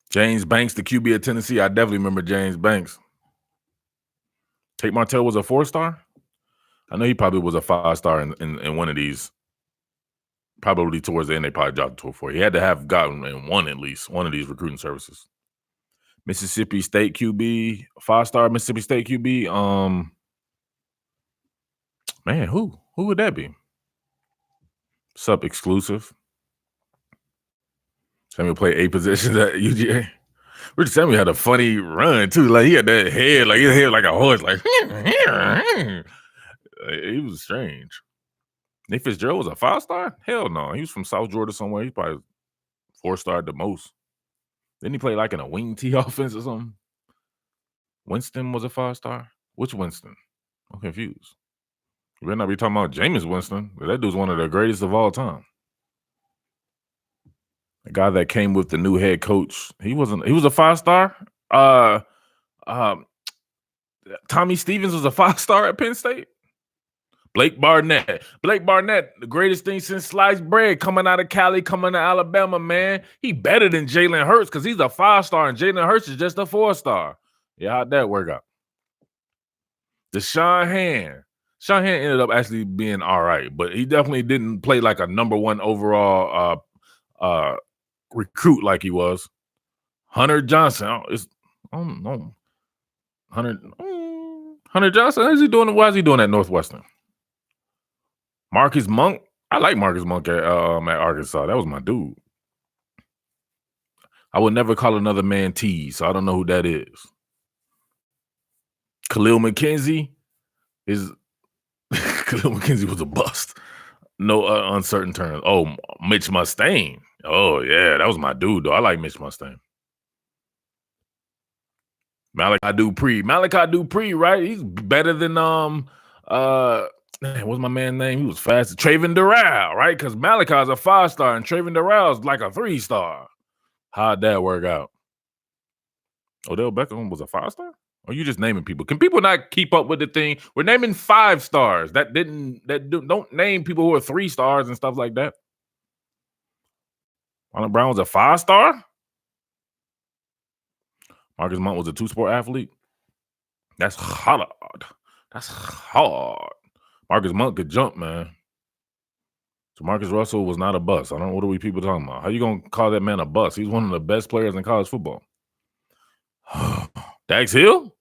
James Banks, the QB at Tennessee. I definitely remember James Banks. Tate Martell was a 4-star? I know he probably was a 5-star in one of these. Probably towards the end, they probably dropped to a 4. He had to have gotten in one at least, one of these recruiting services. Mississippi State QB, 5-star Mississippi State QB. Man, who would that be? Sup exclusive. Samuel played 8 positions at UGA. Richard Samuel had a funny run too. Like he had that head, like his head like a horse, like he was strange. Nick Fitzgerald was a 5-star? Hell no. He was from South Georgia somewhere. He's probably 4-star at the most. Didn't he play like in a wing T offense or something? Winston was a 5-star? Which Winston? I'm confused. We better not be talking about Jameis Winston. That dude's one of the greatest of all time. The guy that came with the new head coach. He was a 5-star. Tommy Stevens was a 5-star at Penn State. Blake Barnett, the greatest thing since sliced bread, coming out of Cali, coming to Alabama, man. He better than Jalen Hurts because he's a 5-star and Jalen Hurts is just a 4-star. Yeah, how'd that work out? Deshaun Hand ended up actually being all right, but he definitely didn't play like a number 1 overall recruit like he was. Hunter Johnson, I don't know. Hunter Johnson, how's he doing? Why is he doing at Northwestern? Marcus Monk. I like Marcus Monk at Arkansas. That was my dude. I would never call another man T, so I don't know who that is. Khalil McKenzie was a bust. No uncertain terms. Oh, Mitch Mustaine. Oh, yeah, that was my dude, though. I like Mitch Mustaine. Malachi Dupree, right? He's better than what's my man's name? He was fast. Traven Durrell, right? Because Malachi's a 5-star and Traven Durrell's like a 3-star. How'd that work out? Odell Beckham was a 5-star? Or you just naming people? Can people not keep up with the thing? We're naming 5-stars. Don't name people who are 3 stars and stuff like that. Marlon Brown was a 5-star? Marcus Monk was a 2-sport athlete? That's hard. That's hard. Marcus Monk could jump, man. So Marcus Russell was not a bust. I don't know what are we people talking about. How you gonna call that man a bust? He's one of the best players in college football. Dax Hill?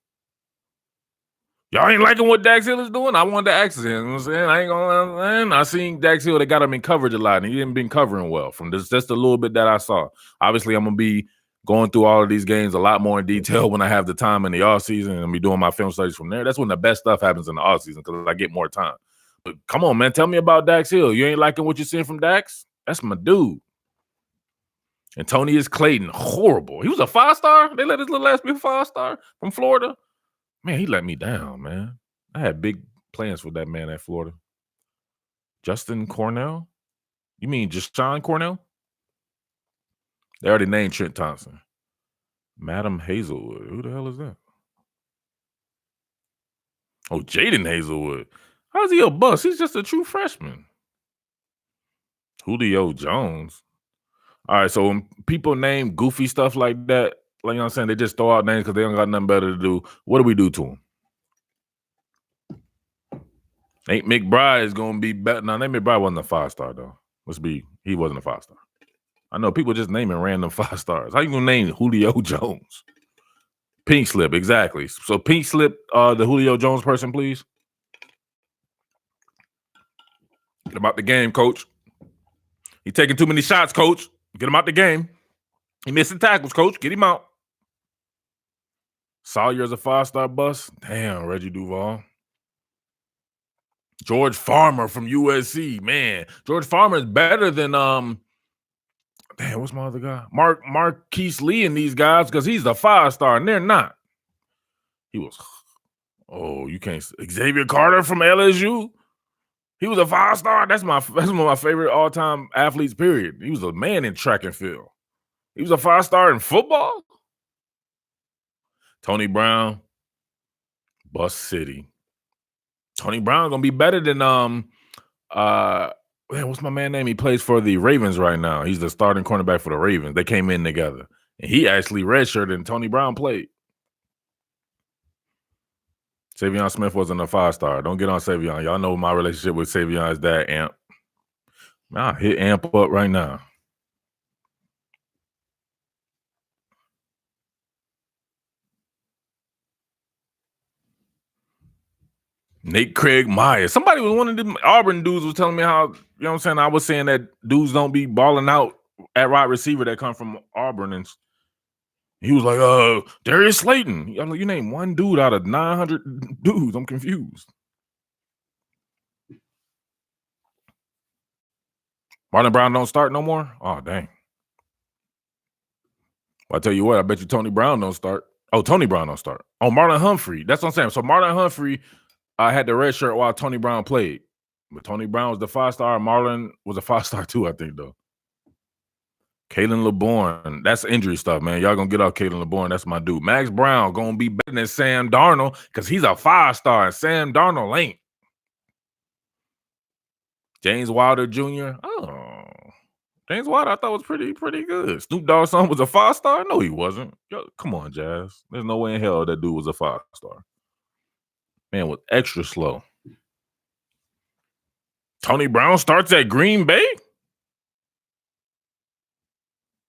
Y'all ain't liking what Dax Hill is doing? I wanted to ask him. You know what I'm saying? I ain't gonna, man. I seen Dax Hill, they got him in coverage a lot, and he didn't been covering well from just a little bit that I saw. Obviously, I'm gonna be going through all of these games a lot more in detail when I have the time in the offseason and be doing my film studies from there. That's when the best stuff happens in the offseason because I get more time. But come on, man. Tell me about Dax Hill. You ain't liking what you're seeing from Dax? That's my dude. Antonius Clayton, horrible. He was a 5-star? They let his little ass be a 5-star from Florida? Man, he let me down, man. I had big plans for that man at Florida. Justin Cornell? You mean just Sean Cornell? They already named Trent Thompson. Madam Hazelwood. Who the hell is that? Oh, Jaden Hazelwood. How's he a bust? He's just a true freshman. Julio Jones. All right, so when people name goofy stuff like that, like, you know what I'm saying, they just throw out names because they don't got nothing better to do. What do we do to them? Nate McBride is going to be better. Now, Nate McBride wasn't a 5-star, though. He wasn't a 5-star. I know people just naming random 5-stars. How you going to name Julio Jones? Pink slip, exactly. So pink slip, the Julio Jones person, please. Get him out the game, coach. He taking too many shots, coach. Get him out the game. He missing tackles, coach. Get him out. Sawyer's a 5-star bust. Damn, Reggie Duval. George Farmer from USC. Man, George Farmer is better than damn, what's my other guy? Marquise Lee and these guys, because he's a 5-star and they're not. He was, oh, you can't. Xavier Carter from LSU. He was a 5-star. That's one of my favorite all-time athletes, period. He was a man in track and field. He was a 5-star in football. Tony Brown, bust city. Tony Brown gonna be better than what's my man name? He plays for the Ravens right now. He's the starting cornerback for the Ravens. They came in together. And he actually redshirted and Tony Brown played. Savion Smith wasn't a 5-star. Don't get on Savion. Y'all know my relationship with Savion is that Amp. I'll hit Amp up right now. Nate Craig Myers. Somebody was one of them Auburn dudes was telling me how, you know what I'm saying? I was saying that dudes don't be balling out at wide receiver that come from Auburn. And he was like, Darius Slayton. I'm like, you name one dude out of 900 dudes. I'm confused. Marlon Brown don't start no more? Oh, dang. Well, I tell you what, I bet you Tony Brown don't start. Oh, Tony Brown don't start. Oh, Marlon Humphrey. That's what I'm saying. So Marlon Humphrey had the red shirt while Tony Brown played. But Tony Brown was the 5-star. Marlon was a 5-star too, I think, though. Kalen LeBourne. That's injury stuff, man. Y'all gonna get off Kalen LeBourne. That's my dude. Max Brown gonna be better than Sam Darnold because he's a 5-star and Sam Darnold ain't. James Wilder Jr. Oh, James Wilder I thought was pretty good. Snoop Dogg's son was a 5-star? No, he wasn't. Yo, come on, Jazz. There's no way in hell that dude was a 5-star. Man was extra slow. Tony Brown starts at Green Bay?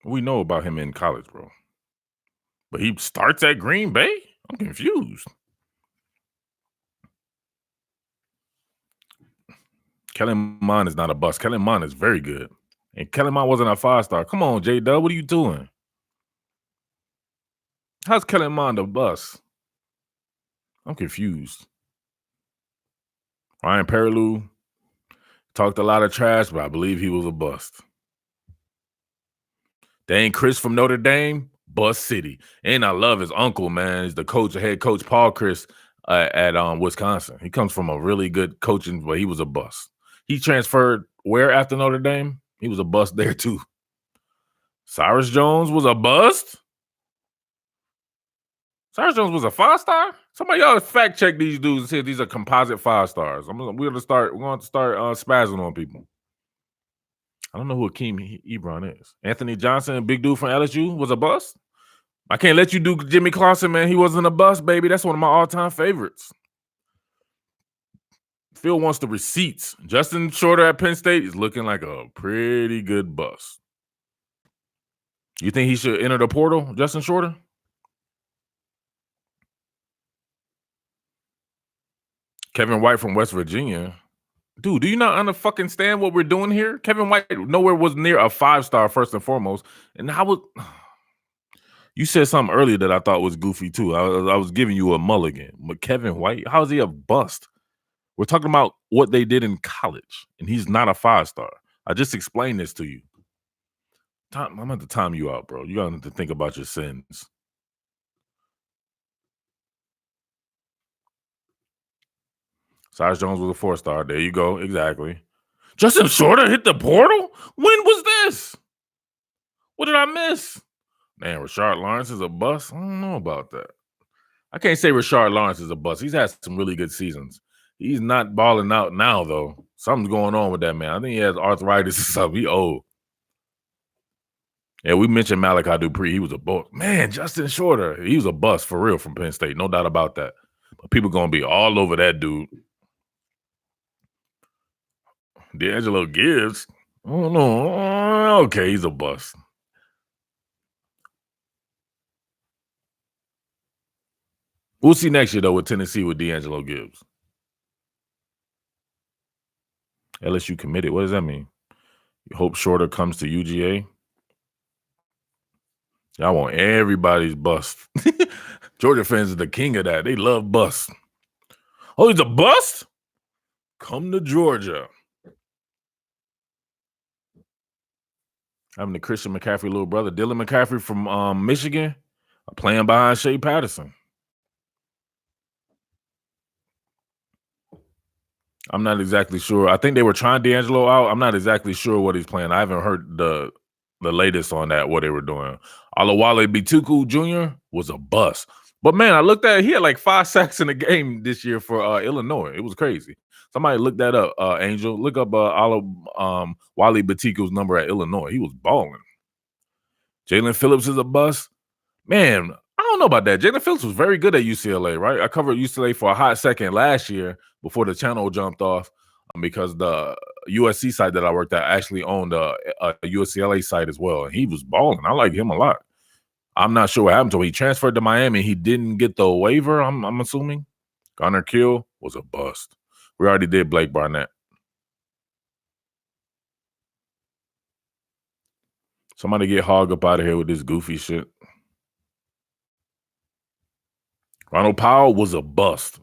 We know about him in college, bro. But he starts at Green Bay? I'm confused. Kellen Mond is not a bust. Kellen Mond is very good. And Kellen Mond wasn't a 5-star. Come on, J-Dub. What are you doing? How's Kellen Mond a bust? I'm confused. Ryan Perrilloux talked a lot of trash, but I believe he was a bust. Dane Chris from Notre Dame, bust city. And I love his uncle, man. He's the head coach, Paul Chris at Wisconsin. He comes from a really good coaching, but he was a bust. He transferred where after Notre Dame? He was a bust there too. Cyrus Jones was a bust? Cyrus Jones was a 5-star? Somebody else fact check these dudes and see if these are composite 5-stars. We're going to start spazzing on people. I don't know who Akeem Ebron is. Anthony Johnson, big dude from LSU, was a bust. I can't let you do Jimmy Clausen, man. He wasn't a bust, baby. That's one of my all-time favorites. Phil wants the receipts. Justin Shorter at Penn State is looking like a pretty good bust. You think he should enter the portal, Justin Shorter? Kevin White from West Virginia. Dude, do you not understand what we're doing here? Kevin White nowhere was near a 5-star first and foremost. And how was you said something earlier that I thought was goofy too. I was giving you a mulligan. But Kevin White, how is he a bust? We're talking about what they did in college, and he's not a 5-star. I just explained this to you. I'm going to time you out, bro. You got to think about your sins. Cyrus Jones was a 4-star. There you go. Exactly. Justin Shorter hit the portal? When was this? What did I miss? Man, Rashard Lawrence is a bust? I don't know about that. I can't say Rashard Lawrence is a bust. He's had some really good seasons. He's not balling out now, though. Something's going on with that man. I think he has arthritis or something. He old. Yeah, we mentioned Malachi Dupree. He was a bust. Man, Justin Shorter, he was a bust for real from Penn State. No doubt about that. But people going to be all over that dude. D'Angelo Gibbs. Oh, no. Okay, he's a bust. We'll see next year, though, with Tennessee with D'Angelo Gibbs. LSU committed. What does that mean? You hope Shorter comes to UGA? Y'all want everybody's bust. Georgia fans are the king of that. They love busts. Oh, he's a bust? Come to Georgia. Having the Christian McCaffrey little brother, Dylan McCaffrey from Michigan, playing behind Shea Patterson. I'm not exactly sure. I think they were trying D'Angelo out. I'm not exactly sure what he's playing. I haven't heard the latest on that, what they were doing. Alawale Bituku Jr. was a bust. But, man, I looked at it. He had like 5 sacks in the game this year for Illinois. It was crazy. Somebody look that up, Angel. Look up Wally Batiku's number at Illinois. He was balling. Jalen Phillips is a bust. Man, I don't know about that. Jalen Phillips was very good at UCLA, right? I covered UCLA for a hot second last year before the channel jumped off because the USC site that I worked at actually owned a UCLA site as well. And he was balling. I like him a lot. I'm not sure what happened to him. He transferred to Miami. He didn't get the waiver, I'm assuming. Gunnar Kill was a bust. We already did Blake Barnett. Somebody get Hog up out of here with this goofy shit. Ronald Powell was a bust.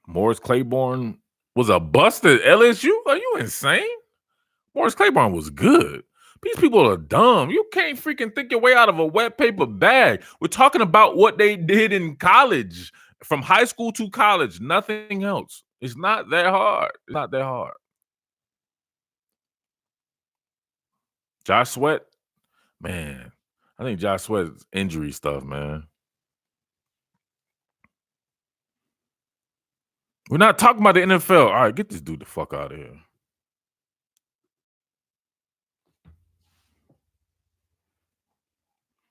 Morris Claiborne was a bust at LSU? Are you insane? Morris Claiborne was good. These people are dumb. You can't freaking think your way out of a wet paper bag. We're talking about what they did in college, from high school to college, nothing else. It's not that hard. It's not that hard. Josh Sweat, man, I think Josh Sweat's injury stuff, man. We're not talking about the NFL. All right, get this dude the fuck out of here.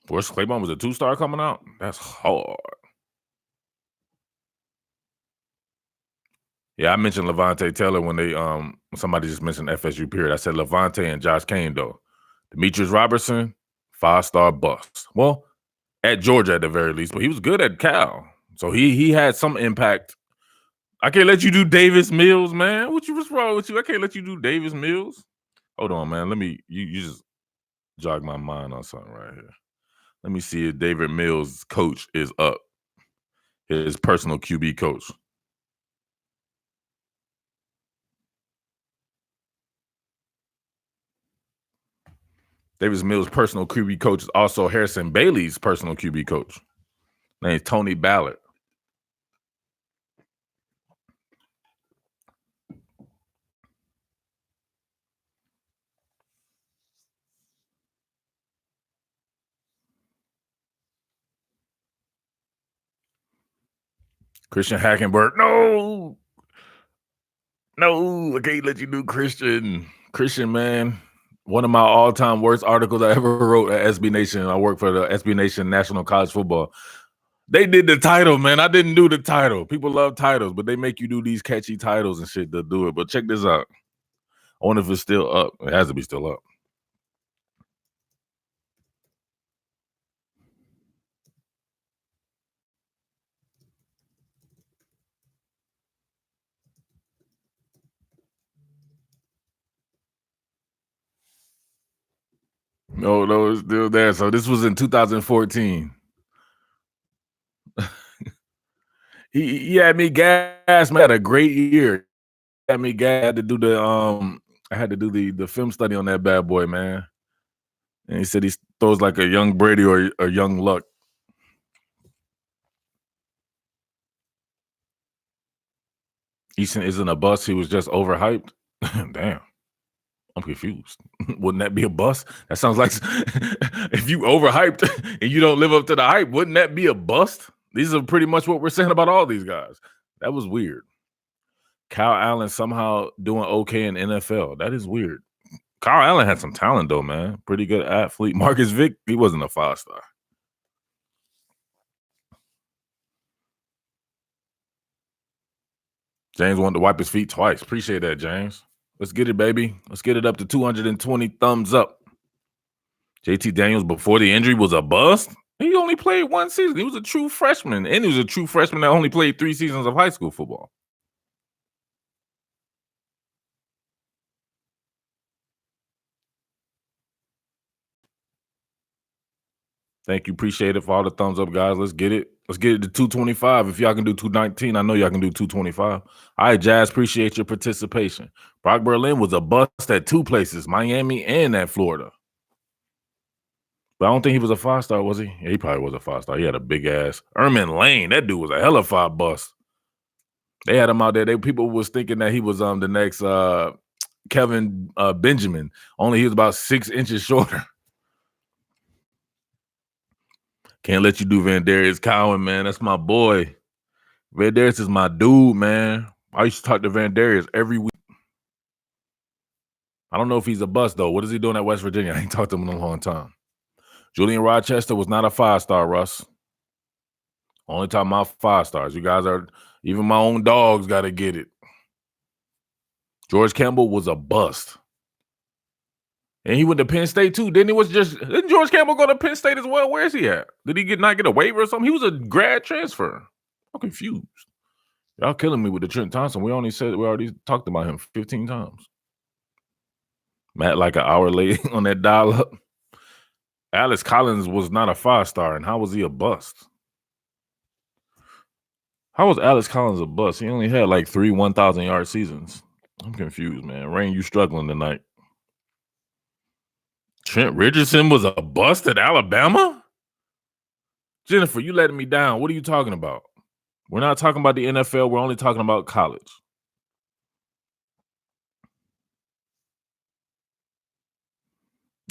Morris Claiborne was a 2-star coming out? That's hard. Yeah, I mentioned Levante Taylor when they somebody just mentioned FSU period. I said Levante and Josh Kane though. Demetrius Robertson, 5-star bust. Well, at Georgia at the very least, but he was good at Cal. So he had some impact. I can't let you do Davis Mills, man. What's wrong with you? I can't let you do Davis Mills. Hold on, man. Let me you just jog my mind on something right here. Let me see if David Mills' coach is up. His personal QB coach. Davis Mills' personal QB coach is also Harrison Bailey's personal QB coach. Named Tony Ballard. Christian Hackenberg. No, I can't let you do Christian. Christian, man. One of my all-time worst articles I ever wrote at SB Nation. I work for the SB Nation National College Football. They did the title, man. I didn't do the title. People love titles, but they make you do these catchy titles and shit to do it. But check this out. I wonder if it's still up. It has to be still up. No, it's still there. So this was in 2014. He had me gas, man. I had a great year. He had me gas. I had to do the film study on that bad boy, man. And he said he throws like a young Brady or a young Luck. Eason isn't a bust. He was just overhyped. Damn. I'm confused. Wouldn't that be a bust? That sounds like if you overhyped and you don't live up to the hype, wouldn't that be a bust? These are pretty much what we're saying about all these guys. That was weird. Kyle Allen somehow doing okay in NFL. That is weird. Kyle Allen had some talent though, man. Pretty good athlete. Marcus Vick, he wasn't a 5-star. James wanted to wipe his feet twice. Appreciate that, James. Let's get it, baby. Let's get it up to 220 thumbs up. JT Daniels, before the injury, was a bust. He only played one season. He was a true freshman, and he was a true freshman that only played 3 seasons of high school football. Thank you. Appreciate it for all the thumbs up, guys. Let's get it. Let's get it to 225. If y'all can do 219, I know y'all can do 225. All right, Jazz, appreciate your participation. Brock Berlin was a bust at 2 places, Miami and at Florida. But I don't think he was a 5-star, was he? Yeah, he probably was a 5-star. He had a big ass. Ermin Lane, that dude was a hell of a bust. They had him out there. People was thinking that he was the next Kevin Benjamin. Only he was about 6 inches shorter. Can't let you do Vandarius Cowan, man. That's my boy. Vandarius is my dude, man. I used to talk to Vandarius every week. I don't know if he's a bust, though. What is he doing at West Virginia? I ain't talked to him in a long time. Julian Rochester was not a 5-star, Russ. Only talking about 5-stars. You guys are, even my own dogs got to get it. George Campbell was a bust. And he went to Penn State too. Didn't George Campbell go to Penn State as well? Where is he at? Did he not get a waiver or something? He was a grad transfer. I'm confused. Y'all killing me with the Trent Thompson. We already talked about him 15 times. Matt, like an hour late on that dial up. Alex Collins was not a 5-star, and how was he a bust? How was Alex Collins a bust? He only had like 3 1,000-yard seasons. I'm confused, man. Rain, you struggling tonight. Trent Richardson was a bust at Alabama? Jennifer, you letting me down. What are you talking about? We're not talking about the NFL. We're only talking about college.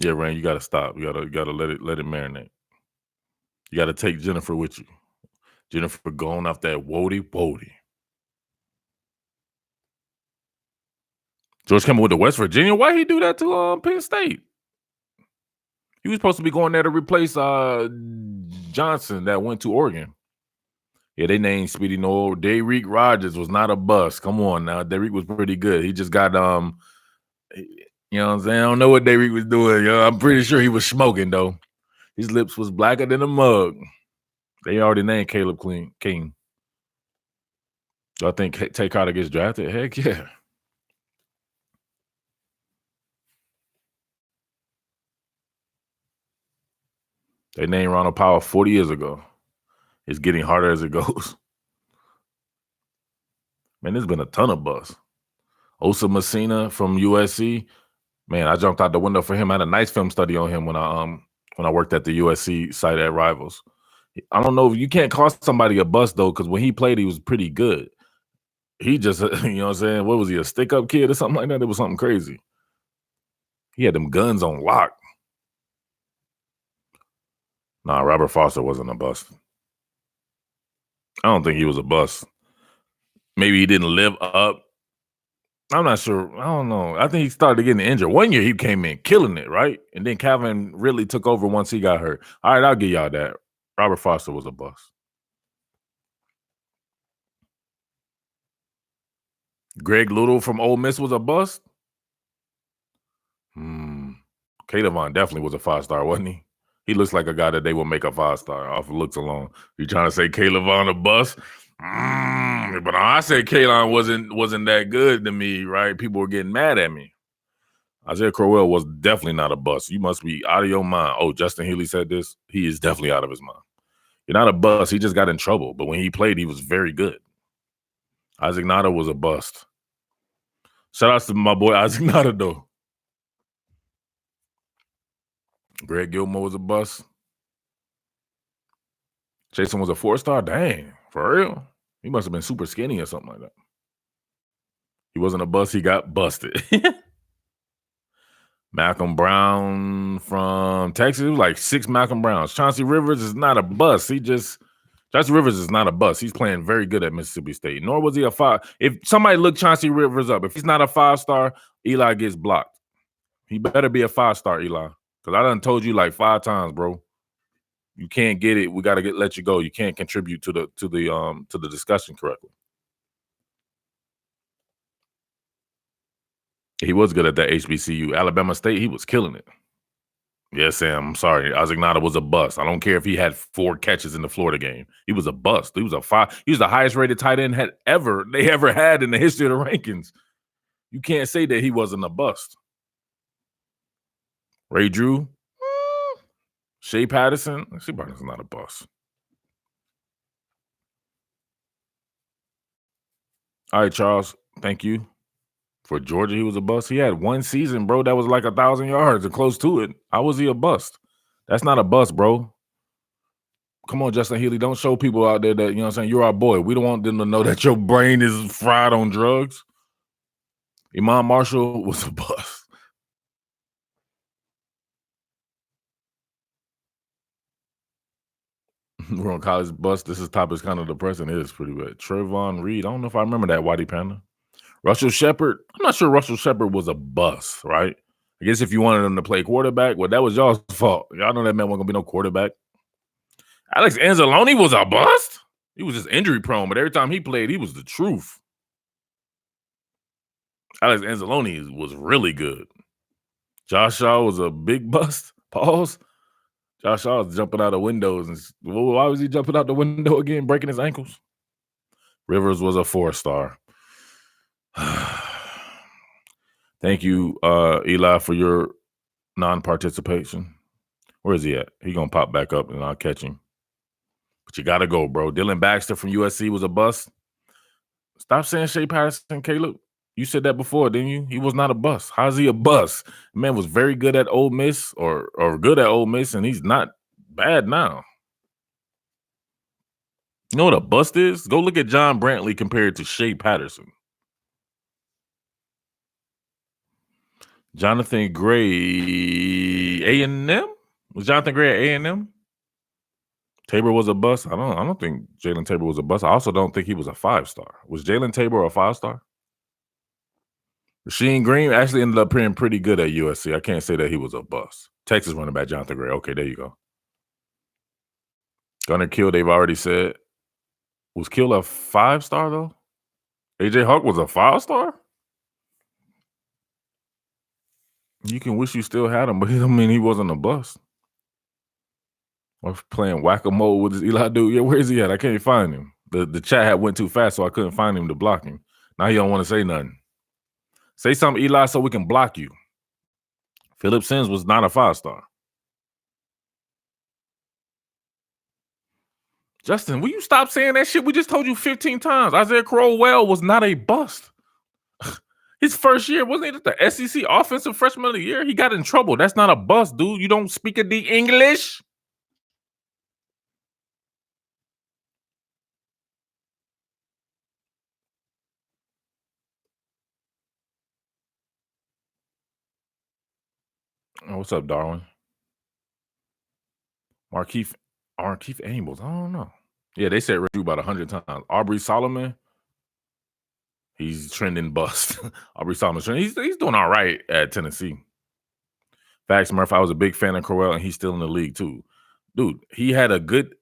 Yeah, Rain, you got to stop. You got to let it marinate. You got to take Jennifer with you. Jennifer going off that woody. George Campbell went to West Virginia. Why he do that to Penn State? He was supposed to be going there to replace Johnson that went to Oregon. Yeah, they named Speedy Noel. Derrick Rogers was not a bust. Come on now. Derrick was pretty good. He just got you know what I'm saying? I don't know what Derrick was doing. I'm pretty sure he was smoking though. His lips was blacker than a mug. They already named Caleb King. Do I think Tay Carter gets drafted? Heck yeah. They named Ronald Powell 40 years ago. It's getting harder as it goes. Man, there's been a ton of busts. Osa Messina from USC. Man, I jumped out the window for him. I had a nice film study on him when I worked at the USC site at Rivals. I don't know if you can't call somebody a bust though, because when he played, he was pretty good. He just, you know what I'm saying? What was he, a stick-up kid or something like that? It was something crazy. He had them guns on lock. Nah, Robert Foster wasn't a bust. I don't think he was a bust. Maybe he didn't live up I'm not sure. I don't know. I think he started getting injured. One year he came in killing it, right? And then Calvin really took over once he got hurt. All right, I'll give y'all that. Robert Foster was a bust. Greg Little from Ole Miss was a bust. Caleb definitely was a 5-star, wasn't he? He looks like a guy that they will make a 5-star off of looks alone. You trying to say Caleb a bust? But I said Kalon wasn't that good to me, right? People were getting mad at me. Isaiah Crowell was definitely not a bust. You must be out of your mind. Oh, Justin Healy said this. He is definitely out of his mind. You're not a bust. He just got in trouble. But when he played, he was very good. Isaac Nada was a bust. Shout outs to my boy Isaac Nada, though. Greg Gilmore was a bust. Jason was a 4-star. Dang, for real? He must have been super skinny or something like that. He wasn't a bust. He got busted. Malcolm Brown from Texas. It was like 6 Malcolm Browns. Chauncey Rivers is not a bust. Chauncey Rivers is not a bust. He's playing very good at Mississippi State. Nor was he a 5. If somebody looked Chauncey Rivers up, if he's not a 5-star, Eli gets blocked. He better be a 5-star, Eli. Because I done told you like 5 times, bro. You can't get it. We got to let you go. You can't contribute to the discussion correctly. He was good at that HBCU. Alabama State, he was killing it. Yes, Sam. I'm sorry. Isaac Nada was a bust. I don't care if he had 4 catches in the Florida game. He was a bust. He was a 5. He was the highest rated tight end they ever had in the history of the rankings. You can't say that he wasn't a bust. Ray Drew, Shea Patterson. Shea Patterson's not a bust. All right, Charles. Thank you. For Georgia, he was a bust. He had 1 season, bro. That was like 1,000 yards and close to it. How was he a bust? That's not a bust, bro. Come on, Justin Healy. Don't show people out there that, you know what I'm saying, you're our boy. We don't want them to know that your brain is fried on drugs. Imam Marshall was a bust. We're on college bust. This top is kind of depressing. It is pretty bad. Trayvon Reed. I don't know if I remember that, Whitey Panda. Russell Shepard. I'm not sure Russell Shepard was a bust, right? I guess if you wanted him to play quarterback, well, that was y'all's fault. Y'all know that man wasn't going to be no quarterback. Alex Anzalone was a bust. He was just injury prone, but every time he played, he was the truth. Alex Anzalone was really good. Josh Shaw was a big bust. Pause. Josh Shaw was jumping out of windows. And why was he jumping out the window again, breaking his ankles? Rivers was a 4-star. Thank you, Eli, for your non-participation. Where is he at? He going to pop back up and I'll catch him. But you got to go, bro. Dylan Baxter from USC was a bust. Stop saying Shea Patterson, Caleb. You said that before, didn't you? He was not a bust. How's he a bust? The man was very good at Ole Miss or good at Ole Miss, and he's not bad now. You know what a bust is? Go look at John Brantley compared to Shea Patterson. Jonathan Gray, A&M? Was Jonathan Gray at A&M? Tabor was a bust. I don't think Jalen Tabor was a bust. I also don't think he was a 5-star. Was Jalen Tabor a 5-star? Rasheem Green actually ended up playing pretty good at USC. I can't say that he was a bust. Texas running back Jonathan Gray. Okay, there you go. Gunnar Kill, they've already said. Was Kill a 5-star though? AJ Hawk was a 5-star? You can wish you still had him, but I mean he wasn't a bust. I was playing whack-a-mole with this Eli dude. Yeah, where is he at? I can't find him. The chat had went too fast, so I couldn't find him to block him. Now he don't want to say nothing. Say something, Eli, so we can block you. Phillip Sims was not a 5-star. Justin, will you stop saying that shit? We just told you 15 times. Isaiah Crowell was not a bust. His first year, wasn't it the SEC Offensive Freshman of the Year? He got in trouble. That's not a bust, dude. You don't speak the English? Oh, what's up, Darwin? Markeith Amos. I don't know. Yeah, they said Drew about 100 times. Aubrey Solomon. He's trending bust. Aubrey Solomon. He's doing all right at Tennessee. Facts, Murph. I was a big fan of Corral, and he's still in the league too. Dude, he had a good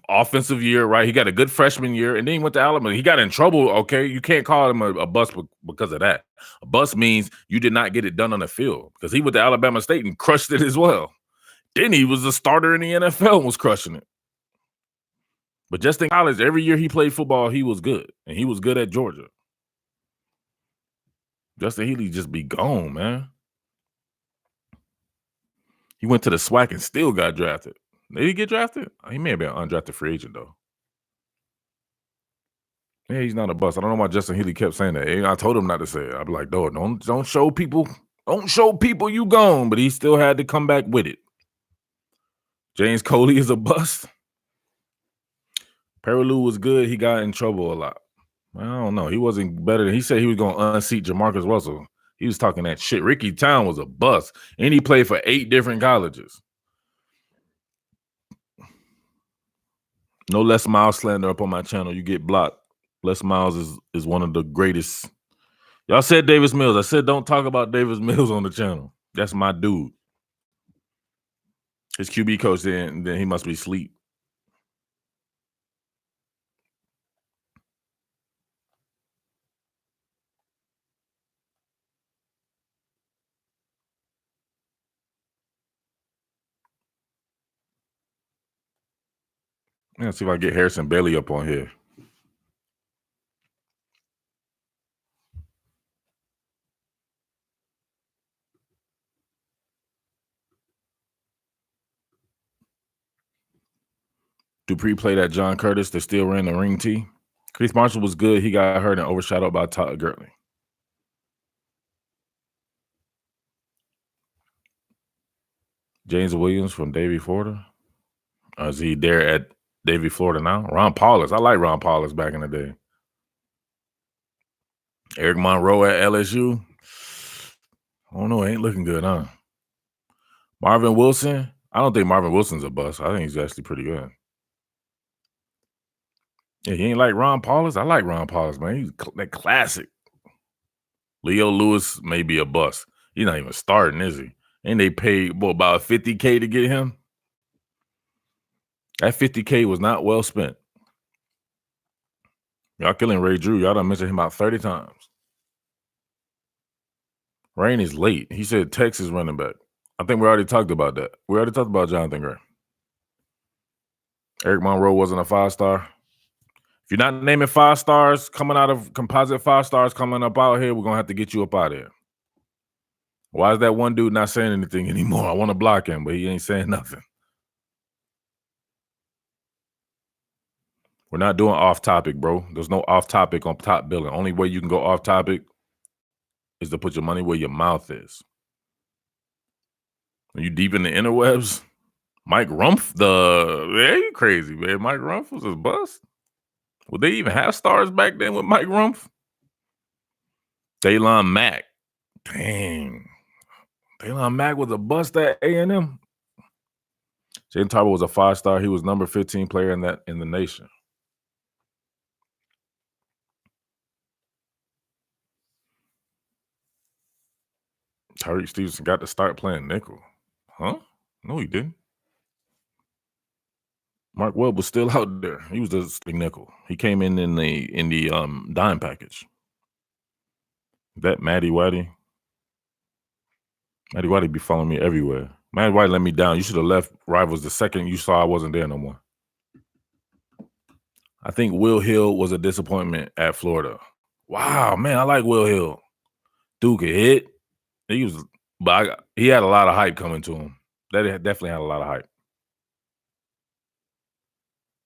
offensive year, right? He got a good freshman year, and then he went to Alabama. He got in trouble. Okay, you can't call him a bust because of that. A bust means you did not get it done on the field because he went to Alabama State and crushed it as well. Then he was a starter in the NFL and was crushing it. But just in college, every year he played football, he was good, and he was good at Georgia. Justin Healy just be gone, man. He went to the SWAC and still got drafted. Did he get drafted? He may have been an undrafted free agent, though. Yeah, he's not a bust. I don't know why Justin Healy kept saying that. I told him not to say it. I'd be like, don't show people you gone. But he still had to come back with it. James Coley is a bust. Perilou was good. He got in trouble a lot. I don't know. He wasn't better. He said he was going to unseat Jamarcus Russell. He was talking that shit. Ricky Town was a bust. And he played for 8 different colleges. No Les Miles slander up on my channel. You get blocked. Les Miles is one of the greatest. Y'all said Davis Mills. I said don't talk about Davis Mills on the channel. That's my dude. His QB coach then he must be asleep. Let's see if I get Harrison Bailey up on here. Dupree played at John Curtis. They still ran the ring tee. Chris Marshall was good. He got hurt and overshadowed by Todd Gurley. James Williams from Davie, Florida. Is he there at Davie, Florida now? Ron Paulus. I like Ron Paulus back in the day. Eric Monroe at LSU. I don't know. It ain't looking good, huh? Marvin Wilson. I don't think Marvin Wilson's a bust. I think he's actually pretty good. Yeah, he ain't like Ron Paulus. I like Ron Paulus, man. He's that classic. Leo Lewis may be a bust. He's not even starting, is he? And they paid about $50K to get him. That $50K was not well spent. Y'all killing Ray Drew. Y'all done mentioned him about 30 times. Rain is late. He said Texas running back. I think we already talked about that. We already talked about Jonathan Gray. Eric Monroe wasn't a 5-star. If you're not naming 5 stars coming out of composite 5 stars coming up out here, we're going to have to get you up out of here. Why is that one dude not saying anything anymore? I want to block him, but he ain't saying nothing. We're not doing off topic, bro. There's no off topic on top billing. Only way you can go off topic is to put your money where your mouth is. Are you deep in the interwebs? Mike Rumph, you crazy, man. Mike Rumph was a bust. Would they even have stars back then with Mike Rumph? Daylon Mack. Dang. Daylon Mack was a bust at A&M. Jaden Tarver was a 5-star. He was number 15 player in the nation. Tyreek Stevenson got to start playing nickel. Huh? No, he didn't. Mark Webb was still out there. He was a nickel. He came in the dime package. That Matty Whitey. Matty Whitey be following me everywhere. Matty Whitey let me down. You should have left Rivals the second you saw I wasn't there no more. I think Will Hill was a disappointment at Florida. Wow, man, I like Will Hill. Dude could hit. He had a lot of hype coming to him. That definitely had a lot of hype.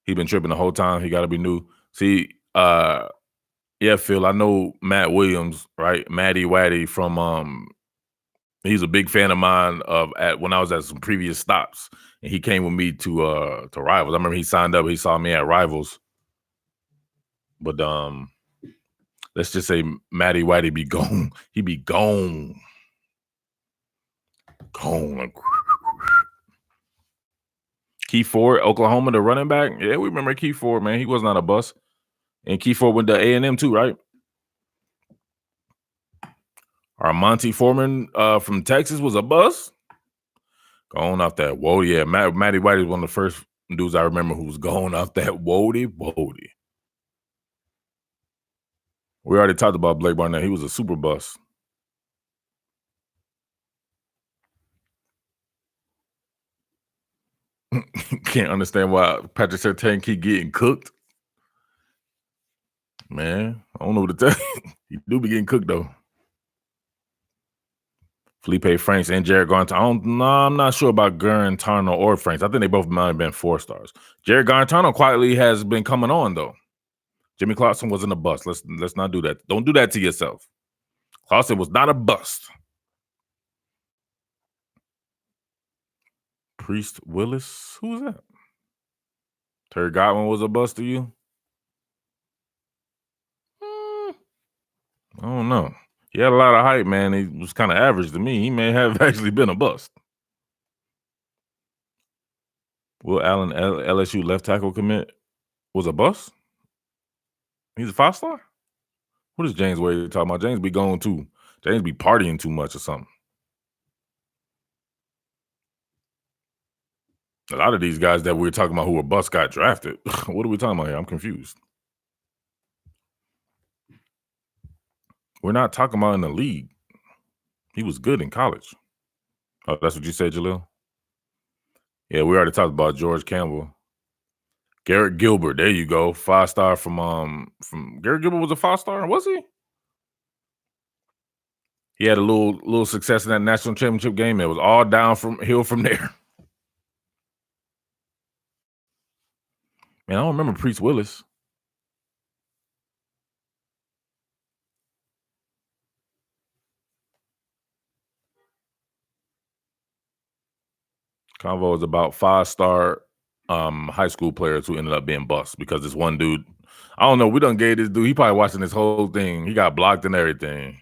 He been tripping the whole time. He got to be new. See, yeah, Phil, I know Matt Williams, right? Matty Waddy from he's a big fan of mine when I was at some previous stops. And he came with me to Rivals. I remember he signed up, he saw me at Rivals. But let's just say Matty Waddy be gone. He be gone. Gone. Key Ford, Oklahoma, the running back. Yeah, we remember Key Ford, man. He was not a bust. And Key Ford went to A&M too, right? Monty Foreman from Texas was a bust. Going off that whoa, yeah. Matty White is one of the first dudes I remember who was going off that whoa-de. We already talked about Blake Barnett. He was a super bust. Can't understand why Patrick Surtain keep getting cooked. Man, I don't know what to tell you. He do be getting cooked though. Felipe Franks and Jared Garantano. I'm not sure about Garantano or Franks. I think they both might have been 4 stars. Jared Garantano quietly has been coming on though. Jimmy Clausen wasn't a bust. Let's not do that. Don't do that to yourself. Clausen was not a bust. Priest Willis, who was that? Terry Godwin was a bust to you? I don't know. He had a lot of hype, man. He was kind of average to me. He may have actually been a bust. Will Allen, LSU left tackle commit, was a bust? He's a 5-star? What is James Wade talking about? James be going too. James be partying too much or something. A lot of these guys that we're talking about who were busts got drafted. What are we talking about here? I'm confused. We're not talking about in the league. He was good in college. Oh, that's what you said, Jalil? Yeah, we already talked about George Campbell. Garrett Gilbert, there you go. 5-star from Garrett Gilbert was a 5-star, was he? He had a little success in that national championship game. It was all downhill from there. Man, I don't remember Priest Willis. Convo is about 5-star high school players who ended up being busts because this one dude, I don't know, we done gave this dude, he probably watching this whole thing. He got blocked and everything.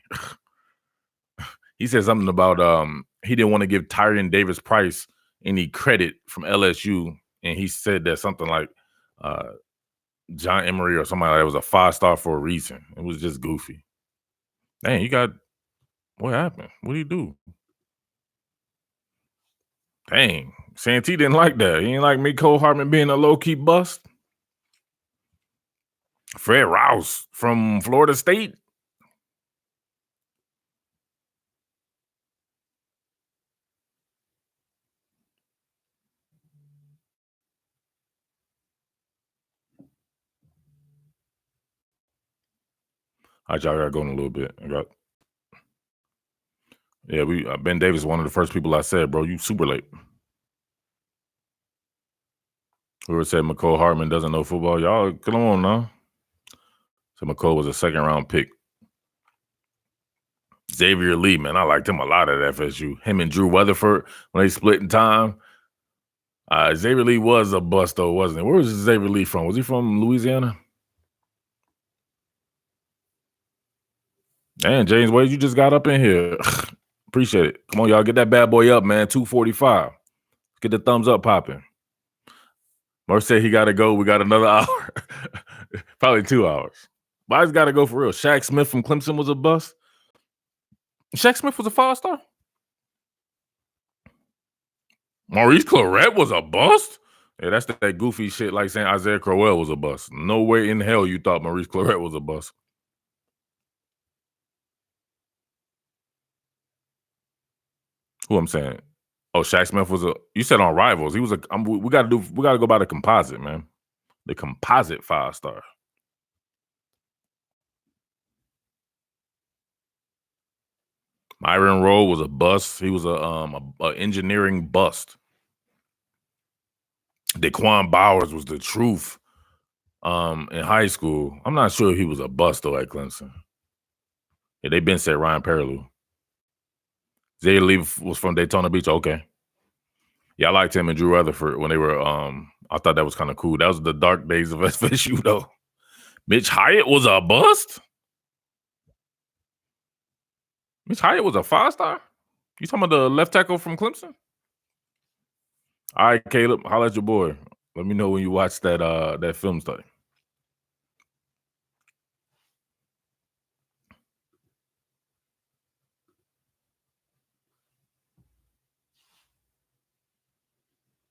He said something about he didn't want to give Tyrion Davis Price any credit from LSU. And he said that something like John Emery or somebody that was a 5-star for a reason. It was just goofy. Dang, what happened? What did he do? Dang, Santee didn't like that. He didn't like Mecole Hardman being a low-key bust. Fred Rouse from Florida State. All right, y'all gotta go in a little bit. Ben Davis, one of the first people I said, bro, you super late. Whoever said Mecole Hardman doesn't know football, y'all come on now. So Mecole was a 2nd-round pick. Xavier Lee, man, I liked him a lot at FSU. Him and Drew Weatherford, when they split in time. Xavier Lee was a bust, though, wasn't he? Where was Xavier Lee from? Was he from Louisiana? Man, James Wade, you just got up in here. Appreciate it. Come on, y'all, get that bad boy up, man. 2:45. Get the thumbs up popping. Murph said he got to go. We got another hour. Probably 2 hours. But I just got to go for real. Shaq Smith from Clemson was a bust. Shaq Smith was a 5-star. Maurice Claret was a bust? Yeah, that's that goofy shit like saying Isaiah Crowell was a bust. No way in hell you thought Maurice Claret was a bust. Who I'm saying? Oh, Shaq Smith was you said on Rivals. He was we gotta go by the composite, man. The composite 5-star. Myron Rowe was a bust. He was a engineering bust. Daquan Bowers was the truth in high school. I'm not sure if he was a bust though at Clemson. Yeah, they been said Ryan Perrilloux. Zay Lee was from Daytona Beach. Okay. Yeah, I liked him and Drew Rutherford when they were I thought that was kind of cool. That was the dark days of FSU though. Mitch Hyatt was a bust? Mitch Hyatt was a 5-star? You talking about the left tackle from Clemson? All right, Caleb, holla at your boy. Let me know when you watch that film study.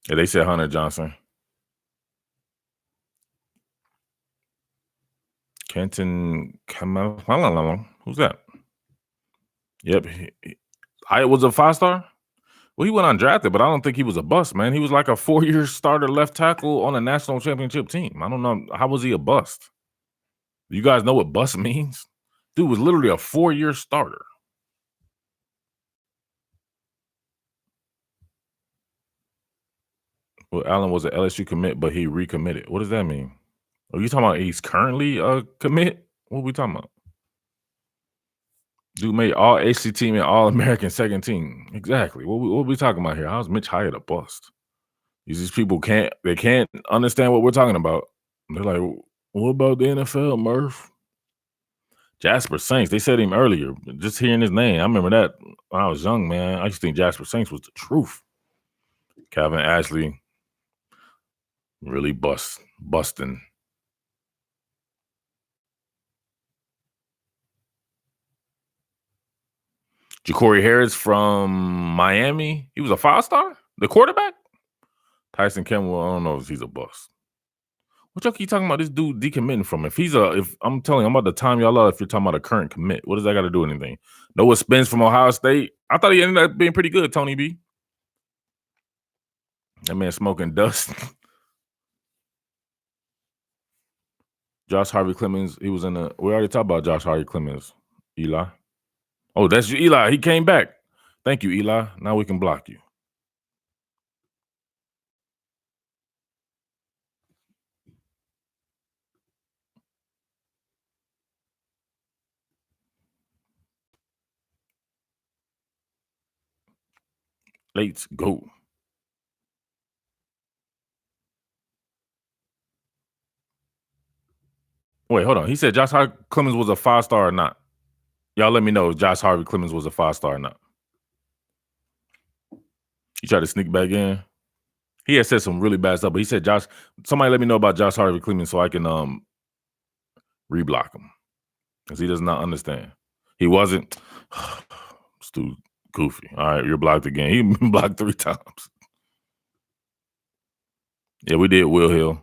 Yeah, they said Hunter Johnson. Kenton Kamau. Who's that? Yep. I was a 5-star. Well, he went undrafted, but I don't think he was a bust, man. He was like a 4-year starter left tackle on a national championship team. I don't know. How was he a bust? You guys know what bust means? Dude was literally a 4-year starter. Well, Allen was an LSU commit, but he recommitted. What does that mean? Are you talking about he's currently a commit? What are we talking about? Dude made all AC team and all American second team. Exactly. What we talking about here? How's Mitch Hyatt a bust? These people can't understand what we're talking about. They're like, what about the NFL, Murph? Jasper Saints. They said him earlier. Just hearing his name, I remember that when I was young, man. I used to think Jasper Saints was the truth. Calvin Ashley really busting. Ja'Cory Harris from Miami. He was a 5-star? The quarterback? Tyson Campbell, I don't know if he's a bust. What y'all keep talking about this dude decommitting from? If I'm telling you, I'm about to time y'all out if you're talking about a current commit. What does that got to do with anything? Noah Spence from Ohio State. I thought he ended up being pretty good, Tony B. That man smoking dust. Josh Harvey Clemens, he was we already talked about Josh Harvey Clemens. Eli. Oh, that's you, Eli. He came back. Thank you, Eli. Now we can block you. Let's go. Wait, hold on. He said Josh Harvey Clemens was a 5-star or not. Y'all let me know if Josh Harvey Clemens was a 5-star or not. He tried to sneak back in. He had said some really bad stuff, but he said somebody let me know about Josh Harvey Clemens so I can reblock him. Because he does not understand. He wasn't. Stu goofy. All right, you're blocked again. He been blocked 3 times. Yeah, we did Will Hill.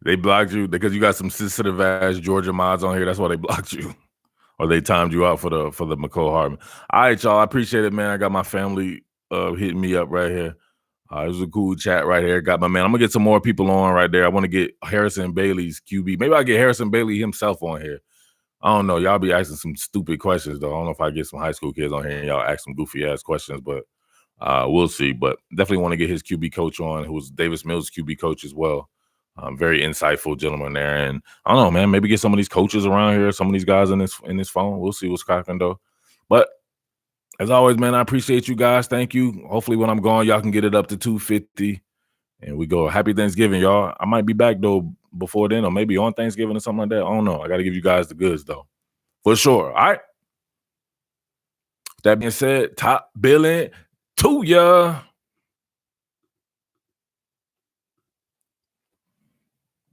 They blocked you because you got some sensitive ass Georgia mods on here. That's why they blocked you. Or they timed you out for the McCole Hardman. All right, y'all. I appreciate it, man. I got my family hitting me up right here. It was a cool chat right here. Got my man. I'm gonna get some more people on right there. I want to get Harrison Bailey's QB. Maybe I'll get Harrison Bailey himself on here. I don't know. Y'all be asking some stupid questions though. I don't know if I get some high school kids on here and y'all ask some goofy ass questions, but we'll see. But definitely want to get his QB coach on, who was Davis Mills' QB coach as well. Very insightful gentleman there. And I don't know, man, maybe get some of these coaches around here, some of these guys in this phone. We'll see what's cracking though. But as always, man, I appreciate you guys. Thank you. Hopefully when I'm gone, y'all can get it up to 250. And we go. Happy Thanksgiving, y'all. I might be back though before then, or maybe on Thanksgiving or something like that. I don't know. I got to give you guys the goods though. For sure. All right. That being said, top billing to ya.